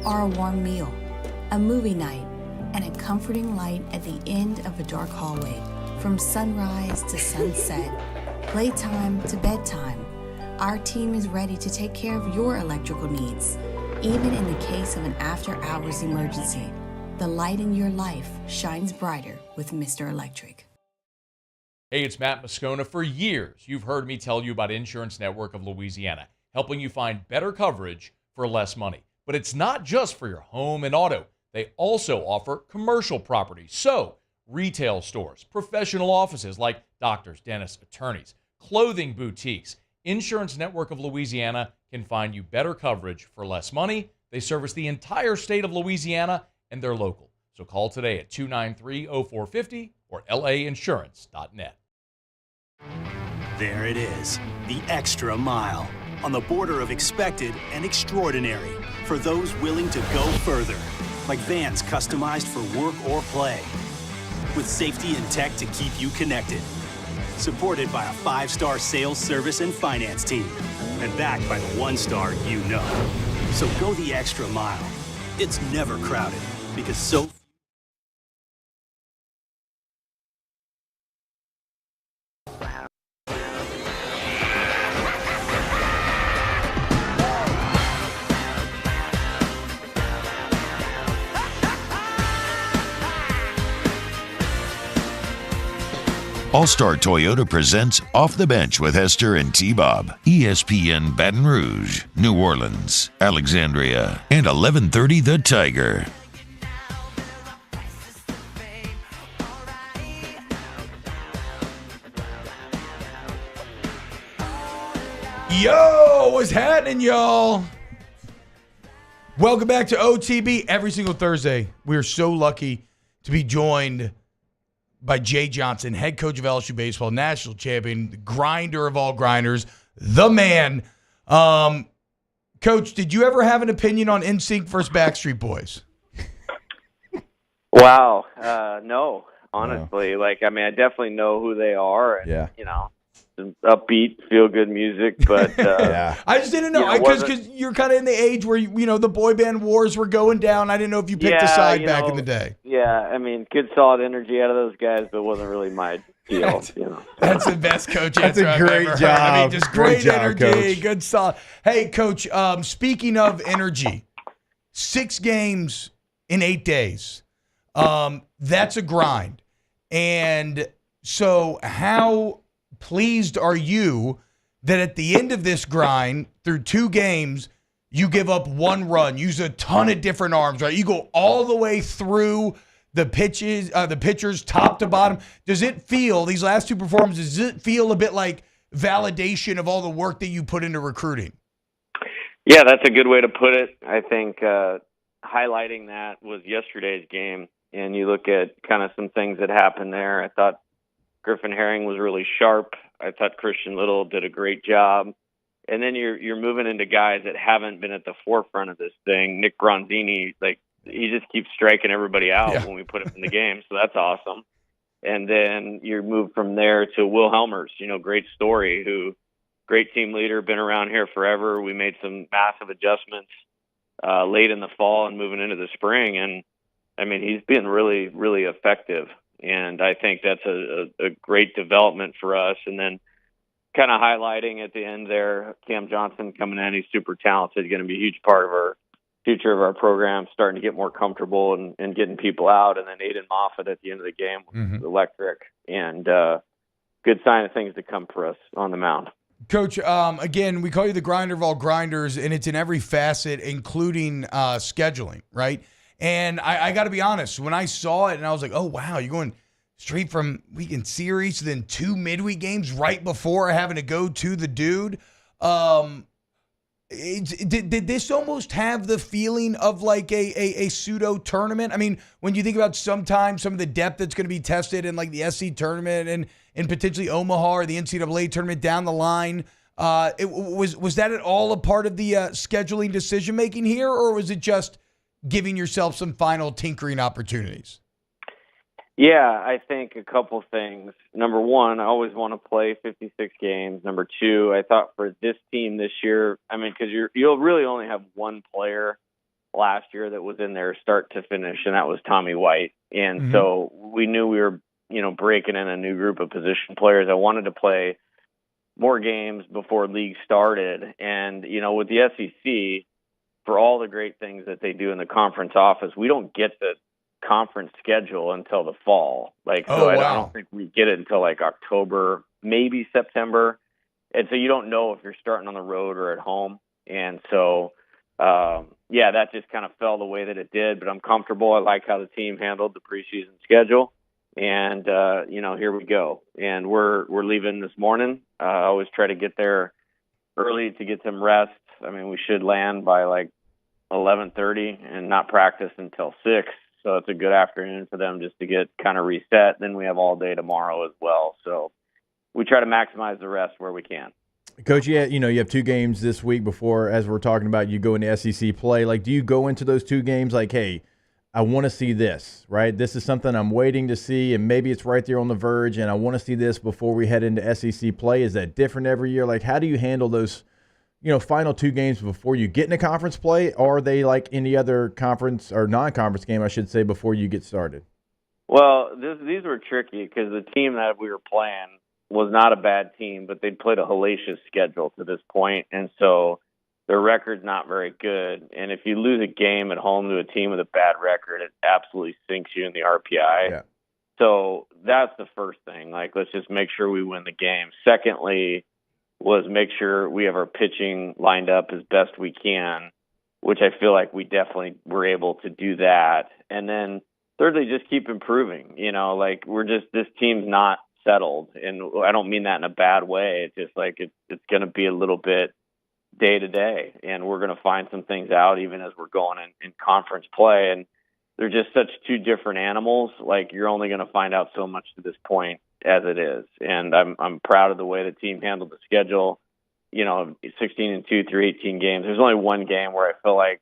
or a warm meal, a movie night, and a comforting light at the end of a dark hallway. From sunrise to sunset, playtime to bedtime, our team is ready to take care of your electrical needs. Even in the case of an after-hours emergency, the light in your life shines brighter with Mr. Electric. Hey, it's Matt Moscona. For years, you've heard me tell you about Insurance Network of Louisiana, helping you find better coverage for less money. But it's not just for your home and auto. They also offer commercial property. So, retail stores, professional offices like doctors, dentists, attorneys, clothing boutiques. Insurance Network of Louisiana can find you better coverage for less money. They service the entire state of Louisiana, and they're local. So call today at 293-0450 or lainsurance.net. There it is, the extra mile, on the border of expected and extraordinary, for those willing to go further, like vans customized for work or play, with safety and tech to keep you connected, supported by a 5-star sales, service, and finance team, and backed by the 1-star you know. So go the extra mile. It's never crowded, because so All-Star Toyota presents Off the Bench with Hester and T-Bob. ESPN Baton Rouge, New Orleans, Alexandria, and 1130 The Tiger. Yo, what's happening, y'all? Welcome back to OTB. Every single Thursday, we are so lucky to be joined by Jay Johnson, head coach of LSU baseball, national champion, the grinder of all grinders, the man. Coach, did you ever have an opinion on NSYNC versus Backstreet Boys? Wow. No, honestly. Like, I mean, I definitely know who they are. And, you know, some upbeat, feel-good music, but I just didn't know because you're kind of in the age where you know the boy band wars were going down. I didn't know if you picked a side back in the day. Yeah, I mean, good solid energy out of those guys, but it wasn't really my deal. That's the best coach That's answer a I've great ever job. heard. I mean, just great Great job, energy, Coach. good solid. Hey, Coach. Speaking of energy, 6 games in 8 days. That's a grind, and so how pleased are you that at the end of this grind, through 2 games, you give up 1 run, use a ton of different arms, right? You go all the way through the pitches, the pitchers, top to bottom. Does it feel, these last 2 performances, does it feel a bit like validation of all the work that you put into recruiting? Yeah, that's a good way to put it. I think highlighting that was yesterday's game, and you look at kind of some things that happened there. I thought Griffin Herring was really sharp. I thought Christian Little did a great job. And then you're moving into guys that haven't been at the forefront of this thing. Nick Bronzini, like, he just keeps striking everybody out when we put him in the game, so that's awesome. And then you move from there to Will Helmers, you know, great story, who great team leader, been around here forever. We made some massive adjustments late in the fall and moving into the spring. And, I mean, he's been really, really effective. And I think that's a great development for us. And then kind of highlighting at the end there, Cam Johnson coming in. He's super talented, going to be a huge part of our future of our program, starting to get more comfortable and getting people out. And then Aiden Moffitt at the end of the game was electric. And good sign of things to come for us on the mound. Coach, again, we call you the grinder of all grinders, and it's in every facet, including scheduling, right? And I got to be honest, when I saw it, and I was like, oh, wow, you're going straight from weekend series to then 2 midweek games right before having to go to the dude. Did this almost have the feeling of like a pseudo tournament? I mean, when you think about sometimes some of the depth that's going to be tested in like the SC tournament and potentially Omaha or the NCAA tournament down the line, was that at all a part of the scheduling decision making here, or was it just giving yourself some final tinkering opportunities? Yeah, I think a couple things. Number one, I always want to play 56 games. Number two, I thought for this team this year, I mean, because you'll really only have one player last year that was in there start to finish, and that was Tommy White. And so we knew we were, breaking in a new group of position players. I wanted to play more games before league started. And, with the SEC, for all the great things that they do in the conference office, we don't get the conference schedule until the fall. I don't think we get it until like October, maybe September. And so you don't know if you're starting on the road or at home. And so, that just kind of fell the way that it did, but I'm comfortable. I like how the team handled the preseason schedule. And, here we go. And we're leaving this morning. I always try to get there early to get some rest. I mean, we should land by like 11:30 and not practice until 6. So it's a good afternoon for them just to get kind of reset. Then we have all day tomorrow as well. So we try to maximize the rest where we can. Coach, you have 2 games this week before, as we're talking about, you go into SEC play. Like, do you go into those 2 games like, hey, I want to see this, right? This is something I'm waiting to see, and maybe it's right there on the verge, and I want to see this before we head into SEC play. Is that different every year? Like, how do you handle those final 2 games before you get into conference play? Or are they like any other conference or non-conference game, I should say, before you get started? Well, these were tricky because the team that we were playing was not a bad team, but they'd played a hellacious schedule to this point, and so their record's not very good. And if you lose a game at home to a team with a bad record, it absolutely sinks you in the RPI. Yeah. So that's the first thing. Like, let's just make sure we win the game. Secondly, was make sure we have our pitching lined up as best we can, which I feel like we definitely were able to do that. And then thirdly, just keep improving. This team's not settled. And I don't mean that in a bad way. It's just like it's going to be a little bit day to day, and we're going to find some things out even as we're going in conference play. And they're just such 2 different animals. Like, you're only going to find out so much to this point as it is. And I'm proud of the way the team handled the schedule, 16-2 through 18 games. There's only one game where I feel like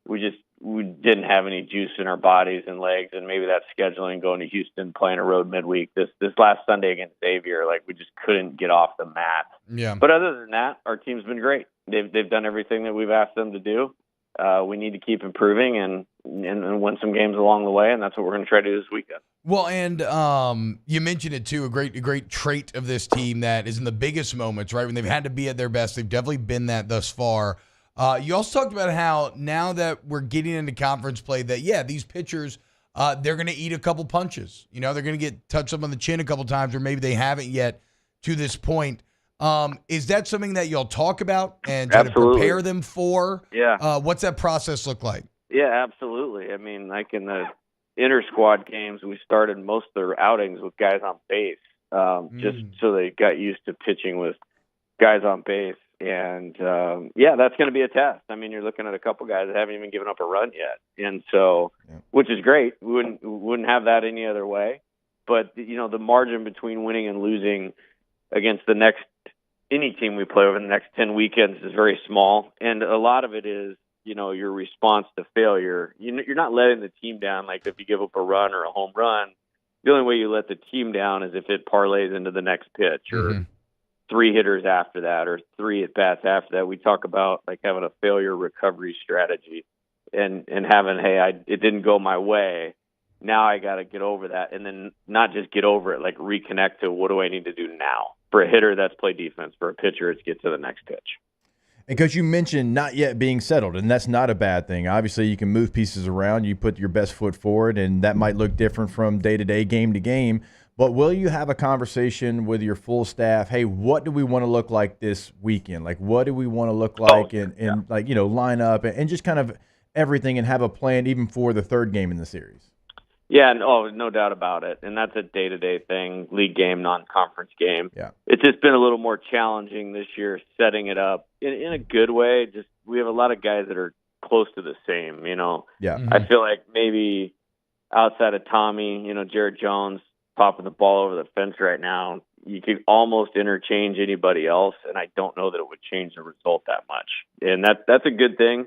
we didn't have any juice in our bodies and legs, and maybe that's scheduling, going to Houston, playing a road midweek. This last Sunday against Xavier, we just couldn't get off the mat. Yeah. But other than that, our team's been great. They've done everything that we've asked them to do. We need to keep improving and win some games along the way, and that's what we're going to try to do this weekend. Well, and you mentioned it too, a great trait of this team that is in the biggest moments, right, when they've had to be at their best. They've definitely been that thus far. You also talked about how now that we're getting into conference play that, these pitchers, they're going to eat a couple punches. They're going to get touched up on the chin a couple times, or maybe they haven't yet to this point. Is that something that you'll talk about and try to prepare them for? Yeah. What's that process look like? Yeah, absolutely. I mean, like in the inter-squad games, we started most of their outings with guys on base, just so they got used to pitching with guys on base. And, that's going to be a test. I mean, you're looking at a couple guys that haven't even given up a run yet. And so, which is great. We wouldn't have that any other way. But, the margin between winning and losing against any team we play over the next 10 weekends is very small. And a lot of it is, your response to failure. You're not letting the team down. Like if you give up a run or a home run, the only way you let the team down is if it parlays into the next pitch or 3 hitters after that or 3 at bats after that. We talk about like having a failure recovery strategy and having, it didn't go my way. Now I got to get over that, and then not just get over it, like reconnect to what do I need to do now. For a hitter, that's play defense. For a pitcher, it's get to the next pitch. And Coach, you mentioned not yet being settled, and that's not a bad thing. Obviously, you can move pieces around. You put your best foot forward, and that might look different from day to day, game to game. But will you have a conversation with your full staff? Hey, what do we want to look like this weekend? Like, what do we want to look like and like, line up and just kind of everything and have a plan even for the third game in the series? Yeah, no doubt about it. And that's a day-to-day thing, league game, non-conference game. Yeah. It's just been a little more challenging this year setting it up in a good way. Just we have a lot of guys that are close to the same, Yeah. I feel like maybe outside of Tommy, Jared Jones popping the ball over the fence right now, you could almost interchange anybody else, and I don't know that it would change the result that much. And that's a good thing.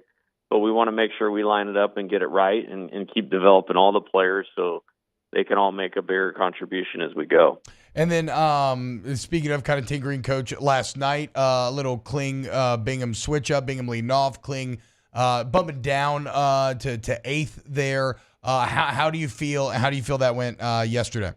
But we want to make sure we line it up and get it right and keep developing all the players so they can all make a bigger contribution as we go. And then speaking of kind of tinkering, Coach, last night, a little Kling Bingham switch up, Bingham leading off, Kling bumping down to eighth there. How do you feel? How do you feel that went yesterday?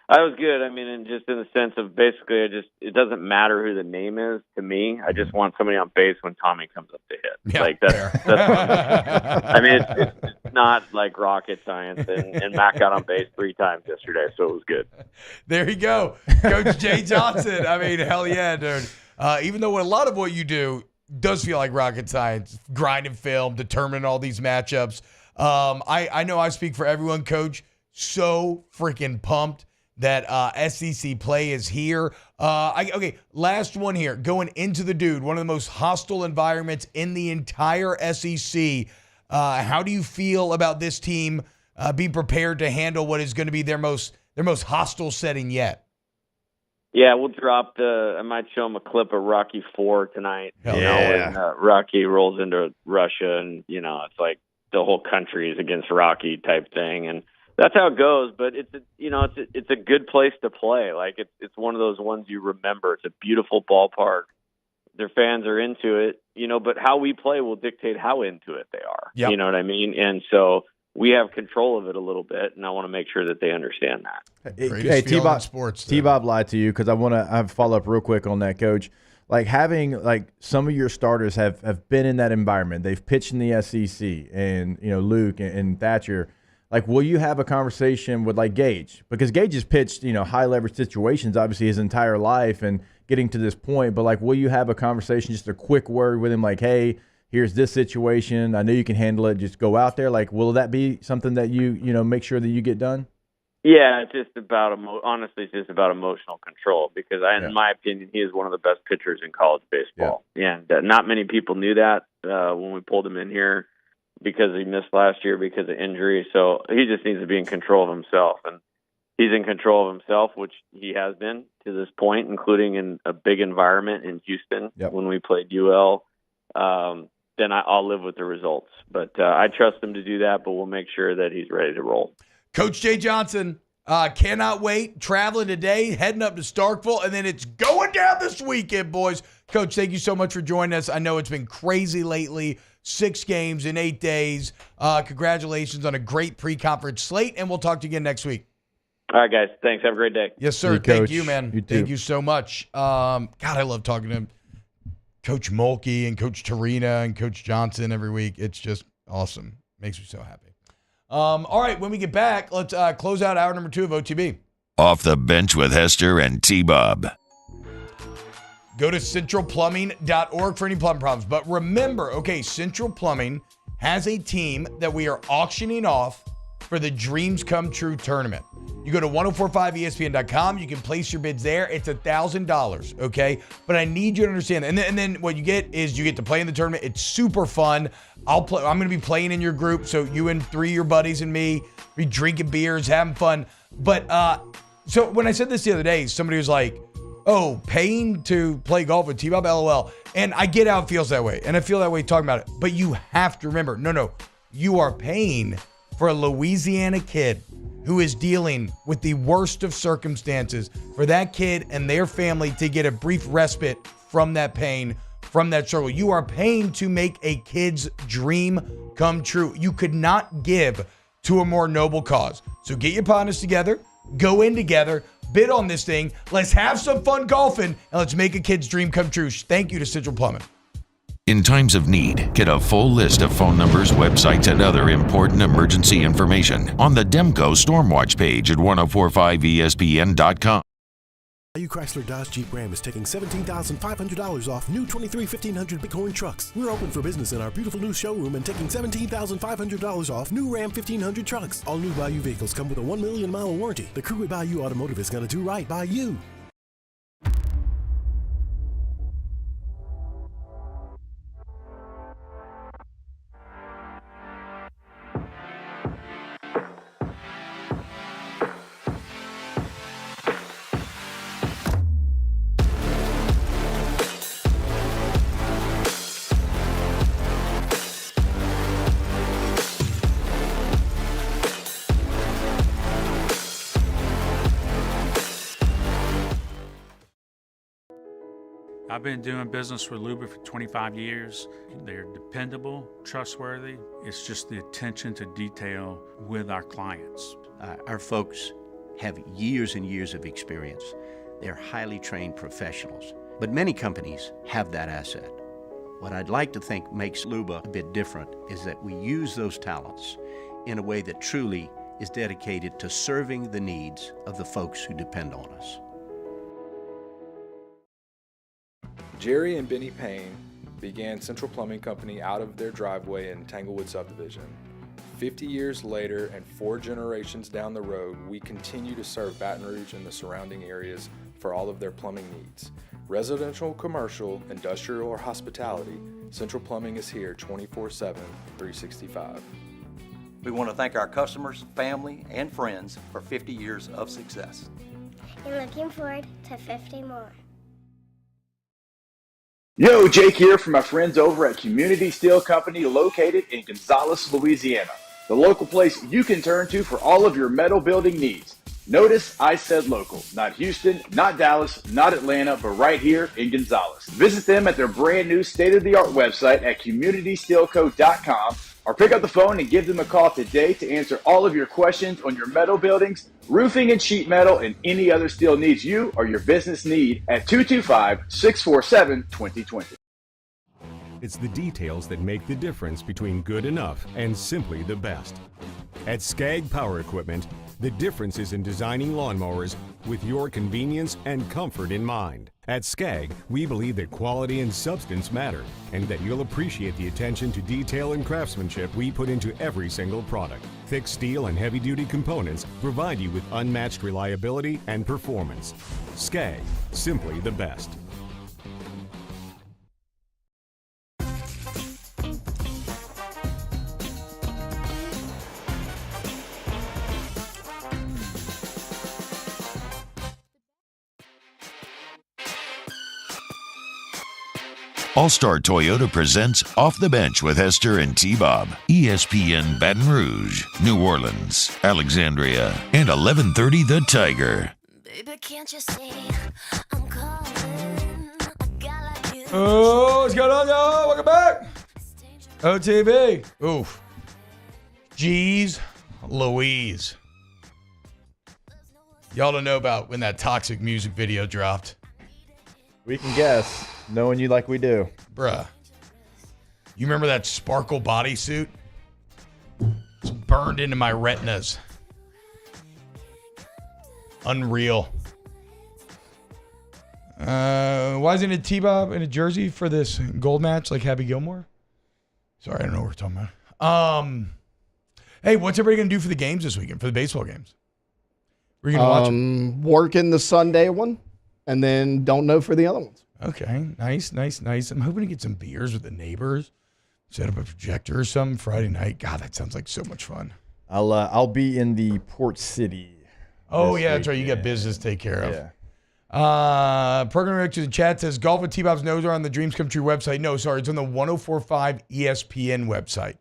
I was good. I mean, and just in the sense of basically, it doesn't matter who the name is to me. I just want somebody on base when Tommy comes up to hit. Yeah, like that's I mean, it's not like rocket science. And Mac got on base 3 times yesterday, so it was good. There you go, Coach Jay Johnson. I mean, hell yeah, dude. Even though a lot of what you do does feel like rocket science, grinding film, determining all these matchups. I know I speak for everyone, Coach. So freaking pumped that SEC play is here. Okay, last one here. Going into the dude, one of the most hostile environments in the entire SEC. How do you feel about this team being prepared to handle what is going to be their most hostile setting yet? Yeah, we'll drop I might show them a clip of Rocky IV tonight. Yeah. When Rocky rolls into Russia, and it's like the whole country is against Rocky type thing, and that's how it goes. But it's a good place to play. Like it's one of those ones you remember. It's a beautiful ballpark. Their fans are into it, but how we play will dictate how into it they are. Yep. You know what I mean? And so we have control of it a little bit, and I want to make sure that they understand that. Hey, T-Bob lied to you because I have a follow up real quick on that, Coach. Like having some of your starters have been in that environment. They've pitched in the SEC, and Luke and Thatcher. Like, will you have a conversation with Gage? Because Gage has pitched, high leverage situations, obviously his entire life and getting to this point. But will you have a conversation, just a quick word with him, like, hey, here's this situation. I know you can handle it. Just go out there. Will that be something that you make sure that you get done? Yeah, it's just about honestly, it's just about emotional control because in my opinion, he is one of the best pitchers in college baseball. Yeah. And not many people knew that when we pulled him in here, because he missed last year because of injury. So he just needs to be in control of himself. And he's in control of himself, which he has been to this point, including in a big environment in Houston when we played UL. Then I'll live with the results. But I trust him to do that, but we'll make sure that he's ready to roll. Coach Jay Johnson, cannot wait. Traveling today, heading up to Starkville, and then it's going down this weekend, boys. Coach, thank you so much for joining us. I know it's been crazy lately. 6 games in 8 days. Congratulations on a great pre-conference slate, and we'll talk to you again next week. All right, guys. Thanks. Have a great day. Yes, sir. Hey, Thank Coach. you, man. You too. Thank you so much. God, I love talking to Coach Mulkey and Coach Torina and Coach Johnson every week. It's just awesome. Makes me so happy. All right, when we get back, let's close out hour number 2 of OTB. Off the Bench with Hester and T-Bob. Go to centralplumbing.org for any plumbing problems. But remember, Central Plumbing has a team that we are auctioning off for the Dreams Come True tournament. You go to 1045ESPN.com. You can place your bids there. It's $1,000, okay? But I need you to understand that. And then what you get is you get to play in the tournament. It's super fun. I'm going to be playing in your group, so you and 3 of your buddies and me be drinking beers, having fun. But so when I said this the other day, somebody was like, oh, paying to play golf with T-Bob, LOL. And I get how it feels that way. And I feel that way talking about it. But you have to remember, no, you are paying for a Louisiana kid who is dealing with the worst of circumstances, for that kid and their family to get a brief respite from that pain, from that struggle. You are paying to make a kid's dream come true. You could not give to a more noble cause. So get your partners together, go in together, bid on this thing. Let's have some fun golfing, and let's make a kid's dream come true. Thank you to Central Plumbing. In times of need, get a full list of phone numbers, websites, and other important emergency information on the Demco Stormwatch page at 1045ESPN.com. Value Chrysler Dodge Jeep Ram is taking $17,500 off new 23 1500 Bighorn trucks. We're open for business in our beautiful new showroom and taking $17,500 off new Ram 1500 trucks. All new Bayou vehicles come with a 1 million mile warranty. The crew at Bayou Automotive is going to do right by you. I've been doing business with Luba for 25 years. They're dependable, trustworthy. It's just the attention to detail with our clients. Our folks have years and years of experience. They're highly trained professionals, but many companies have that asset. What I'd like to think makes Luba a bit different is that we use those talents in a way that truly is dedicated to serving the needs of the folks who depend on us. Jerry and Benny Payne began Central Plumbing Company out of their driveway in Tanglewood subdivision. 50 years later and 4 generations down the road, we continue to serve Baton Rouge and the surrounding areas for all of their plumbing needs. Residential, commercial, industrial, or hospitality, Central Plumbing is here 24/7, 365. We want to thank our customers, family, and friends for 50 years of success. And looking forward to 50 more. Yo, Jake here from my friends over at Community Steel Company located in Gonzales, Louisiana. The local place you can turn to for all of your metal building needs. Notice I said local, not Houston, not Dallas, not Atlanta, but right here in Gonzales. Visit them at their brand new state-of-the-art website at communitysteelco.com or pick up the phone and give them a call today to answer all of your questions on your metal buildings, roofing and sheet metal, and any other steel needs you or your business need at 225-647-2020. It's the details that make the difference between good enough and simply the best. At Skag Power Equipment, the difference is in designing lawnmowers with your convenience and comfort in mind. At Skag, we believe that quality and substance matter, and that you'll appreciate the attention to detail and craftsmanship we put into every single product. Thick steel and heavy-duty components provide you with unmatched reliability and performance. Skag, simply the best. All-Star Toyota presents Off the Bench with Hester and T-Bob. ESPN Baton Rouge, New Orleans, Alexandria, and 1130 The Tiger. Baby, can't you see I'm calling a guy like you? Oh, what's going on, y'all? Welcome back. OTB. Oof. Jeez Louise. Y'all don't know about when that Toxic music video dropped. We can guess, knowing you like we do. Bruh. You remember that sparkle bodysuit? It's burned into my retinas. Unreal. Why isn't it T-Bob in a jersey for this gold match like Happy Gilmore? Sorry, I don't know what we're talking about. Hey, what's everybody going to do for the games this weekend, for the baseball games? We're going to watch them. Working the Sunday one, and then don't know for the other ones. Okay, nice. I'm hoping to get some beers with the neighbors, set up a projector or something Friday night. God, that sounds like so much fun. I'll be in the Port City. Oh, yeah, that's right. You got business to take care of. Yeah. Program director in the chat says, Golf with T-Bob's nose are on the Dreams Come True website. No, sorry, it's on the 1045 ESPN website.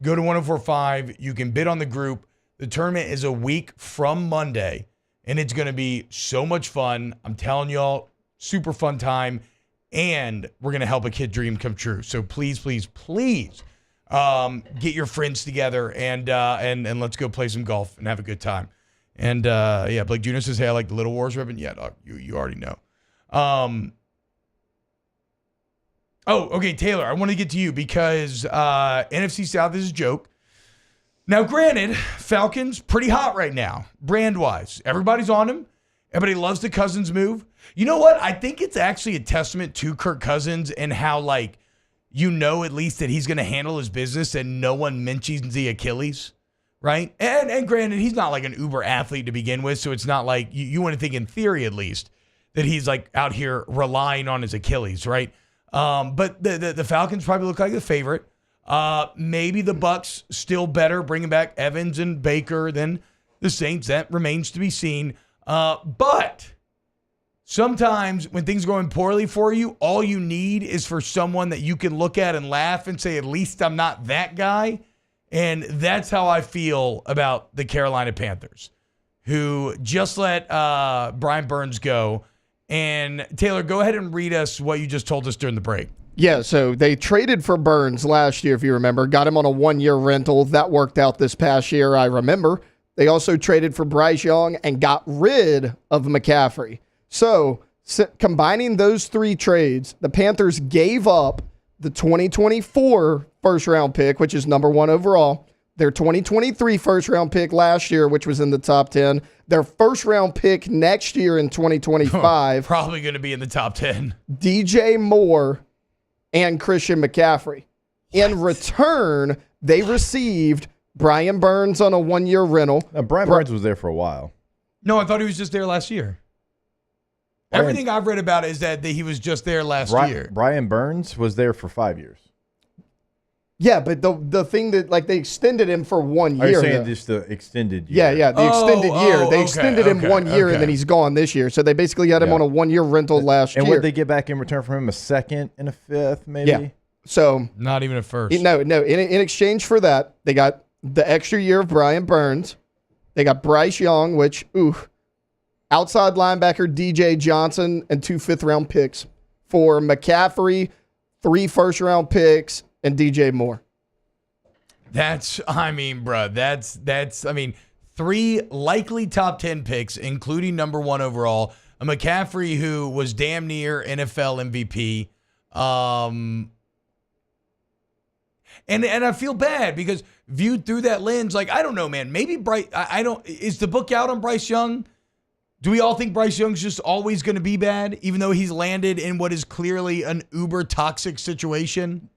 Go to 1045. You can bid on the group. The tournament is a week from Monday, and it's going to be so much fun. I'm telling y'all, super fun time, and we're going to help a kid dream come true. So please, get your friends together and let's go play some golf and have a good time. And Blake Jr. says, hey, I like the Little Wars ribbon. Yeah, dog, you already know. Oh, okay, Taylor, I want to get to you because NFC South is a joke. Now, granted, Falcons pretty hot right now, brand-wise. Everybody's on him. Everybody loves the Cousins move. You know what? I think it's actually a testament to Kirk Cousins and how, like, at least that he's going to handle his business and no one mentions the Achilles, right? And granted, he's not like an uber athlete to begin with, so it's not like you want to think in theory at least that he's like out here relying on his Achilles, right? But the Falcons probably look like the favorite. Maybe the Bucs still better, bringing back Evans and Baker than the Saints. That remains to be seen. But sometimes when things are going poorly for you, all you need is for someone that you can look at and laugh and say, at least I'm not that guy. And that's how I feel about the Carolina Panthers, who just let Brian Burns go. And Taylor, go ahead and read us what you just told us during the break. Yeah, so they traded for Burns last year, if you remember. Got him on a 1-year rental. That worked out this past year, I remember. They also traded for Bryce Young and got rid of McCaffrey. So, combining those three trades, the Panthers gave up the 2024 first-round pick, which is number 1 overall, their 2023 first-round pick last year, which was in the top 10, their first-round pick next year in 2025. Probably going to be in the top 10. DJ Moore and Christian McCaffrey. In return, they received Brian Burns on a 1-year rental. Now, Brian Burns was there for a while. No, I thought he was just there last year. Everything I've read about it is that he was just there last year. Brian Burns was there for 5 years. Yeah, but the thing that, like, they extended him for 1 year. Are you saying just the extended year? Yeah, the extended year. They extended him 1 year, and then he's gone this year. So they basically had him on a 1-year rental last year. And what did they get back in return from him? A second and a fifth, maybe? Yeah. So not even a first. No. In exchange for that, they got the extra year of Brian Burns. They got Bryce Young, which, outside linebacker DJ Johnson, and 2 5th-round picks for McCaffrey, 3 first-round picks, and DJ Moore. That's 3 likely top 10 picks, including number 1 overall. A McCaffrey who was damn near NFL MVP. And I feel bad because viewed through that lens, like, I don't know, man. Maybe Bryce, is the book out on Bryce Young? Do we all think Bryce Young's just always going to be bad, even though he's landed in what is clearly an uber toxic situation?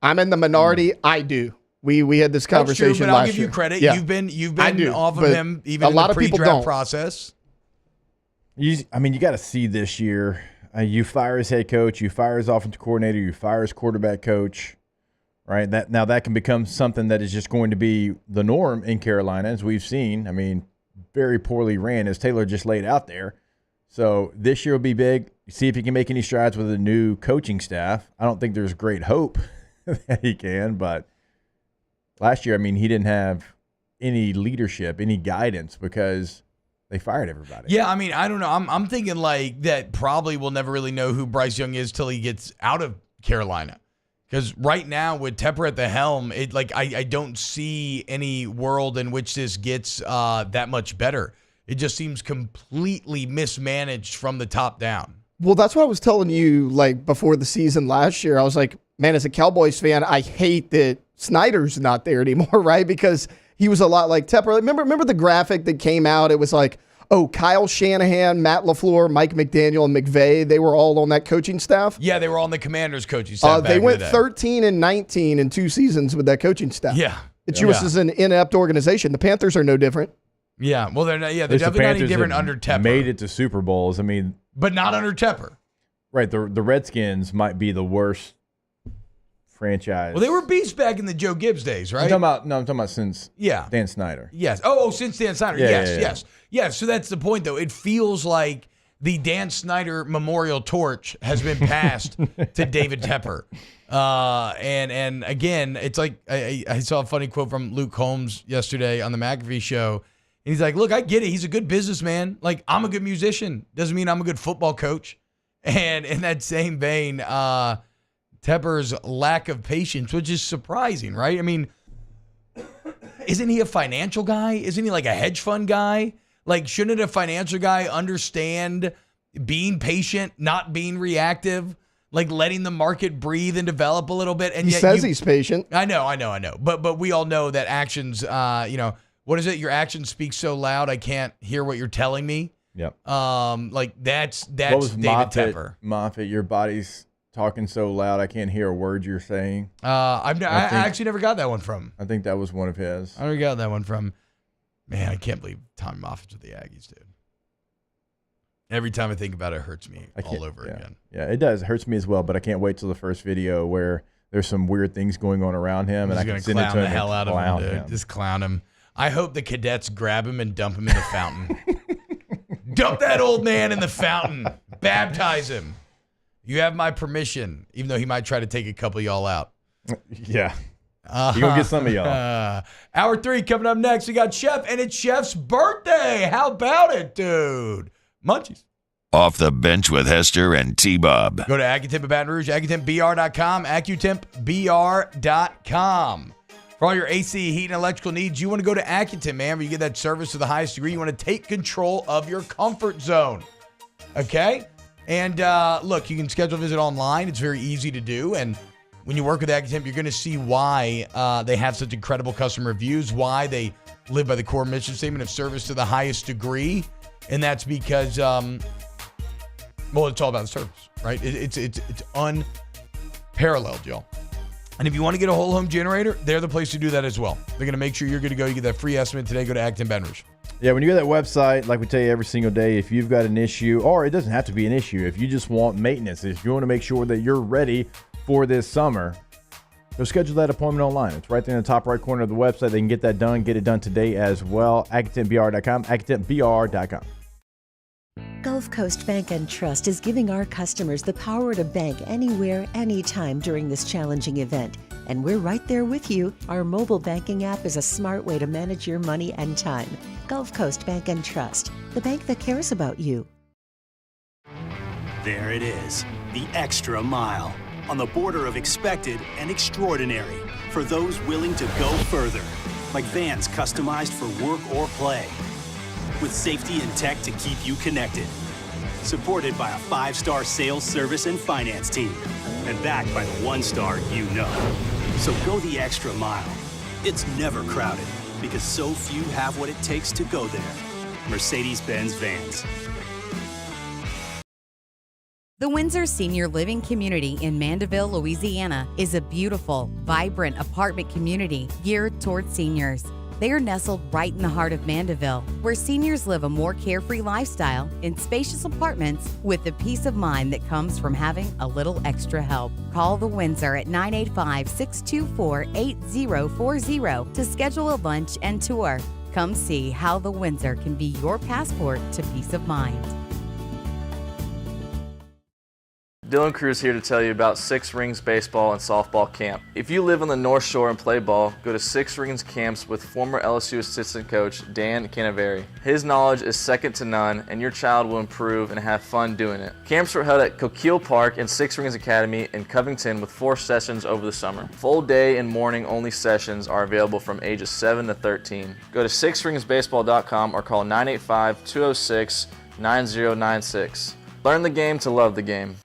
I'm in the minority. I do. We had this conversation last year. But I'll give you credit. Yeah. You've been off of him even in the pre-draft process. You got to see this year. You fire his head coach, you fire his offensive coordinator, you fire his quarterback coach, right? That can become something that is just going to be the norm in Carolina, as we've seen. Very poorly ran, as Taylor just laid out there. So this year will be big. See if he can make any strides with a new coaching staff. I don't think there's great hope that he can, but last year, he didn't have any leadership, any guidance because they fired everybody. Yeah, I don't know. I'm thinking like that probably we'll never really know who Bryce Young is till he gets out of Carolina. Because right now with Tepper at the helm, I don't see any world in which this gets that much better. It just seems completely mismanaged from the top down. Well, that's what I was telling you before the season last year. I was like, man, as a Cowboys fan, I hate that Snyder's not there anymore, right? Because he was a lot like Tepper. Remember the graphic that came out? It was like, Kyle Shanahan, Matt LaFleur, Mike McDaniel, and McVay, they were all on that coaching staff? Yeah, they were on the Commanders coaching staff. They went 13-19 in 2 seasons with that coaching staff. Yeah. It just is an inept organization. The Panthers are no different. Yeah, well, they're not, they're definitely not any different under Tepper. Made it to Super Bowls. But not under Tepper. Right. The Redskins might be the worst franchise. Well, they were beasts back in the Joe Gibbs days, right? I'm talking about since Dan Snyder. Yes. Since Dan Snyder. Yes. So that's the point, though. It feels like the Dan Snyder memorial torch has been passed to David Tepper. And again, it's like I saw a funny quote from Luke Combs yesterday on the McAfee show. And he's like, look, I get it. He's a good businessman. Like, I'm a good musician. Doesn't mean I'm a good football coach. And in that same vein, Tepper's lack of patience, which is surprising, right? Isn't he a financial guy? Isn't he like a hedge fund guy? Like, shouldn't a financial guy understand being patient, not being reactive? like letting the market breathe and develop a little bit. And he yet says he's patient. I know. But we all know that actions, what is it? Your actions speak so loud, I can't hear what you're telling me. Yep. Like that's what was David Tepper. Moffitt, your body's talking so loud, I can't hear a word you're saying. I actually never got that one from. I think that was one of his. I never got that one from. Man, I can't believe Tommy Moffitt's with the Aggies, dude. Every time I think about it, it hurts me all over again. Yeah, it does. It hurts me as well, but I can't wait till the first video where there's some weird things going on around him, and I can send it to him. The hell out of him, dude. Just clown him. I hope the cadets grab him and dump him in the fountain. Dump that old man in the fountain. Baptize him. You have my permission, even though he might try to take a couple of y'all out. Yeah. You're going to get some of y'all. Hour 3 coming up next. We got Chef, and it's Chef's birthday. How about it, dude? Munchies. Off the Bench with Hester and T-Bob. Go to AccuTemp in Baton Rouge, AccuTempBR.com, AccuTempBR.com. For all your AC, heat, and electrical needs, you want to go to AccuTemp, man, where you get that service to the highest degree. You want to take control of your comfort zone. Okay? And look, you can schedule a visit online. It's very easy to do. And when you work with AccuTemp, you're going to see why they have such incredible customer reviews, why they live by the core mission statement of service to the highest degree. And that's because, well, it's all about the service, right? It's unparalleled, y'all. And if you want to get a whole home generator, they're the place to do that as well. They're going to make sure you're good to go. You get that free estimate today. Go to AccuTemp Baton Rouge. Yeah, when you go to that website, like we tell you every single day, if you've got an issue, or it doesn't have to be an issue, if you just want maintenance, if you want to make sure that you're ready for this summer, go schedule that appointment online. It's right there in the top right corner of the website. They can get that done. Get it done today as well. AccuTempBR.com, AccuTempBR.com. Gulf Coast Bank and Trust is giving our customers the power to bank anywhere, anytime during this challenging event. And we're right there with you. Our mobile banking app is a smart way to manage your money and time. Gulf Coast Bank and Trust, the bank that cares about you. There it is, the extra mile, on the border of expected and extraordinary, for those willing to go further, like vans customized for work or play, with safety and tech to keep you connected. Supported by a 5-star sales, service, and finance team. And backed by the 1-star you know. So go the extra mile. It's never crowded because so few have what it takes to go there. Mercedes-Benz Vans. The Windsor Senior Living Community in Mandeville, Louisiana is a beautiful, vibrant apartment community geared towards seniors. They are nestled right in the heart of Mandeville, where seniors live a more carefree lifestyle in spacious apartments with the peace of mind that comes from having a little extra help. Call the Windsor at 985-624-8040 to schedule a lunch and tour. Come see how the Windsor can be your passport to peace of mind. Dylan Cruz here to tell you about Six Rings Baseball and Softball Camp. If you live on the North Shore and play ball, go to Six Rings Camps with former LSU assistant coach Dan Canaveri. His knowledge is second to none, and your child will improve and have fun doing it. Camps were held at Coquille Park and Six Rings Academy in Covington with 4 sessions over the summer. Full day and morning only sessions are available from ages 7 to 13. Go to sixringsbaseball.com or call 985-206-9096. Learn the game to love the game.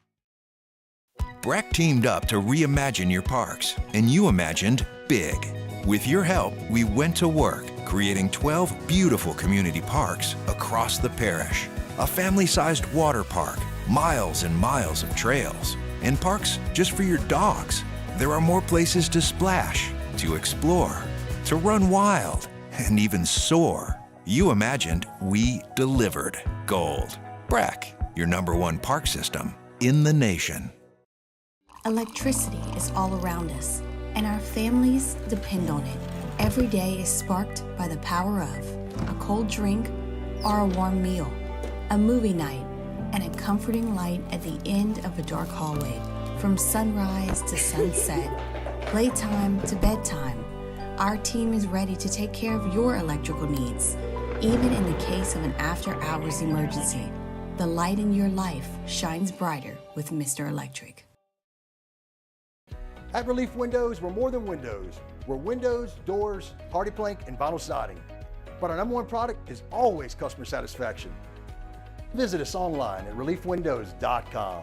Breck teamed up to reimagine your parks, and you imagined big. With your help, we went to work, creating 12 beautiful community parks across the parish. A family-sized water park, miles and miles of trails, and parks just for your dogs. There are more places to splash, to explore, to run wild, and even soar. You imagined, we delivered. Gold. Breck, your #1 park system in the nation. Electricity is all around us, and our families depend on it. Every day is sparked by the power of a cold drink or a warm meal, a movie night, and a comforting light at the end of a dark hallway. From sunrise to sunset, playtime to bedtime, our team is ready to take care of your electrical needs. Even in the case of an after-hours emergency, the light in your life shines brighter with Mr. Electric. At Relief Windows, we're more than windows. We're windows, doors, party plank, and vinyl siding. But our #1 product is always customer satisfaction. Visit us online at reliefwindows.com.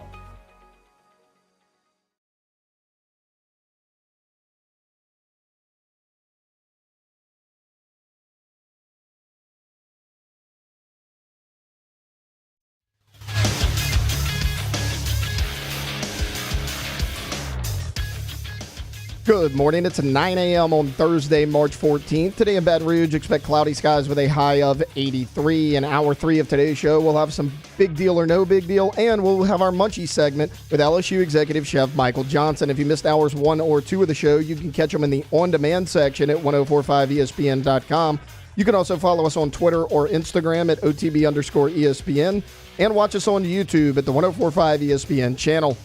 Good morning. It's 9 a.m. on Thursday, March 14th. Today in Baton Rouge, expect cloudy skies with a high of 83. In hour 3 of today's show, we'll have some big deal or no big deal, and we'll have our Munchie segment with LSU Executive Chef Michael Johnson. If you missed hours 1 or 2 of the show, you can catch them in the on-demand section at 1045ESPN.com. You can also follow us on Twitter or Instagram at OTB_ESPN, and watch us on YouTube at the 1045 ESPN channel.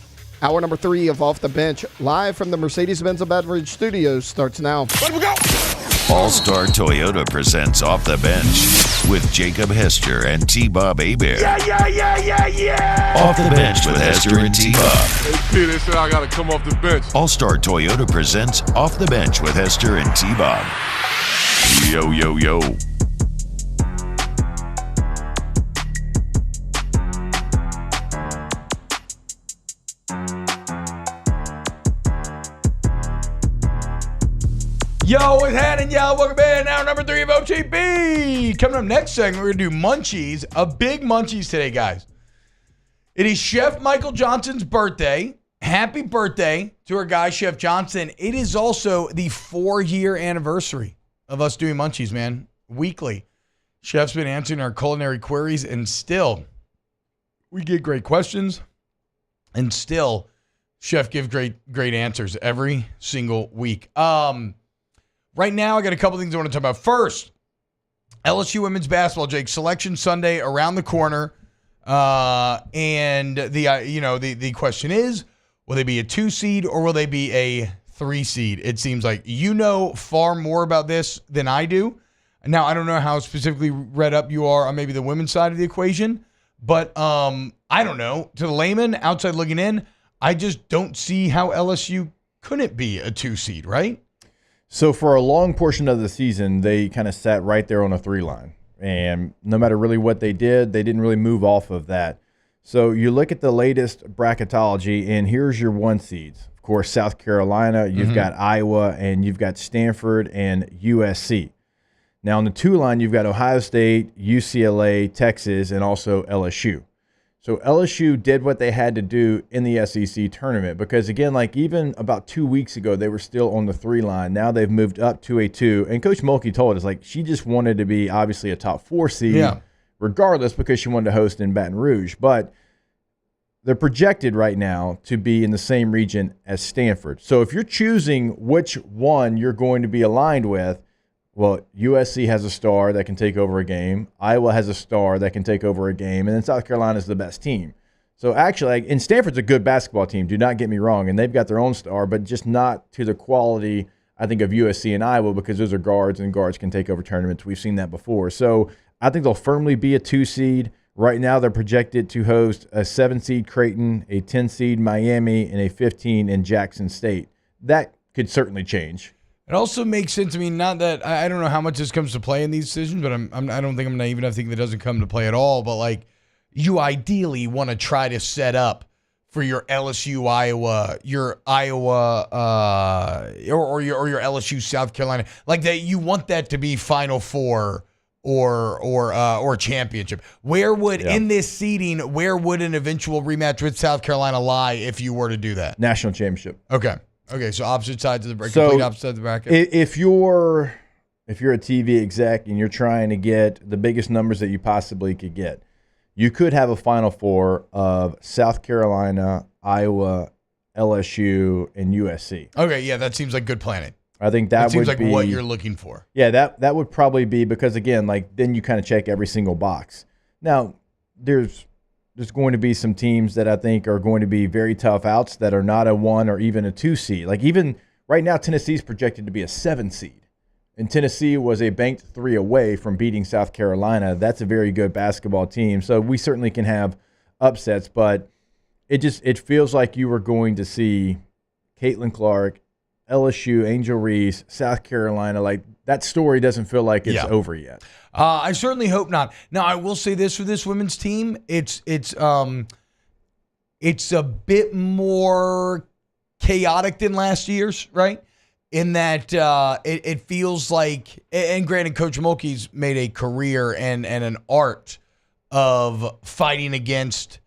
Hour number 3 of Off the Bench, live from the Mercedes-Benz of Baton Rouge studios, starts now. Let we go! All-Star Toyota presents Off the Bench with Jacob Hester and T-Bob Hebert. Yeah! Off the Bench with Hester and T-Bob. Hey, P, they said I got to come off the bench. All-Star Toyota presents Off the Bench with Hester and T-Bob. Yo, yo, yo. Yo, what's happening, y'all? Welcome back. Hour number 3 of OTB. Coming up next segment, we're going to do Munchies. A big Munchies today, guys. It is Chef Michael Johnson's birthday. Happy birthday to our guy, Chef Johnson. It is also the 4-year anniversary of us doing Munchies, man. Weekly. Chef's been answering our culinary queries, and still, we get great questions. And still, Chef gives great answers every single week. Right now, I got a couple things I want to talk about. First, LSU women's basketball, Jake, Selection Sunday around the corner, and the question is, will they be a 2 seed or will they be a 3 seed? It seems like you know far more about this than I do. Now, I don't know how specifically read up you are on maybe the women's side of the equation, but I don't know. To the layman, outside looking in, I just don't see how LSU couldn't be a 2 seed, right? So for a long portion of the season, they kind of sat right there on a 3 line. And no matter really what they did, they didn't really move off of that. So you look at the latest bracketology, and here's your 1 seeds. Of course, South Carolina, you've got Iowa, and you've got Stanford and USC. Now on the 2 line, you've got Ohio State, UCLA, Texas, and also LSU. So LSU did what they had to do in the SEC tournament because, again, like even about 2 weeks ago, they were still on the 3 line. Now they've moved up to a 2. And Coach Mulkey told us, like, she just wanted to be obviously a top 4 seed regardless because she wanted to host in Baton Rouge. But they're projected right now to be in the same region as Stanford. So if you're choosing which one you're going to be aligned with, well, USC has a star that can take over a game. Iowa has a star that can take over a game. And then South Carolina is the best team. So actually, and Stanford's a good basketball team, do not get me wrong. And they've got their own star, but just not to the quality, I think, of USC and Iowa because those are guards, and guards can take over tournaments. We've seen that before. So I think they'll firmly be a 2 seed. Right now, they're projected to host a 7 seed Creighton, a 10 seed Miami, and a 15 in Jackson State. That could certainly change. It also makes sense to me, not that I don't know how much this comes to play in these decisions, but I don't think I'm naive enough to think that doesn't come to play at all. But like, you ideally want to try to set up for your LSU Iowa, your Iowa, or your LSU South Carolina, like that. You want that to be Final Four or championship. Where would in this seeding, where would an eventual rematch with South Carolina lie if you were to do that? National championship. Okay, so opposite sides of the bracket, so complete opposite sides of the bracket. If you're a TV exec and you're trying to get the biggest numbers that you possibly could get, you could have a Final Four of South Carolina, Iowa, LSU, and USC. Okay, yeah, that seems like good planning. I think that seems would like what you're looking for. Yeah, that would probably be because, again, like then you kind of check every single box. Now, there's going to be some teams that I think are going to be very tough outs that are not a 1 or even a 2 seed. Like even right now, Tennessee's projected to be a 7 seed. And Tennessee was a banked 3 away from beating South Carolina. That's a very good basketball team. So we certainly can have upsets, but it feels like you were going to see Caitlin Clark, LSU, Angel Reese, South Carolina. Like that story doesn't feel like it's over yet. I certainly hope not. Now, I will say this for this women's team, it's a bit more chaotic than last year's, right? In that it feels like, and granted, Coach Mulkey's made a career and an art of fighting against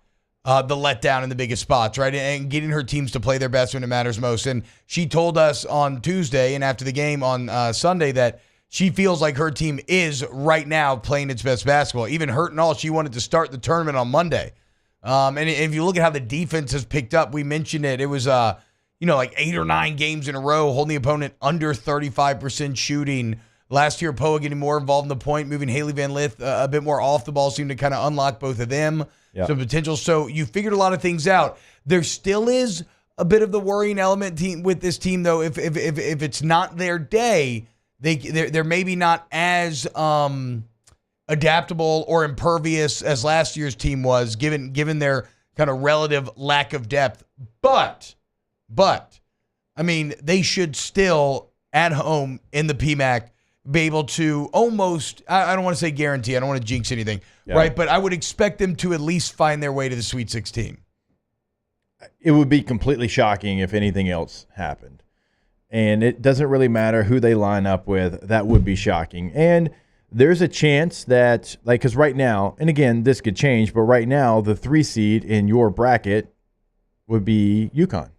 the letdown in the biggest spots, right? And getting her teams to play their best when it matters most. And she told us on Tuesday and after the game on Sunday that she feels like her team is right now playing its best basketball. Even hurt and all, she wanted to start the tournament on Monday. And if you look at how the defense has picked up, we mentioned it. It was, like 8 or 9 games in a row, holding the opponent under 35% shooting. Last year, Poa getting more involved in the point, moving Haley Van Lith a bit more off the ball, seemed to kind of unlock both of them. Yep. Some potential. So you figured a lot of things out. There still is a bit of the worrying element with this team, though. If it's not their day, they're maybe not as adaptable or impervious as last year's team was, given their kind of relative lack of depth. But I mean, they should still at home in the PMAC be able to almost, I don't want to say guarantee, I don't want to jinx anything, right? But I would expect them to at least find their way to the Sweet 16. It would be completely shocking if anything else happened. And it doesn't really matter who they line up with. That would be shocking. And there's a chance that, because right now, and again, this could change, but right now, the 3 seed in your bracket would be UConn.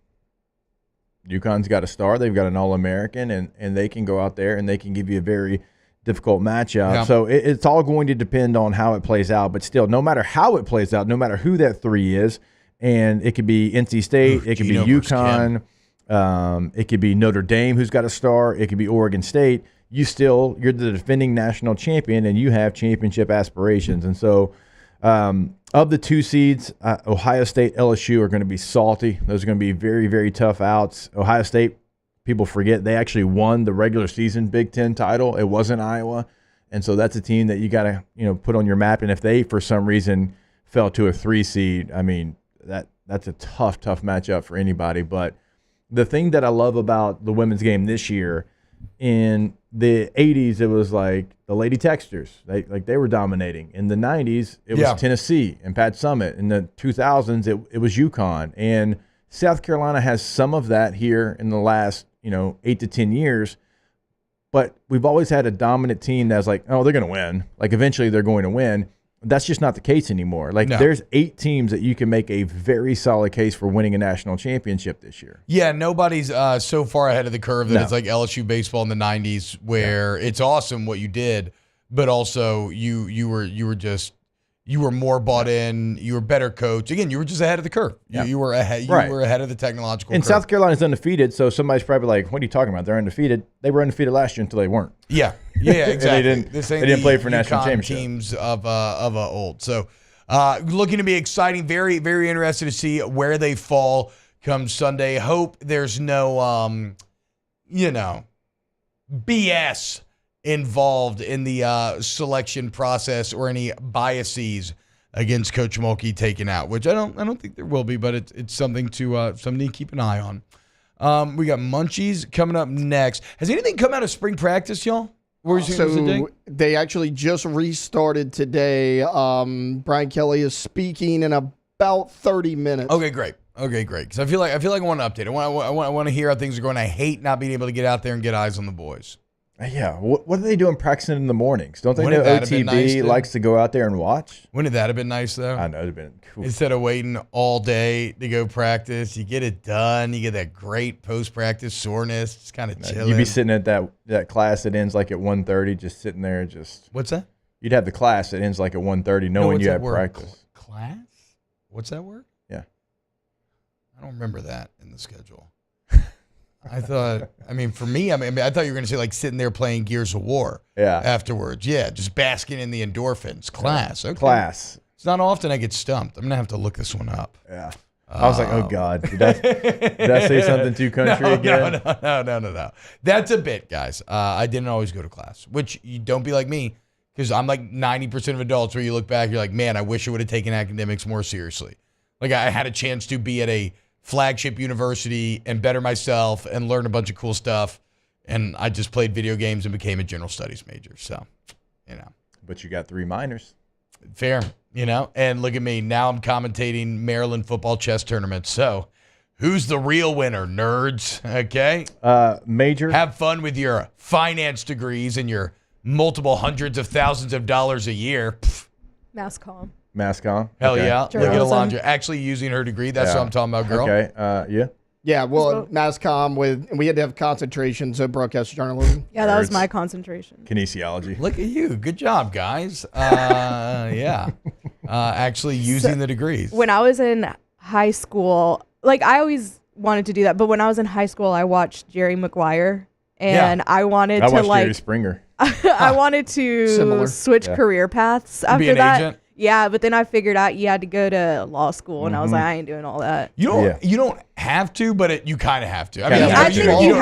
UConn's got a star. They've got an All-American, and they can go out there and they can give you a very difficult matchup. Yeah. So it's all going to depend on how it plays out. But still, no matter how it plays out, no matter who that 3 is, and it could be NC State, it could be UConn, it could be Notre Dame, who's got a star, it could be Oregon State. You're the defending national champion, and you have championship aspirations. And so of the 2 seeds, Ohio State, LSU are going to be salty. Those are going to be very, very tough outs. Ohio State, people forget, they actually won the regular season Big Ten title. It wasn't Iowa. And so that's a team that you got to put on your map. And if they, for some reason, fell to a 3 seed, I mean, that's a tough matchup for anybody. But the thing that I love about the women's game this year, in the 80s, it was like the Lady Texters. They were dominating. In the 90s, it was Tennessee and Pat Summitt. In the 2000s, it was UConn. And South Carolina has some of that here in the last 8 to 10 years. But we've always had a dominant team that's like, oh, they're going to win. Like, eventually they're going to win. That's just not the case anymore. There's 8 teams that you can make a very solid case for winning a national championship this year. Yeah, nobody's so far ahead of the curve that it's like LSU baseball in the 90s where it's awesome what you did, but also you were more bought in, you were better coached. Again, you were just ahead of the curve. You were ahead. You were ahead of the technological curve. And South Carolina's undefeated, so somebody's probably like, "What are you talking about? They're undefeated." They were undefeated last year until they weren't. Yeah, exactly. they didn't play for national championship teams of old. So, looking to be exciting. Very, very interested to see where they fall come Sunday. Hope there's no, BS involved in the selection process or any biases against Coach Mulkey taken out, which I don't think there will be, but it's something to keep an eye on. We got Munchies coming up next. Has anything come out of spring practice, y'all? So they actually just restarted today. Brian Kelly is speaking in about 30 minutes. Okay, great. Because I feel like I want an update. I want to hear how things are going. I hate not being able to get out there and get eyes on the boys. Yeah, what are they doing practicing in the mornings? Don't they know OTB likes to go out there and watch? Wouldn't that have been nice, though? I know, it would have been cool. Instead of waiting all day to go practice, you get it done. You get that great post-practice soreness. It's kind of chilling. You'd be sitting at that class that ends like at 1:30, just sitting there just... What's that? You'd have the class that ends like at 1:30, knowing you have practice. Class? What's that word? Yeah. I don't remember that in the schedule. I thought, for me, I thought you were going to say like sitting there playing Gears of War afterwards. Yeah, just basking in the endorphins. Class. Okay. Class. It's not often I get stumped. I'm going to have to look this one up. Yeah. I was like, oh, God. Did I say something too country again? No. That's a bit, guys. I didn't always go to class, which you don't be like me, because I'm like 90% of adults where you look back, you're like, man, I wish I would have taken academics more seriously. Like I had a chance to be at a flagship university and better myself and learn a bunch of cool stuff. And I just played video games and became a general studies major. So, But you got 3 minors. Fair, and look at me. Now I'm commentating Maryland football chess tournaments. So who's the real winner, nerds? Okay. Major. Have fun with your finance degrees and your multiple hundreds of thousands of dollars a year. Mouse calm. Mascom. Hell Okay. yeah. Look at Alondra actually using her degree. That's what I'm talking about, girl. Okay. Yeah. Yeah, well, MassCom we had to have concentration, so broadcast journalism. Yeah, that was my concentration. Kinesiology. Look at you. Good job, guys. Yeah. Actually using the degrees. When I was in high school, like I always wanted to do that, but when I was in high school, I watched Jerry Maguire, and I wanted to watched like Jerry Springer. I wanted to switch career paths after be an that. agent? Yeah, but then I figured out you had to go to law school, and I was like, I ain't doing all that. You don't have to, but you kind of have to. I mean, I you think don't you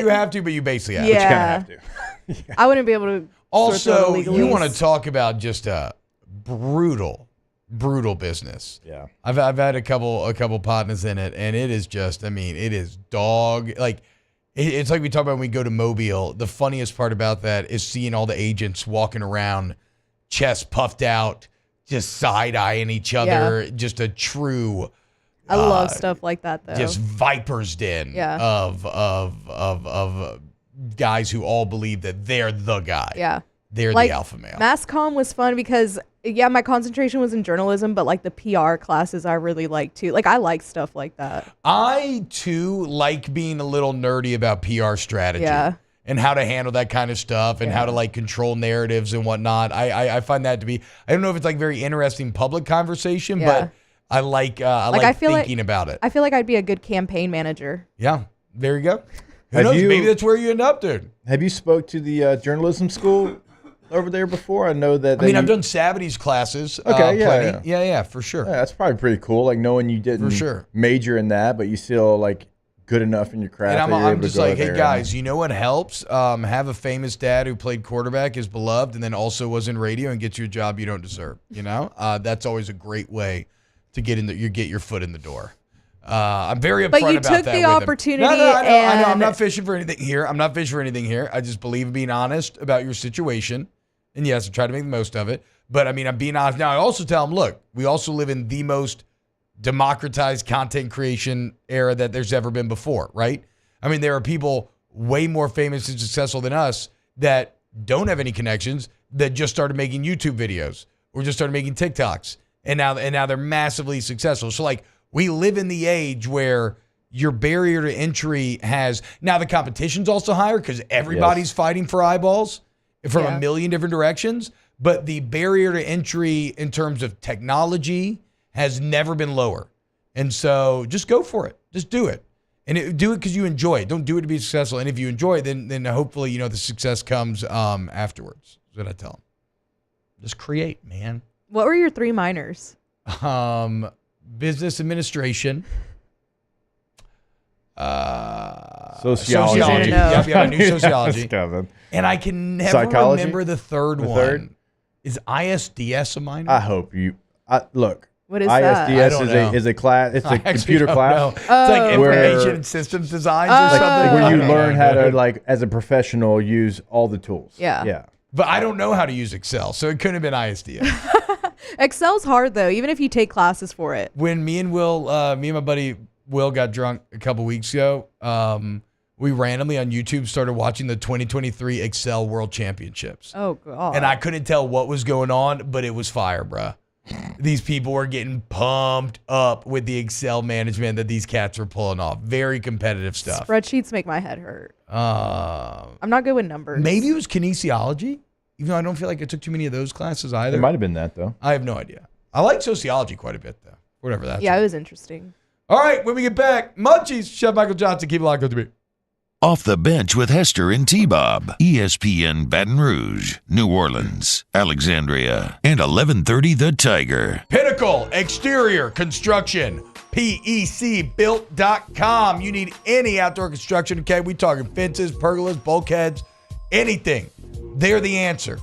have to, but you basically have to. Yeah. But you kind of have to. I wouldn't be able to. Also, you want to talk about just a brutal business. Yeah. I've had a couple partners in it, and it is just, I mean, it is dog like. It's like we talk about when we go to Mobile. The funniest part about that is seeing all the agents walking around, chest puffed out, just side-eyeing each other. Just a true... I love stuff like that, though. Just viper's den of guys who all believe that they're the guy. Yeah. They're the alpha male. MassCom was fun because, my concentration was in journalism, but like the PR classes I really like too. Like I like stuff like that. I, too, like being a little nerdy about PR strategy. Yeah. And how to handle that kind of stuff and how to like control narratives and whatnot. I find that to be, I don't know if it's like very interesting public conversation, but I like thinking about it. I feel like I'd be a good campaign manager. Yeah. There you go. Who knows? Maybe that's where you end up, dude. Have you spoke to the journalism school over there before? I know that. I've done Sabady's classes. Okay, plenty. Yeah, for sure. Yeah, that's probably pretty cool. Like knowing you didn't major in that, but you still like good enough in your craft. And I'm just like, hey guys, you know what helps? Have a famous dad who played quarterback, is beloved, and then also was in radio and gets you a job you don't deserve. You know, that's always a great way to get your foot in the door. I'm very upfront about that. But you took the opportunity. No, I know. I'm not fishing for anything here. I just believe in being honest about your situation. And yes, I try to make the most of it. But I mean, I'm being honest. Now, I also tell them, look, we also live in the most democratized content creation era that there's ever been before, right? I mean, there are people way more famous and successful than us that don't have any connections that just started making YouTube videos or just started making TikToks. And now they're massively successful. So like, we live in the age where your barrier to entry now the competition's also higher because everybody's fighting for eyeballs from a million different directions, but the barrier to entry in terms of technology has never been lower. And so just go for it. Just do it. And do it because you enjoy it. Don't do it to be successful. And if you enjoy it, then hopefully, the success comes afterwards. That's what I tell them. Just create, man. What were your 3 minors? Business administration. Sociology. Yep, I knew sociology. Kevin. And I can never remember the third one. Is ISDS a minor? I hope you look. What is that? ISDS is a class. It's a computer class. It's like information and systems design or something. Where you learn how to, like, as a professional, use all the tools. Yeah. But I don't know how to use Excel, so it couldn't have been ISDS. Excel's hard though, even if you take classes for it. When me and my buddy Will got drunk a couple weeks ago, we randomly on YouTube started watching the 2023 Excel World Championships. Oh, God. And I couldn't tell what was going on, but it was fire, bruh. These people were getting pumped up with the Excel management that these cats were pulling off. Very competitive stuff. Spreadsheets make my head hurt. I'm not good with numbers. Maybe it was kinesiology, even though I don't feel like I took too many of those classes either. It might have been that, though. I have no idea. I like sociology quite a bit, though. Whatever that's. Yeah, it was interesting. All right, when we get back, Munchies, Chef Michael Johnson, keep it locked on to me. Off the Bench with Hester and T-Bob. ESPN Baton Rouge, New Orleans, Alexandria, and 1130 The Tiger. Pinnacle Exterior Construction, PECbuilt.com. You need any outdoor construction, okay? We talking fences, pergolas, bulkheads, anything. They're the answer.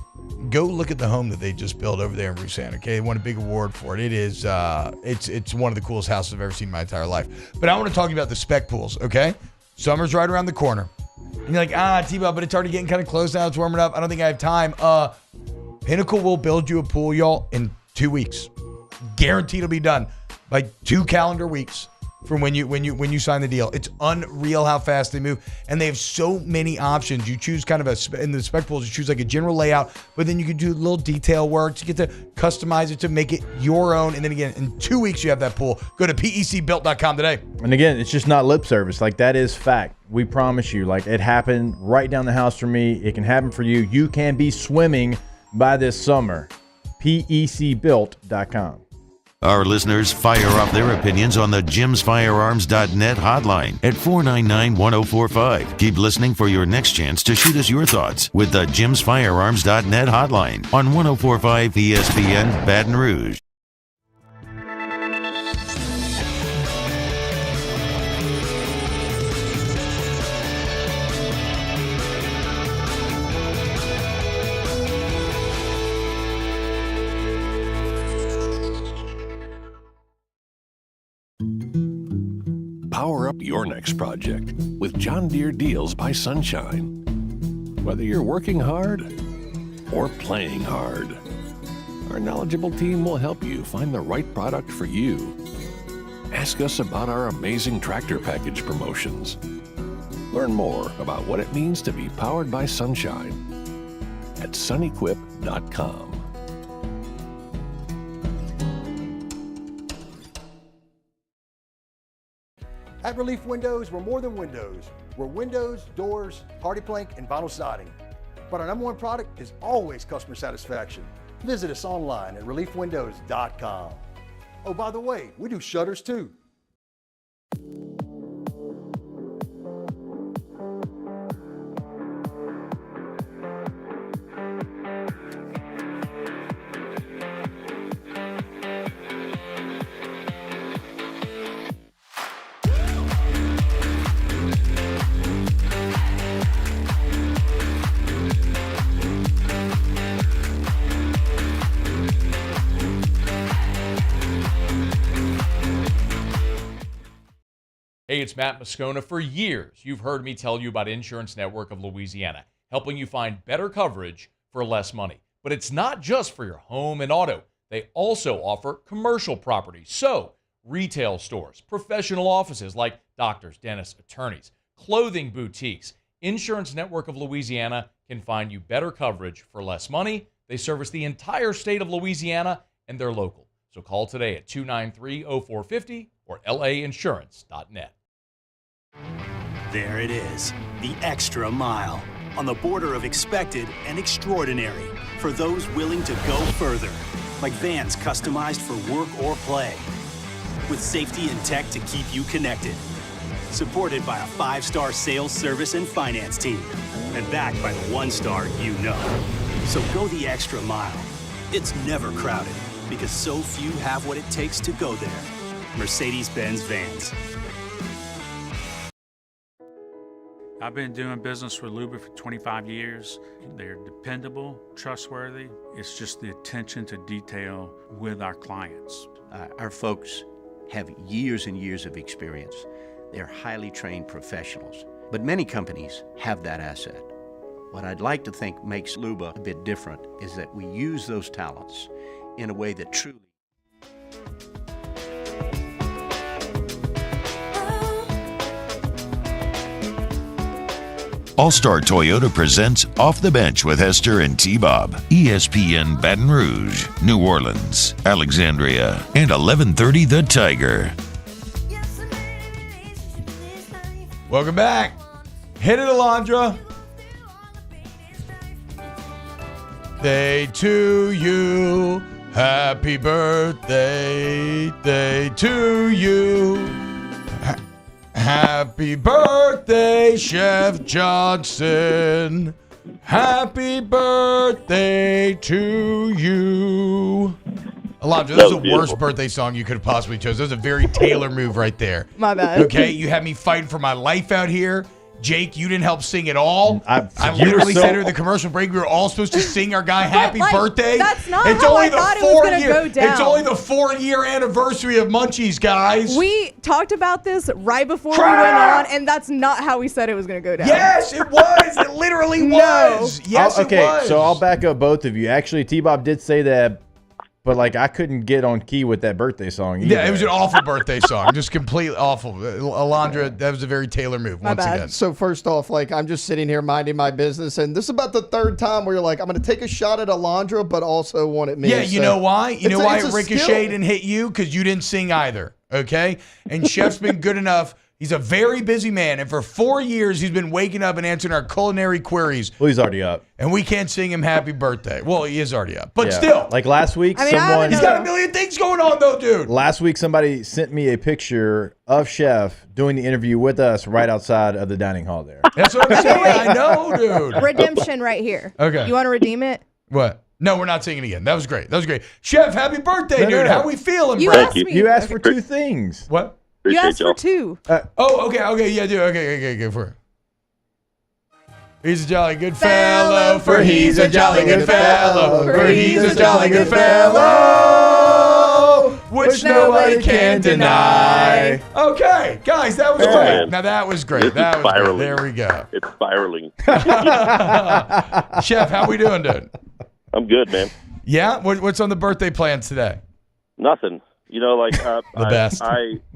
Go look at the home that they just built over there in Roussan, okay? They won a big award for it. It is, it's one of the coolest houses I've ever seen in my entire life. But I want to talk about the spec pools, okay? Summer's right around the corner. And you're like, T-Bob, but it's already getting kind of close now. It's warming up. I don't think I have time. Pinnacle will build you a pool, y'all, in 2 weeks. Guaranteed it'll be done by 2 calendar weeks. from when you sign the deal. It's unreal how fast they move, and they have so many options. You choose kind of in the spec pools, you choose like a general layout, but then you can do little detail work to get to customize it to make it your own. And then again, in 2 weeks you have that pool. Go to pecbuilt.com today. And again, it's just not lip service. Like, that is fact. We promise you. Like, it happened right down the house for me. It can happen for you. You can be swimming by this summer. pecbuilt.com. Our listeners fire off their opinions on the jimsfirearms.net hotline at 499-1045. Keep listening for your next chance to shoot us your thoughts with the jimsfirearms.net hotline on 1045 ESPN Baton Rouge. Power up your next project with John Deere Deals by Sunshine. Whether you're working hard or playing hard, our knowledgeable team will help you find the right product for you. Ask us about our amazing tractor package promotions. Learn more about what it means to be powered by sunshine at sunequip.com. At Relief Windows, we're more than windows. We're windows, doors, party plank, and vinyl siding. But our number one product is always customer satisfaction. Visit us online at reliefwindows.com. Oh, by the way, we do shutters too. Hey, it's Matt Moscona. For years, you've heard me tell you about Insurance Network of Louisiana, helping you find better coverage for less money. But it's not just for your home and auto. They also offer commercial property. So, retail stores, professional offices like doctors, dentists, attorneys, clothing boutiques. Insurance Network of Louisiana can find you better coverage for less money. They service the entire state of Louisiana, and they're local. So call today at 293-0450 or lainsurance.net. There it is, the extra mile, on the border of expected and extraordinary, for those willing to go further, like vans customized for work or play, with safety and tech to keep you connected, supported by a 5-star sales, service, and finance team, and backed by the 1-star you know. So go the extra mile. It's never crowded, because so few have what it takes to go there. Mercedes-Benz Vans. I've been doing business with Luba for 25 years. They're dependable, trustworthy. It's just the attention to detail with our clients. Our folks have years and years of experience. They're highly trained professionals, but many companies have that asset. What I'd like to think makes Luba a bit different is that we use those talents in a way that truly All-Star Toyota presents Off the Bench with Hester and T-Bob. ESPN Baton Rouge, New Orleans, Alexandria, and 1130 The Tiger. Welcome back. Hit it, Alondra. Day to you. Happy birthday. Day to you. Happy birthday, Chef Johnson. Happy birthday to you. Alondra, this is the worst birthday song you could have possibly chosen. That was a very Taylor move right there. My bad. Okay, you had me fighting for my life out here. Jake, you didn't help sing at all. I literally said during the commercial break we were all supposed to sing our guy happy birthday. That's not how I thought it was going to go down. It's only the 4-year anniversary of Munchies, guys. We talked about this right before we went on, and that's not how we said it was going to go down. Yes, it was. It literally was. Yes, okay, it was. so I'll back up both of you. Actually, T-Bob did say that but like I couldn't get on key with that birthday song either. Yeah, it was an awful birthday song. Just completely awful. Alondra, that was a very Taylor move once again. So first off, like I'm just sitting here minding my business, and this is about the third time where you're like, I'm going to take a shot at Alondra, but also one at me. Yeah, you know why? You know why it ricocheted skill. and hit you? Because you didn't sing either, okay? And Chef's been good enough. He's a very busy man, and for 4 years, he's been waking up and answering our culinary queries. Well, he's already up. And we can't sing him happy birthday. Well, he is already up. But still. Like last week, He's got a million things going on, though, dude. Last week, somebody sent me a picture of Chef doing the interview with us right outside of the dining hall there. That's what I'm saying. I know, dude. Redemption right here. Okay. You want to redeem it? What? No, we're not singing again. That was great. Chef, happy birthday, dude. How we feeling, You bro? asked me. You asked for two things. What? You asked for two. Okay, yeah, dude. Okay, go for it. He's a jolly good fellow, for he's a jolly good fellow, for he's a jolly good fellow, which nobody can deny. Okay, guys, that was great. Now that was great. That was great. There we go. It's spiraling. Chef, how we doing, dude? I'm good, man. Yeah? What's on the birthday plans today? Nothing. You know, like The best.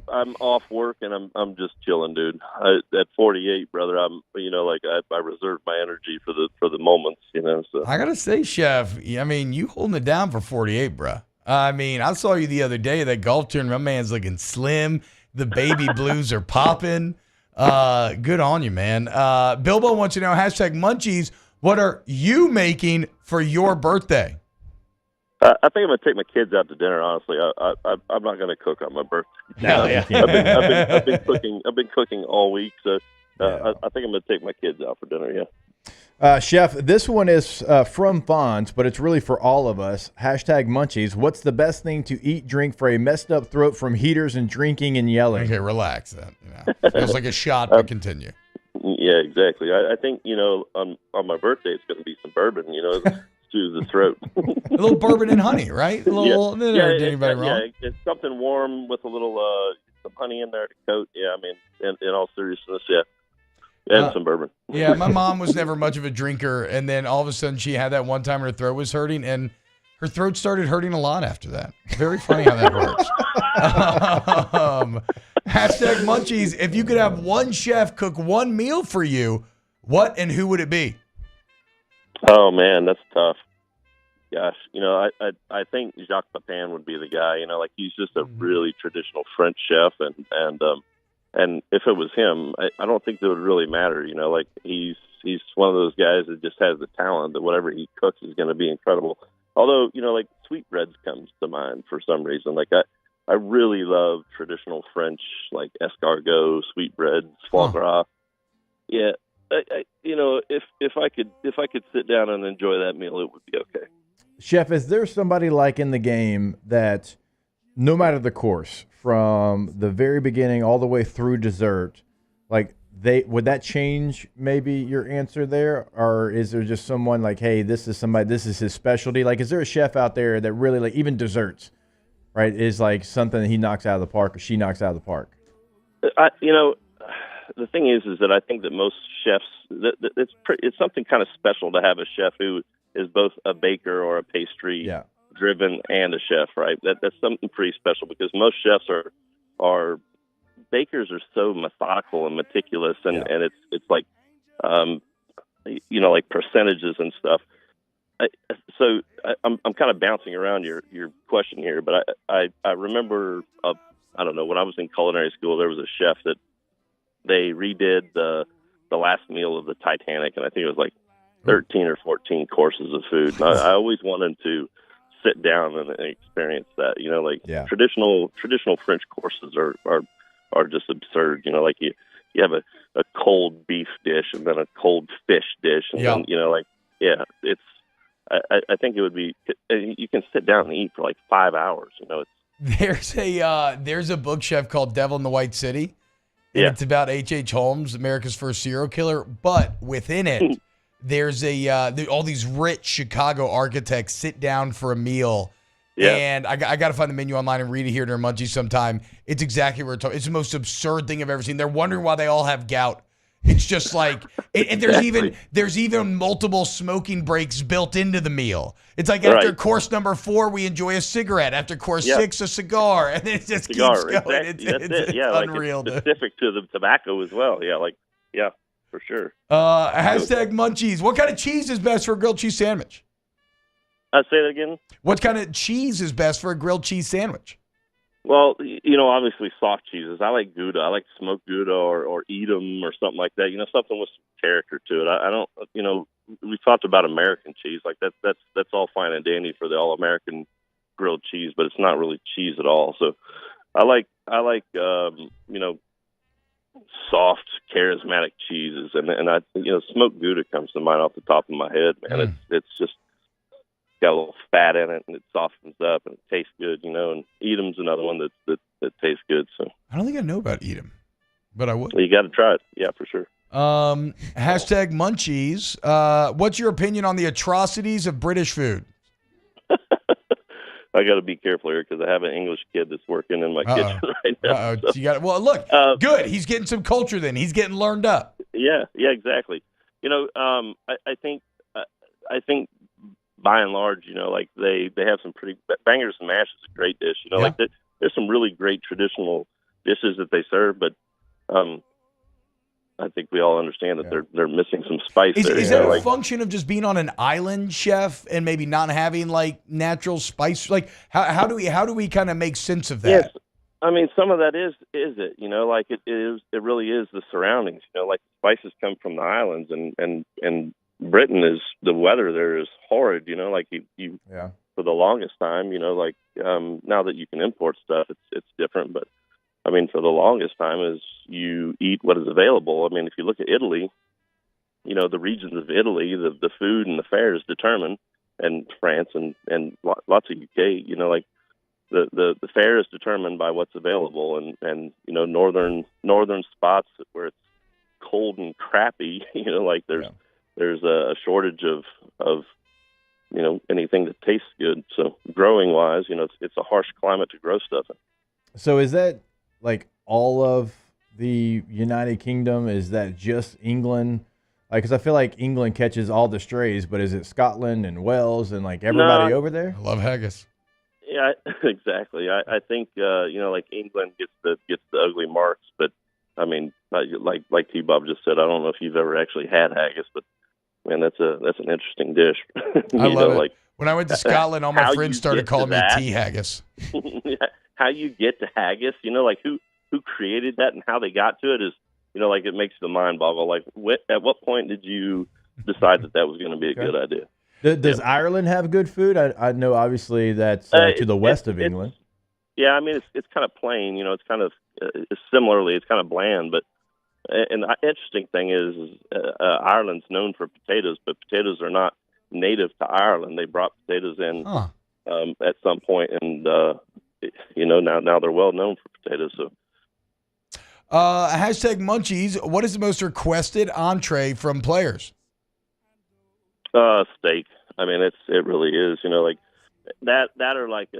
I'm off work and I'm just chilling, dude. At 48, brother, I reserve my energy for the moments, you know. So I gotta say, Chef, I mean, you holding it down for 48, bro. I mean, I saw you the other day at that golf tournament. My man's looking slim. The baby blues are popping. Good on you, man. Bilbo wants to know, #Munchies, what are you making for your birthday? I think I'm gonna take my kids out to dinner. Honestly, I'm not gonna cook on my birthday. Hell yeah. I've been cooking. I've been cooking all week, so I think I'm gonna take my kids out for dinner. Yeah. Chef, this one is from Fonz, but it's really for all of us. #Munchies. What's the best thing to eat, drink for a messed up throat from heaters and drinking and yelling? Okay, relax then. Feels like a shot, but continue. Yeah, exactly. I think, on my birthday, it's going to be some bourbon, soothe the throat. A little bourbon and honey, right? Did anybody wrong? Yeah, it's something warm with a little some honey in there to coat. Yeah, I mean, in all seriousness, yeah. And some bourbon. Yeah, my mom was never much of a drinker, and then all of a sudden she had that one time her throat was hurting, and her throat started hurting a lot after that. Very funny how that works. #Munchies, if you could have one chef cook one meal for you, what and who would it be? Oh, man, that's tough. Gosh, I think Jacques Pepin would be the guy. He's just a really traditional French chef, and if it was him, I don't think that would really matter. He's one of those guys that just has the talent that whatever he cooks is going to be incredible. Although, sweetbreads comes to mind for some reason. I really love traditional French, like escargot, sweetbreads, foie gras. Yeah, if I could sit down and enjoy that meal, it would be okay. Chef, is there somebody like in the game that, no matter the course, from the very beginning all the way through dessert, would that change maybe your answer there? Or is there just someone like, hey, this is his specialty? Is there a chef out there that really, even desserts, right, is something that he knocks out of the park or she knocks out of the park? The thing is that I think that most chefs, it's something kind of special to have a chef who is both a baker or a pastry driven and a chef, right? That's something pretty special because most chefs are bakers are so methodical and meticulous, and it's like percentages and stuff. I'm kind of bouncing around your question here, but I remember I don't know, when I was in culinary school, there was a chef that they redid the last meal of the Titanic, and I think it was 13 or 14 courses of food. And I always wanted to sit down and experience that. Traditional French courses are just absurd. You have a cold beef dish and then a cold fish dish, and then it's. I think it would be. You can sit down and eat for 5 hours. There's a book, Chef, called Devil in the White City. And it's about H.H. Holmes, America's first serial killer. But within it, there's all these rich Chicago architects sit down for a meal. Yeah. And I got to find the menu online and read it here during Munchies sometime. It's exactly what we're talking. It's the most absurd thing I've ever seen. They're wondering why they all have gout. It's just like, and there's even multiple smoking breaks built into the meal. It's like after course number 4, we enjoy a cigarette. After course 6, a cigar, and it just keeps going. Exactly. It's unreal. Like it's specific to the tobacco as well. Yeah, for sure. Hashtag munchies. What kind of cheese is best for a grilled cheese sandwich? Say that again. What kind of cheese is best for a grilled cheese sandwich? Well, obviously soft cheeses. I like Gouda. I like smoked Gouda or Edam or something like that. Something with some character to it. I don't. We talked about American cheese. Like that's all fine and dandy for the all-American grilled cheese, but it's not really cheese at all. So I like soft, charismatic cheeses, and I smoked Gouda comes to mind off the top of my head, man. It's just got a little fat in it, and it softens up, and it tastes good, and Edam's another one that tastes good. So I don't think I know about Edam, but I would. You got to try it, yeah, for sure. Hashtag munchies. What's your opinion on the atrocities of British food? I got to be careful here because I have an English kid that's working in my kitchen right now. So. Look, good. He's getting some culture then. He's getting learned up. Yeah, exactly. I think by and large, they have some pretty bangers and mash is a great dish. Like there's some really great traditional dishes that they serve, but I think we all understand that they're missing some spice. Is that a function of just being on an island, chef, and maybe not having like natural spice? Like how do we kind of make sense of that? Yes, I mean some of that is it. Like it really is the surroundings. Like spices come from the islands, and Britain is the weather there is horrid. Like you for the longest time. Now that you can import stuff, it's different, but. I mean, for the longest time is you eat what is available. I mean, if you look at Italy, the regions of Italy, the food and the fare is determined, and France and lots of UK, like the fare is determined by what's available, and northern spots where it's cold and crappy, like there's a shortage of anything that tastes good. So growing wise, it's a harsh climate to grow stuff in. So is that like all of the United Kingdom? Is that just England? Like, because I feel like England catches all the strays, but is it Scotland and Wales and like everybody over there? I love haggis. Yeah, exactly. I think like England gets the ugly marks, but I mean, like T-Bob just said, I don't know if you've ever actually had haggis, but man, that's an interesting dish. I love it. Like, when I went to Scotland, all my friends started calling me tea haggis. How you get to haggis, like who created that and how they got to it is, like it makes the mind boggle. Like at what point did you decide that was going to be a good idea? Does Ireland have good food? I know obviously that's to the west of England. Yeah, I mean it's kind of plain. It's kind of similarly it's kind of bland. But and the interesting thing is Ireland's known for potatoes, but potatoes are not native to Ireland. They brought potatoes in at some point, and now they're well known for potatoes. So. Hashtag munchies. What is the most requested entree from players? Steak. I mean, it really is. Like that or like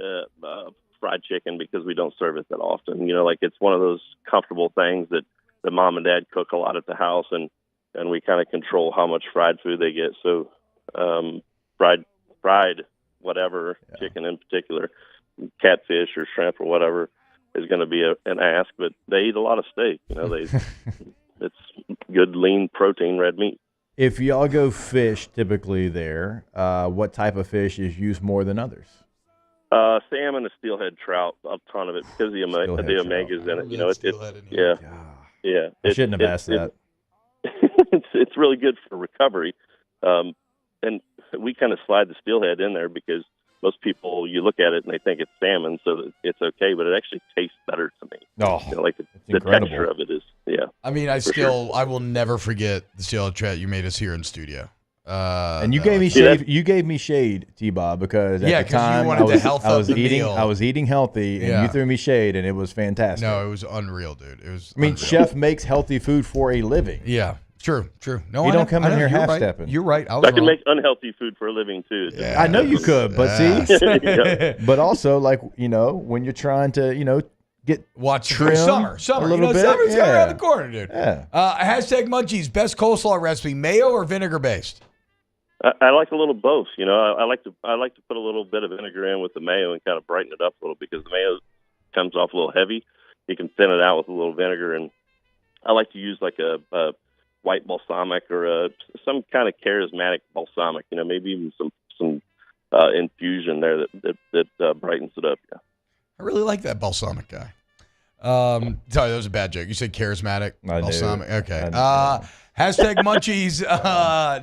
fried chicken because we don't serve it that often. Like it's one of those comfortable things that mom and dad cook a lot at the house, and we kind of control how much fried food they get. So fried whatever chicken in particular, catfish or shrimp or whatever is going to be an ask, but they eat a lot of steak. It's good lean protein red meat. If y'all go fish typically there, what type of fish is used more than others? Salmon and steelhead trout, a ton of it because the omegas in it. Yeah. I shouldn't have asked that. It's really good for recovery, and we kind of slide the steelhead in there because most people, you look at it and they think it's salmon, so it's okay, but it actually tastes better to me. Like the texture of it is, I mean, I will never forget the steelhead trout you made us here in studio. And you gave me shade. You gave me shade, T-Bob, because at the time I was eating healthy, and you threw me shade, and it was fantastic. No, it was unreal, dude. It was. I mean, chef makes healthy food for a living. Yeah. True. No, you don't come in here half-stepping. You're right. I can make unhealthy food for a living too. Yeah, I know you could, but see, but also like when you're trying to watch trim summer. a little bit. Summer's coming around the corner, dude. Yeah. Hashtag Munchies, best coleslaw recipe, mayo or vinegar based? I like a little both. You know, I like to put a little bit of vinegar in with the mayo and kind of brighten it up a little because the mayo comes off a little heavy. You can thin it out with a little vinegar, and I like to use like a white balsamic or some kind of charismatic balsamic. You know, maybe even some infusion there that brightens it up. Yeah. I really like that balsamic guy. Sorry, that was a bad joke. You said charismatic balsamic. Okay. Hashtag Munchies.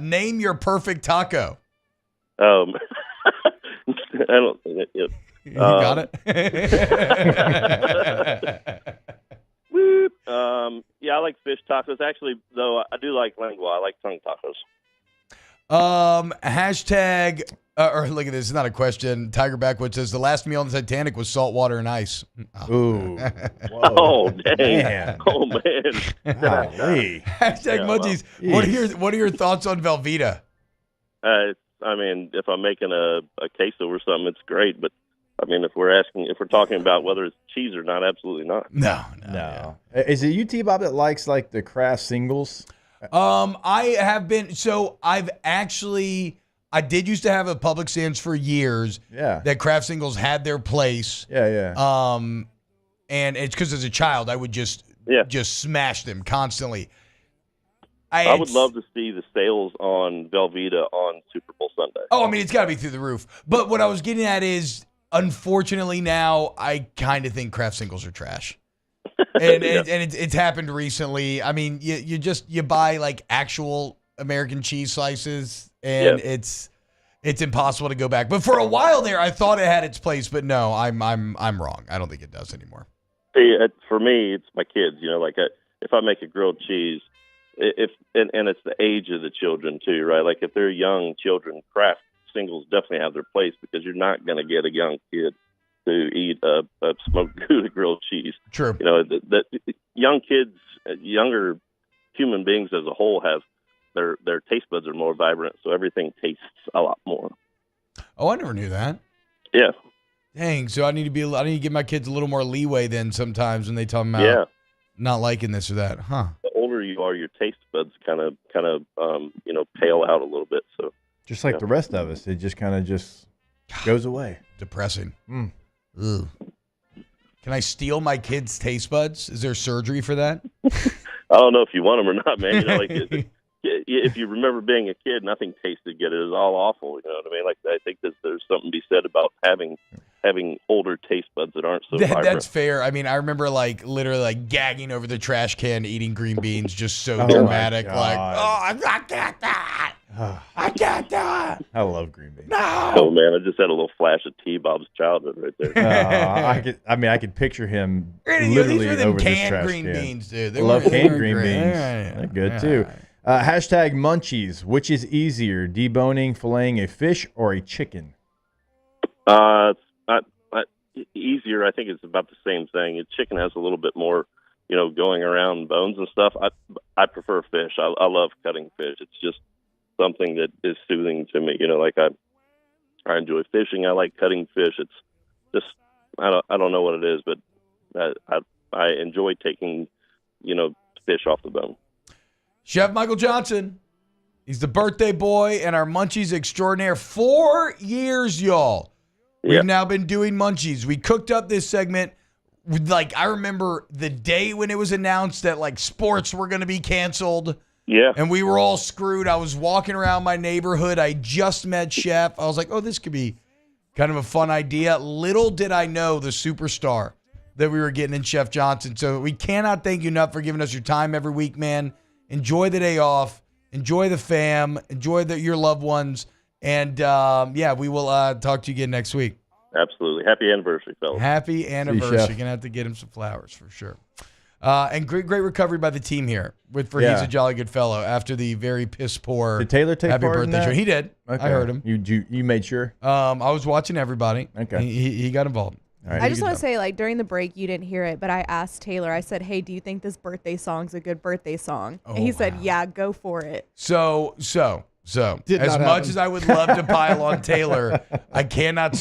Name your perfect taco. I don't. You got it. Yeah, I like fish tacos. Actually, though, I do like lengua. I like tongue tacos. Hashtag. Or look at this. It's not a question. Tiger Backwood says the last meal on the Titanic was salt water and ice. Ooh. Oh, dang. Man. Oh, man. Hashtag Munchies. What are your thoughts on Velveeta? I mean, if I'm making a queso or something, it's great. But I mean, if we're talking about whether it's cheese or not, absolutely not. No. Is it UT Bob that likes like the Kraft singles? I have been. So I did used to have a Publix Sands for years. Yeah. That Kraft singles had their place. Yeah. And it's because as a child I would just smash them constantly. I would love to see the sales on Velveeta on Super Bowl Sunday. Oh, I mean, it's got to be through the roof. But what I was getting at is, unfortunately, now I kind of think Kraft singles are trash. And it's happened recently. I mean, you buy like actual American cheese slices, and it's impossible to go back. But for a while there, I thought it had its place, but no, I'm wrong. I don't think it does anymore. See, for me, it's my kids. You know, like if I make a grilled cheese. And it's the age of the children too, right? Like if they're young children, Kraft singles definitely have their place because you're not going to get a young kid to eat a smoked Gouda grilled cheese. True. You know, the young kids, younger human beings as a whole have their taste buds are more vibrant, so everything tastes a lot more. Oh, I never knew that. Yeah. Dang. So I need to give my kids a little more leeway then sometimes when they talk about not liking this or that, huh? The older you are, your taste buds kind of pale out a little bit. So just like the rest of us, it just kind of goes away. Depressing. Ugh. Can I steal my kids' taste buds? Is there surgery for that? I don't know if you want them or not, man. You know, like if you remember being a kid, nothing tasted good. It was all awful. You know what I mean? Like I think there's something to be said about having older taste buds that aren't so vibrant. That's fair. I mean, I remember like literally like gagging over the trash can, eating green beans, just so dramatic. Like, I got that. I got that. I love green beans. No. Oh man, I just had a little flash of T-Bob's childhood right there. I could picture him these literally are them over this canned trash green can. beans, dude. I love canned green great. beans. They're good too. Hashtag Munchies. Which is easier, deboning, filleting a fish or a chicken? Easier. I think it's about the same thing. Chicken has a little bit more, going around bones and stuff. I prefer fish. I love cutting fish. It's just something that is soothing to me. Like I enjoy fishing. I like cutting fish. It's just I don't know what it is, but I enjoy taking fish off the bone. Chef Michael Johnson. He's the birthday boy and our Munchies extraordinaire. 4 years, y'all. We've now been doing Munchies. We cooked up this segment. Like, I remember the day when it was announced that, like, sports were going to be canceled. Yeah. And we were all screwed. I was walking around my neighborhood. I just met Chef. I was like, oh, this could be kind of a fun idea. Little did I know the superstar that we were getting in Chef Johnson. So we cannot thank you enough for giving us your time every week, man. Enjoy the day off. Enjoy the fam. Enjoy your loved ones. And, we will talk to you again next week. Absolutely. Happy anniversary, fellas. Happy anniversary. You're going to have to get him some flowers for sure. And great recovery by the team here. He's a jolly good fellow after the very piss poor Did Taylor take happy part birthday in that? show. He did. Okay. I heard him. You made sure? I was watching everybody. Okay. He got involved. All right. I just want to say, like, during the break, you didn't hear it, but I asked Taylor, I said, hey, do you think this birthday song's a good birthday song? And he said, yeah, go for it. So Did as not much happen. as I would love to pile on Taylor, I cannot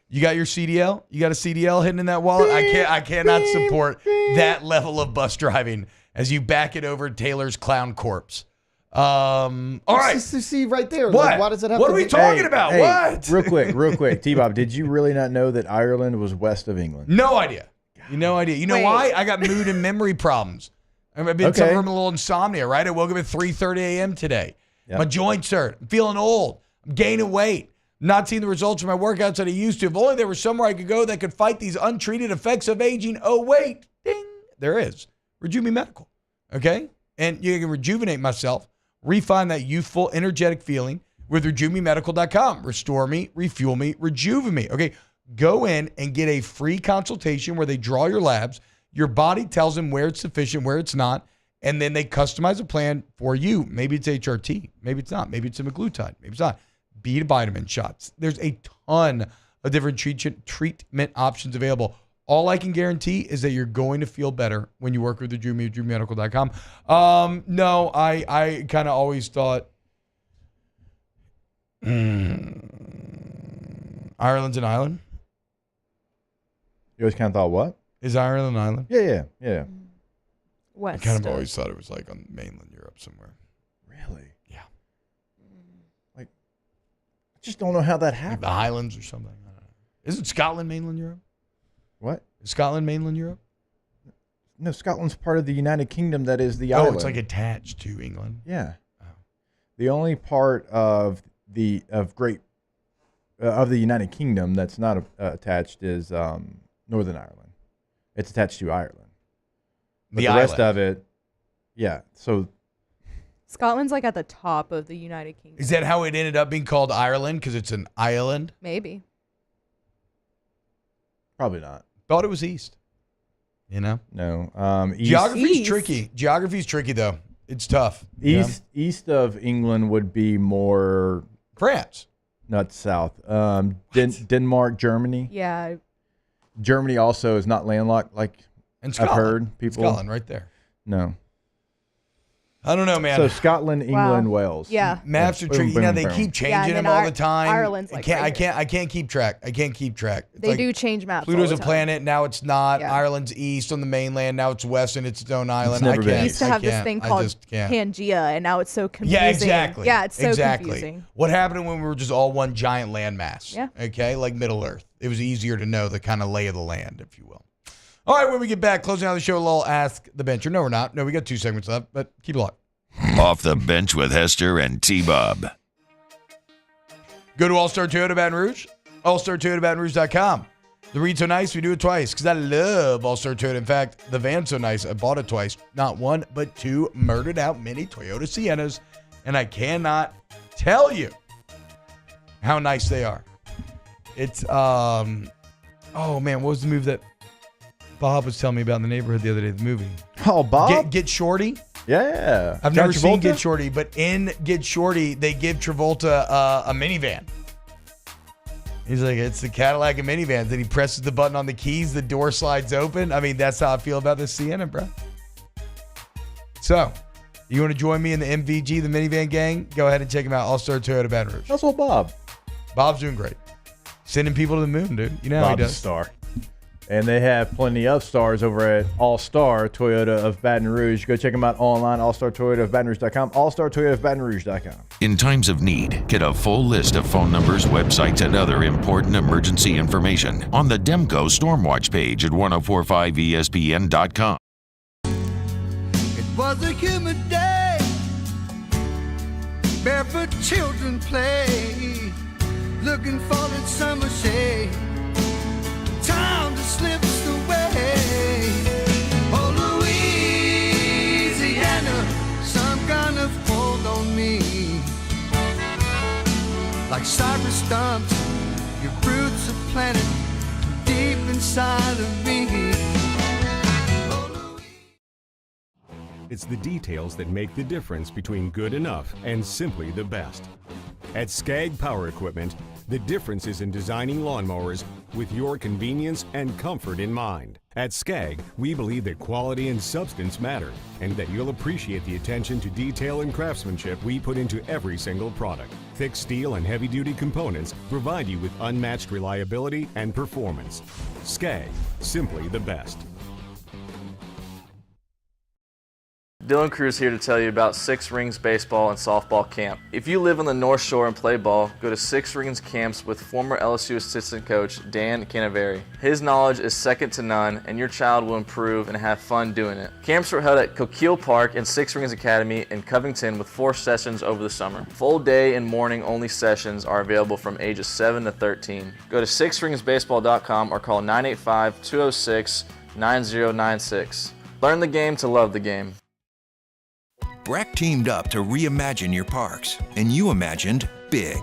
You got your CDL? You got a CDL hidden in that wallet? I cannot support that level of bus driving as you back it over Taylor's clown corpse. All right. See right there. What? Like, why does it have What to are we be- talking about? Hey, What? Real quick, T-Bob, did you really not know that Ireland was west of England? No idea. No idea. You know Wait. why? I got mood and memory problems. I've been suffering from a little insomnia, right? I woke up at 3:30 a.m. today. Yep. My joints hurt. I'm feeling old. I'm gaining weight. Not seeing the results of my workouts that I used to. If only there was somewhere I could go that could fight these untreated effects of aging. Oh, wait. Ding. There is. Rejuve Medical. Okay? And you can rejuvenate myself, refine that youthful, energetic feeling with RejuveMeMedical.com. Restore me, refuel me, rejuvenate me. Okay? Go in and get a free consultation where they draw your labs. Your body tells them where it's sufficient, where it's not, and then they customize a plan for you. Maybe it's HRT. Maybe it's not. Maybe it's semaglutide. Maybe it's not. B vitamin shots. There's a ton of different treatment options available. All I can guarantee is that you're going to feel better when you work with RejuveMedical.com. No, I kind of always thought Ireland's an island. You always kind of thought what? Is Ireland an island? Yeah. West. I kind of always thought it was like on mainland Europe somewhere. Really? Yeah. Like, I just don't know how that Like happened. the Highlands or something. I don't know. Isn't Scotland mainland Europe? What? Is Scotland mainland Europe? No, Scotland's part of the United Kingdom that is the Oh, island. it's like attached to England. Yeah. Oh. The only part of the United Kingdom that's not attached is Northern Ireland. It's attached to Ireland. But the rest of it, yeah. So Scotland's like at the top of the United Kingdom. Is that how it ended up being called Ireland? Because it's an island? Maybe. probably not. Thought it was east. You know? No. Geography's tricky. Geography's tricky, though. It's tough. East of England would be more France. Not south. Denmark, Germany. Yeah. Germany also is not landlocked, like And I've Scotland. heard people. Scotland, right there. No. I don't know, man. So Scotland, England, Wales. Yeah. Maps are tricky. You know, they keep changing them all the time. Ireland's like I can't keep track. I can't keep track. It's They like do change maps. Pluto's all a the time. planet. Now it's not. Yeah. Ireland's east on the mainland. Now it's west and it's its own island. never I been. can't. We used to have this thing called just can't. Pangea, and now it's so confusing. Yeah, exactly. Yeah, it's so exactly. confusing. What happened when we were just all one giant landmass? Yeah. Okay, like Middle Earth. It was easier to know the kind of lay of the land, if you will. All right, when we get back, closing out the show, a little Ask the Bencher. No, we're not. No, we got 2 segments left, but keep it locked. Off the Bench with Hester and T-Bob. Go to All-Star Toyota Baton Rouge, allstartoyotabatonrouge.com. The read's so nice, we do it twice because I love All-Star Toyota. In fact, the van's so nice, I bought it twice. Not one, but 2 murdered out mini Toyota Siennas, and I cannot tell you how nice they are. It's, oh man, what was the movie that Bob was telling me about in the neighborhood the other day, the movie? Oh, Bob? Get Shorty? Yeah. I've John never seen Travolta? Get Shorty, but in Get Shorty, they give Travolta a minivan. He's like, it's the Cadillac of minivans. And he presses the button on the keys, the door slides open. I mean, that's how I feel about this Sienna, bro. So, you want to join me in the MVG, the minivan gang? Go ahead and check him out, All-Star Toyota Baton Rouge. That's what Bob. Bob's doing great. Sending people to the moon, dude. You know how he Bob's a does. star. And they have plenty of stars over at All-Star Toyota of Baton Rouge. Go check them out online, allstartoyotaofbatonrouge.com, allstartoyotaofbatonrouge.com. In times of need, get a full list of phone numbers, websites, and other important emergency information on the Demco Stormwatch page at 1045ESPN.com. It was a humid day, barefoot children play, looking for that summer shade. Time just slips away. Oh, Louisiana, some kind of hold on me. Like cypress stumps, your roots are planted deep inside of me. It's the details that make the difference between good enough and simply the best. At Skag Power Equipment, the difference is in designing lawnmowers with your convenience and comfort in mind. At Skag, we believe that quality and substance matter, and that you'll appreciate the attention to detail and craftsmanship we put into every single product. Thick steel and heavy-duty components provide you with unmatched reliability and performance. Skag, simply the best. Dylan Cruz here to tell you about Six Rings Baseball and Softball Camp. If you live on the North Shore and play ball, go to Six Rings Camps with former LSU assistant coach Dan Canaveri. His knowledge is second to none, and your child will improve and have fun doing it. Camps were held at Coquille Park and Six Rings Academy in Covington with 4 sessions over the summer. Full day and morning only sessions are available from ages 7 to 13. Go to sixringsbaseball.com or call 985-206-9096. Learn the game to love the game. Breck teamed up to reimagine your parks, and you imagined big.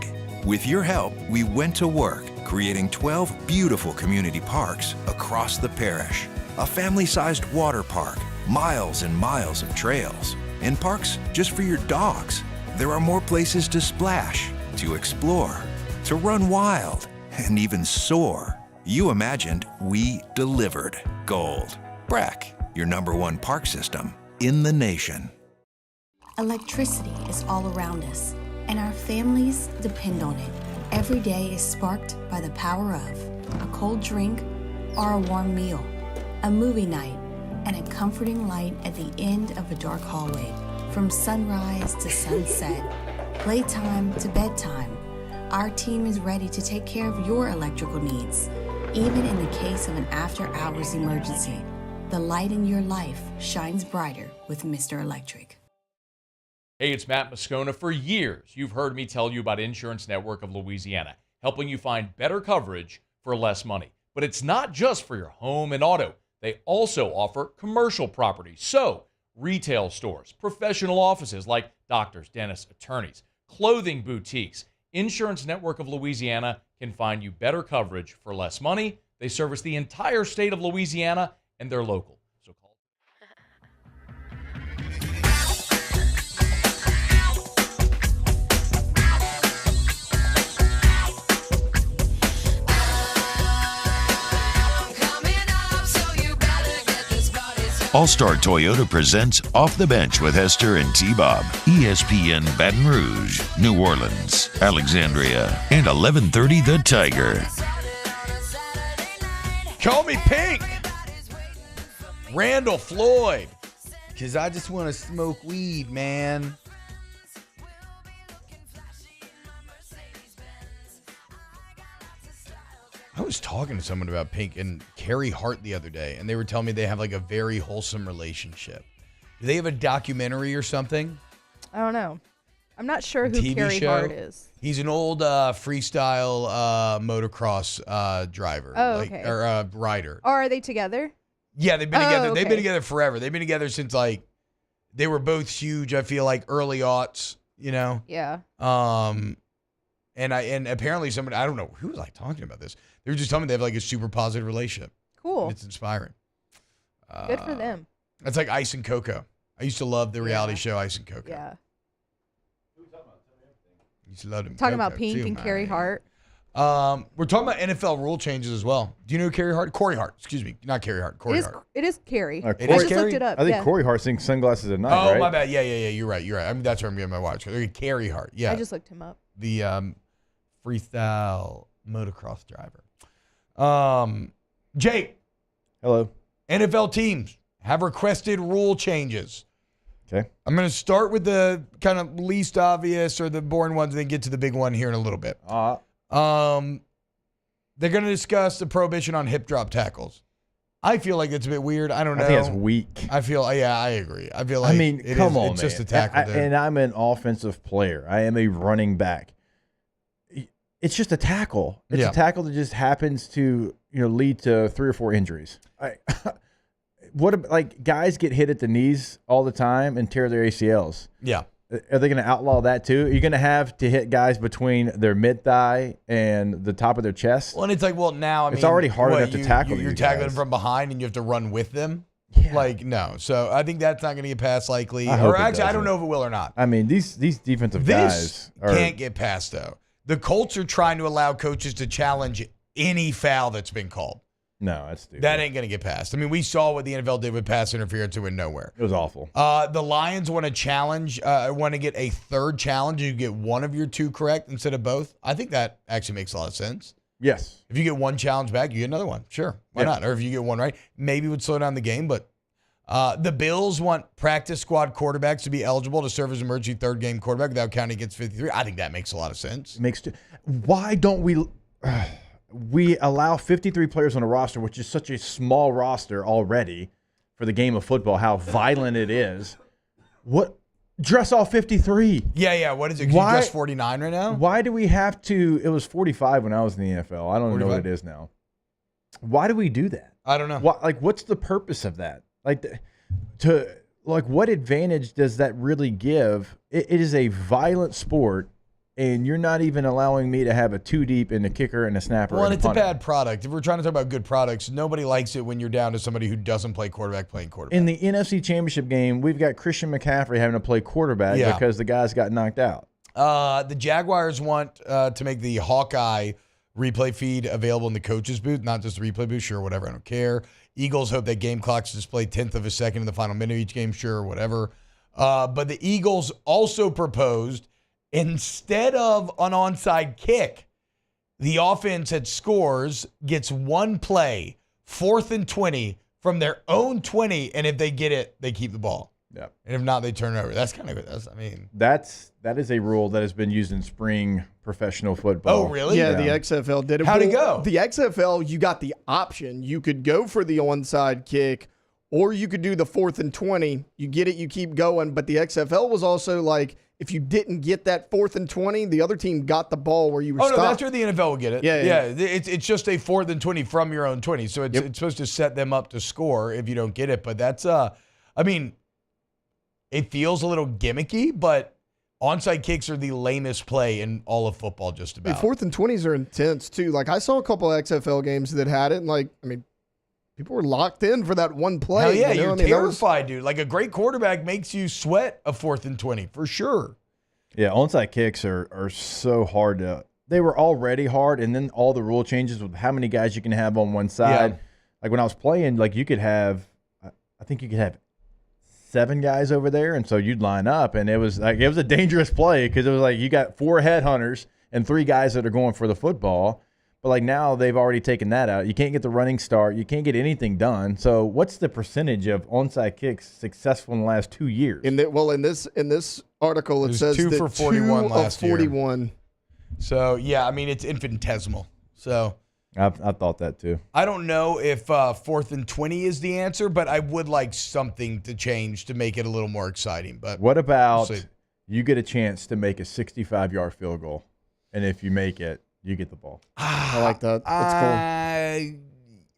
With your help, we went to work, creating 12 beautiful community parks across the parish. A family-sized water park, miles and miles of trails, and parks just for your dogs. There are more places to splash, to explore, to run wild, and even soar. You imagined, we delivered. Gold. Breck, your #1 park system in the nation. Electricity is all around us, and our families depend on it. Every day is sparked by the power of a cold drink or a warm meal, a movie night, and a comforting light at the end of a dark hallway. From sunrise to sunset, playtime to bedtime, our team is ready to take care of your electrical needs. Even in the case of an after-hours emergency, the light in your life shines brighter with Mr. Electric. Hey, it's Matt Moscona. For years, you've heard me tell you about Insurance Network of Louisiana, helping you find better coverage for less money. But it's not just for your home and auto. They also offer commercial property. So, retail stores, professional offices like doctors, dentists, attorneys, clothing boutiques. Insurance Network of Louisiana can find you better coverage for less money. They service the entire state of Louisiana, and they're local. So call. All-Star Toyota presents Off the Bench with Hester and T-Bob. ESPN Baton Rouge, New Orleans, Alexandria, and 1130 The Tiger. Call me Pink. Randall Floyd. Because I just want to smoke weed, man. I was talking to someone about Pink and Carrie Hart the other day, and they were telling me they have like a very wholesome relationship. Do they have a documentary or something? I don't know. I'm not sure who TV Carrie show? Hart is. He's an old freestyle motocross driver. Oh, okay. Or rider. Or are they together? Yeah, they've been together. Okay. They've been together forever. They've been together since like they were both huge. I feel like early aughts, you know. Yeah. And apparently somebody, I don't know who was I talking about this. They were just telling me they have like a super positive relationship. Cool. It's inspiring. Good for them. That's like Ice and Coco. I used to love the reality show Ice and Coco. Yeah. Used to love them. Talking about Coco, Pink too, and man. Carrie Hart. We're talking about NFL rule changes as well. Do you know who Carrie Hart? Corey Hart. Excuse me. Not Carrie Hart. Corey Hart. It is Carrie. It I is just looked it up. I think yeah. Corey Hart sings Sunglasses at Night, Oh, right? my bad. Yeah. You're right. I mean, that's where I'm getting my watch. Carrie Hart. Yeah. I just looked him up. The freestyle motocross driver. Jake. Hello. NFL teams have requested rule changes. Okay. I'm going to start with the kind of least obvious or the boring ones and then get to the big one here in a little bit. They're going to discuss the prohibition on hip drop tackles. I feel like it's a bit weird. I don't know. I think it's weak. I agree. I feel like come on, it's man. just a tackle. And I'm an offensive player. I am a running back. It's just a tackle. It's a tackle that just happens to lead to 3 or 4 injuries. Guys get hit at the knees all the time and tear their ACLs. Yeah. Are they going to outlaw that too? Are you going to have to hit guys between their mid-thigh and the top of their chest? Well, and it's like, now, it's already hard enough to tackle You're these tackling guys. from behind and you have to run with them. Like, no. So I think that's not going to get passed likely. I hope Or it actually, I don't doesn't. know if it will or not. I mean, these defensive This guys are, can't get passed, though. The Colts are trying to allow coaches to challenge any foul that's been called. No, that's stupid. That ain't going to get passed. I mean, we saw what the NFL did with pass interference. It went nowhere. It was awful. The Lions want to challenge, want to get a third challenge. You get one of your two correct instead of both. I think that actually makes a lot of sense. Yes. If you get one challenge back, you get another one. Sure. Why not? Or if you get one right, maybe it would slow down the game. But the Bills want practice squad quarterbacks to be eligible to serve as emergency third game quarterback without counting against 53. I think that makes a lot of sense. Why don't we allow 53 players on a roster, which is such a small roster already for the game of football, how violent it is. What? Dress all 53. Yeah. What is it? Can you dress 49 right now? Why do we have to? It was 45 when I was in the NFL. I don't even know what it is now. Why do we do that? I don't know. What's the purpose of that? What advantage does that really give? It is a violent sport, and you're not even allowing me to have a two deep and a kicker and a snapper. Well, and and it's a punter. bad product. If we're trying to talk about good products, nobody likes it when you're down to somebody who doesn't play quarterback playing quarterback. In the NFC Championship game, we've got Christian McCaffrey having to play quarterback because the guys got knocked out. The Jaguars want to make the Hawkeye replay feed available in the coach's booth, not just the replay booth. Sure, whatever. I don't care. Eagles hope that game clocks display 10th of a second in the final minute of each game. Sure, whatever. But the Eagles also proposed, instead of an onside kick, the offense that scores gets one play, 4th and 20, from their own 20, and if they get it, they keep the ball. Yeah. And if not, they turn it over. That's kind of good. That is a rule that has been used in spring professional football. Oh, really? Yeah, the XFL did it. How'd it go? The XFL, you got the option. You could go for the onside kick, or you could do the 4th and 20. You get it, you keep going. But the XFL was also like, if you didn't get that 4th and 20, the other team got the ball where you were stopped. No, that's where the NFL will get it. Yeah. It's just a 4th and 20 from your own 20. So it's supposed to set them up to score if you don't get it. But that's, it feels a little gimmicky, but onside kicks are the lamest play in all of football just about. 4th and 20s are intense, too. Like, I saw a couple of XFL games that had it, and, people were locked in for that one play. Hell yeah, you know? you're terrified, dude. Like, a great quarterback makes you sweat a 4th and 20, for sure. Yeah, onside kicks are so hard to – they were already hard, and then all the rule changes with how many guys you can have on one side. Yeah. Like, when I was playing, you could have – I think you could have 7 guys over there, and so you'd line up, and it was a dangerous play because it was like you got 4 headhunters and 3 guys that are going for the football. But now they've already taken that out. You can't get the running start. You can't get anything done. So what's the percentage of onside kicks successful in the last 2 years? In this article, it says 2 that for 41 2 last of 41. year. So yeah, it's infinitesimal. So I thought that too. I don't know if 4th and 20 is the answer, but I would like something to change to make it a little more exciting. But what about you get a chance to make a 65-yard field goal, and if you make it, you get the ball. I like that. That's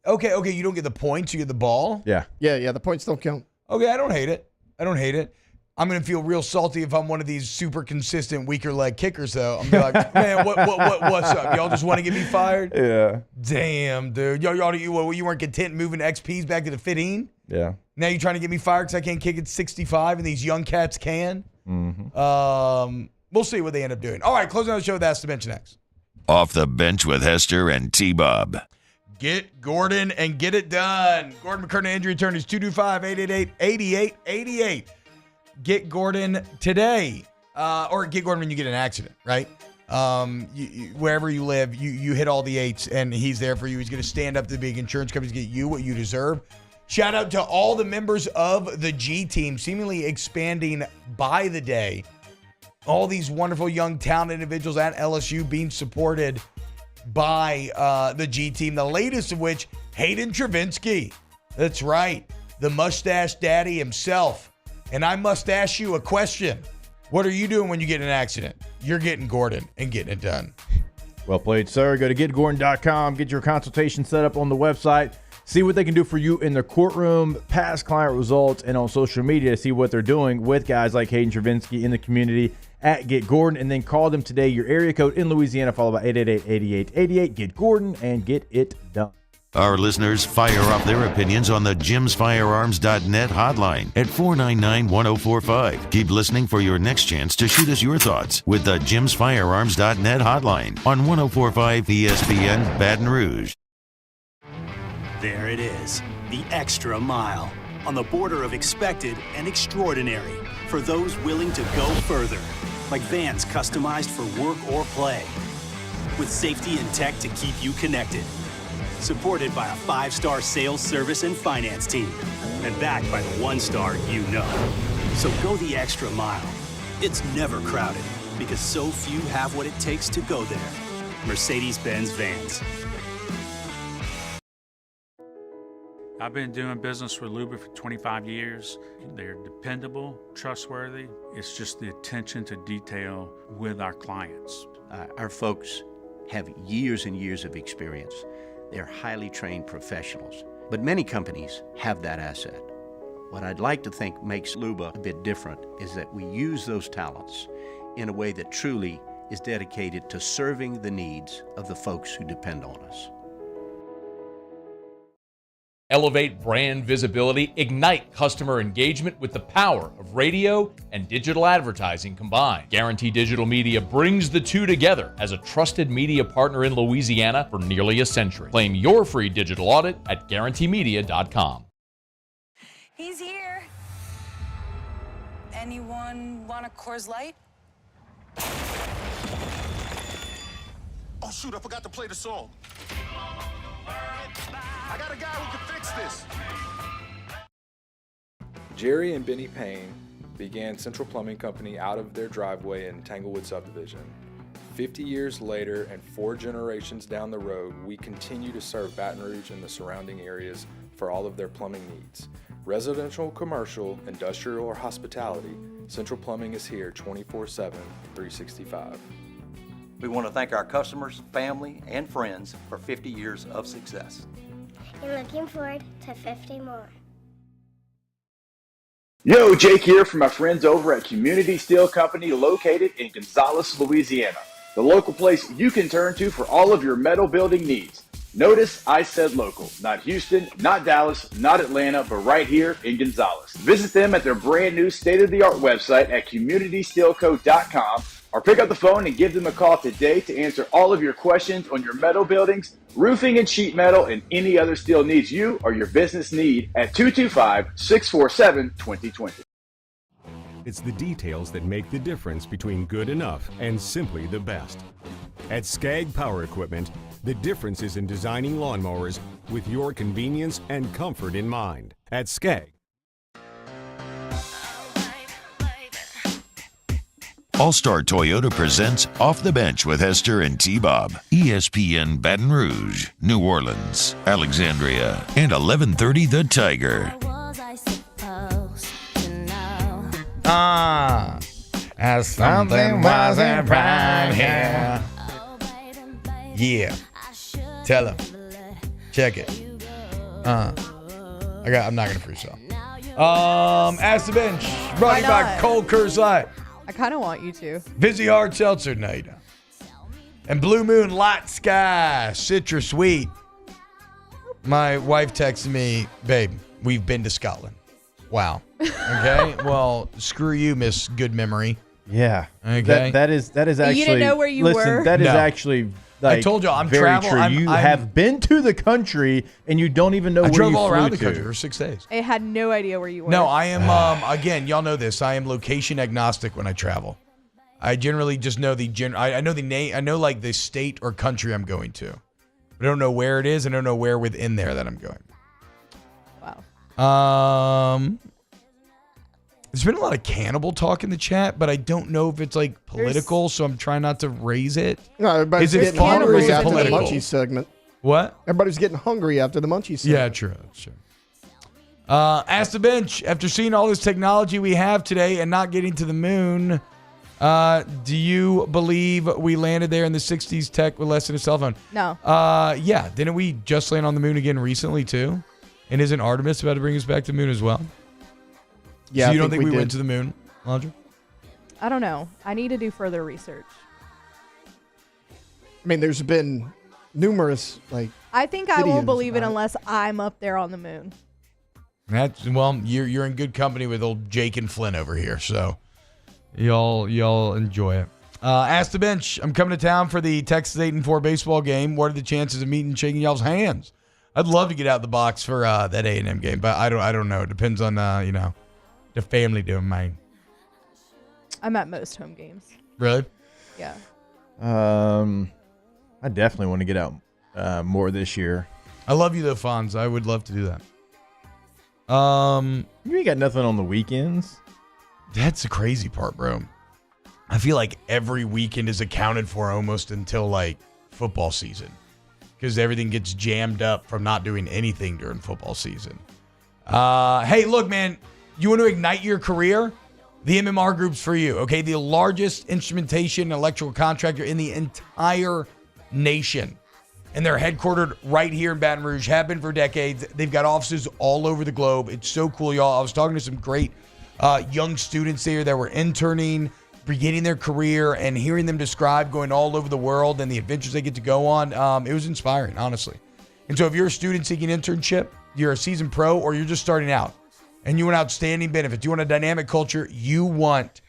cool. Okay. You don't get the points. You get the ball. Yeah. The points don't count. Okay, I don't hate it. I'm going to feel real salty if I'm one of these super consistent weaker leg kickers, though. I'm going to be like, man, what's up? Y'all just want to get me fired? Yeah. Damn, dude. You weren't content moving XPs back to the 15? Yeah. Now you're trying to get me fired because I can't kick at 65 and these young cats can? Mm-hmm. We'll see what they end up doing. All right, closing out the show with Ask the Bench next. Off the Bench with Hester and T-Bob. Get Gordon and get it done. Gordon McKernan injury return is 225-888-8888. Get Gordon today. Or get Gordon when you get in an accident, right? Wherever you live, you hit all the 8s, and he's there for you. He's going to stand up to the big insurance companies to get you what you deserve. Shout out to all the members of the G team, seemingly expanding by the day. All these wonderful young talent individuals at LSU being supported by the G team. The latest of which, Hayden Travinsky. That's right, the mustache daddy himself. And I must ask you a question. What are you doing when you get in an accident? You're getting Gordon and getting it done. Well played, sir. Go to getgordon.com. Get your consultation set up on the website. See what they can do for you in the courtroom, past client results, and on social media to see what they're doing with guys like Hayden Travinsky in the community at Get Gordon. And then call them today. Your area code in Louisiana, followed by 888-8888. Get Gordon and get it done. Our listeners fire off their opinions on the jimsfirearms.net hotline at 499-1045. Keep listening for your next chance to shoot us your thoughts with the jimsfirearms.net hotline on 1045 ESPN Baton Rouge. There it is, the extra mile, on the border of expected and extraordinary, for those willing to go further, like vans customized for work or play, with safety and tech to keep you connected. Supported by a 5-star sales, service, and finance team. And backed by the 1-star you know. So go the extra mile. It's never crowded because so few have what it takes to go there. Mercedes-Benz Vans. I've been doing business with Luba for 25 years. They're dependable, trustworthy. It's just the attention to detail with our clients. Our folks have years and years of experience. They're highly trained professionals, but many companies have that asset. What I'd like to think makes Luba a bit different is that we use those talents in a way that truly is dedicated to serving the needs of the folks who depend on us. Elevate brand visibility, ignite customer engagement with the power of radio and digital advertising combined. Guarantee Digital Media brings the two together as a trusted media partner in Louisiana for nearly a century. Claim your free digital audit at guaranteemedia.com. He's here. Anyone want a Coors Light? Oh, shoot, I forgot to play the song. I got a guy who can fix this. Jerry and Benny Payne began Central Plumbing Company out of their driveway in Tanglewood subdivision. 50 years later and 4 generations down the road, we continue to serve Baton Rouge and the surrounding areas for all of their plumbing needs. Residential, commercial, industrial, or hospitality, Central Plumbing is here 24/7, 365. We want to thank our customers, family, and friends for 50 years of success. And looking forward to 50 more. Yo, Jake here from my friends over at Community Steel Company located in Gonzales, Louisiana. The local place you can turn to for all of your metal building needs. Notice I said local, not Houston, not Dallas, not Atlanta, but right here in Gonzales. Visit them at their brand new state-of-the-art website at communitysteelco.com or pick up the phone and give them a call today to answer all of your questions on your metal buildings, roofing and sheet metal, and any other steel needs you or your business need at 225-647-2020. It's the details that make the difference between good enough and simply the best. At Skag Power Equipment, the difference is in designing lawnmowers with your convenience and comfort in mind. At Skag. All-Star Toyota presents Off the Bench with Hester and T-Bob. ESPN Baton Rouge, New Orleans, Alexandria, and 1130 The Tiger. As something wasn't right here. Yeah. Tell him. Check it. I'm not gonna freestyle. Ask the Bench, brought to you by Cold Curse Light. I kind of want you to. Vizzy Hard Seltzer night. And Blue Moon Light Sky Citrus Sweet. My wife texted me, babe, we've been to Scotland. Wow. Okay. Well, screw you, Miss Good Memory. Yeah. Okay. That is actually. You didn't know where you were? That is actually. Like, I told you I'm very traveling. True. You have been to the country and you don't even know where you flew to. I drove all around the country for 6 days. I had no idea where you were. No, I am. Again, y'all know this. I am location agnostic when I travel. I generally just know I know the name. I know like the state or country I'm going to. I don't know where it is. I don't know where within there that I'm going. Wow. There's been a lot of cannibal talk in the chat, but I don't know if it's like political, so I'm trying not to raise it. No, everybody's getting hungry after the Munchie segment. What? Everybody's getting hungry after the Munchie segment. Yeah, true. That's true. Ask the Bench, after seeing all this technology we have today and not getting to the moon, do you believe we landed there in the 60s tech with less than a cell phone? No. Yeah. Didn't we just land on the moon again recently, too? And isn't Artemis about to bring us back to the moon as well? Yeah, so you don't think we went to the moon, Landra? I don't know. I need to do further research. I mean, there's been numerous like. I think I won't videos believe it about unless I'm up there on the moon. You're in good company with old Jake and Flynn over here, so y'all enjoy it. Ask the Bench. I'm coming to town for the Texas 8-4 baseball game. What are the chances of meeting and shaking y'all's hands? I'd love to get out the box for that A&M game, but I don't know. It depends on the family doing mine. I'm at most home games. Really? Yeah. I definitely want to get out more this year. I love you though, Fonz. I would love to do that. You ain't got nothing on the weekends. That's the crazy part, bro. I feel like every weekend is accounted for almost until like football season, because everything gets jammed up from not doing anything during football season. Hey, look, man, you want to ignite your career? The MMR Group's for you, okay? The largest instrumentation and electrical contractor in the entire nation. And they're headquartered right here in Baton Rouge, have been for decades. They've got offices all over the globe. It's so cool, y'all. I was talking to some great young students there that were interning, beginning their career, and hearing them describe going all over the world and the adventures they get to go on. It was inspiring, honestly. And so if you're a student seeking internship, you're a seasoned pro, or you're just starting out, and you want outstanding benefits, you want a dynamic culture, you want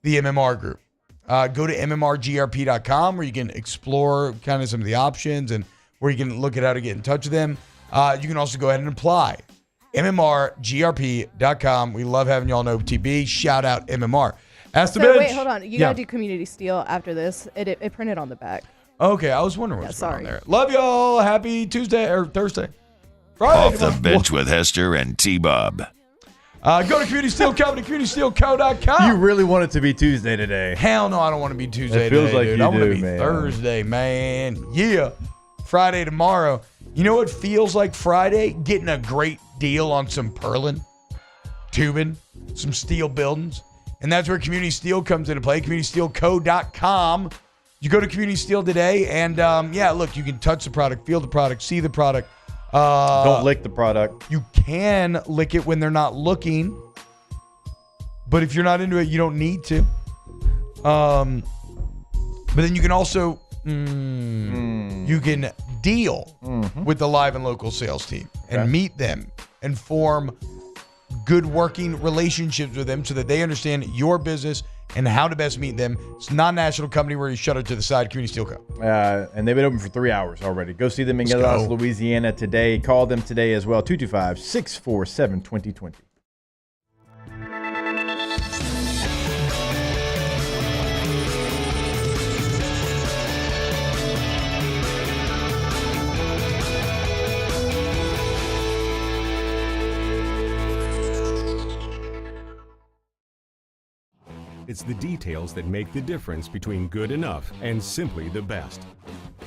the MMR Group. Go to mmrgrp.com where you can explore kind of some of the options and where you can look at how to get in touch with them. You can also go ahead and apply. mmrgrp.com. We love having y'all know TB. Shout out MMR. Ask the bench. Wait, hold on. You got to do Community Steel after this. It printed on the back. Okay, I was wondering what's going on there. Love y'all. Happy Tuesday or Thursday. Friday. Off the Bench with Hester and T-Bob. Go to Community Steel Company, communitysteelco.com. You really want it to be Tuesday today. Hell no, I don't want to be Tuesday it feels today, like dude. you I want to do, be man. Thursday, man. Yeah. Friday tomorrow. You know what feels like Friday? Getting a great deal on some purlin, tubing, some steel buildings. And that's where Community Steel comes into play, communitysteelco.com. You go to Community Steel today, and look, you can touch the product, feel the product, see the product. Don't lick the product. You can lick it when they're not looking, but if you're not into it, you don't need to. But then you can also you can deal with the live and local sales team and meet them and form good working relationships with them so that they understand your business and how to best meet them. It's not a national company where you shut it to the side. Community Steel Co. And they've been open for 3 hours already. Go see them in Gonzales, Louisiana today. Call them today as well, 225-647-2020. It's the details that make the difference between good enough and simply the best.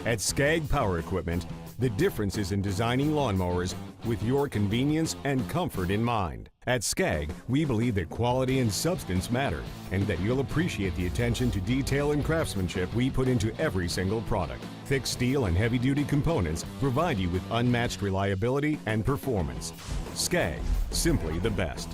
At Skag Power Equipment, the difference is in designing lawnmowers with your convenience and comfort in mind. At Skag, we believe that quality and substance matter, and that you'll appreciate the attention to detail and craftsmanship we put into every single product. Thick steel and heavy-duty components provide you with unmatched reliability and performance. Skag, simply the best.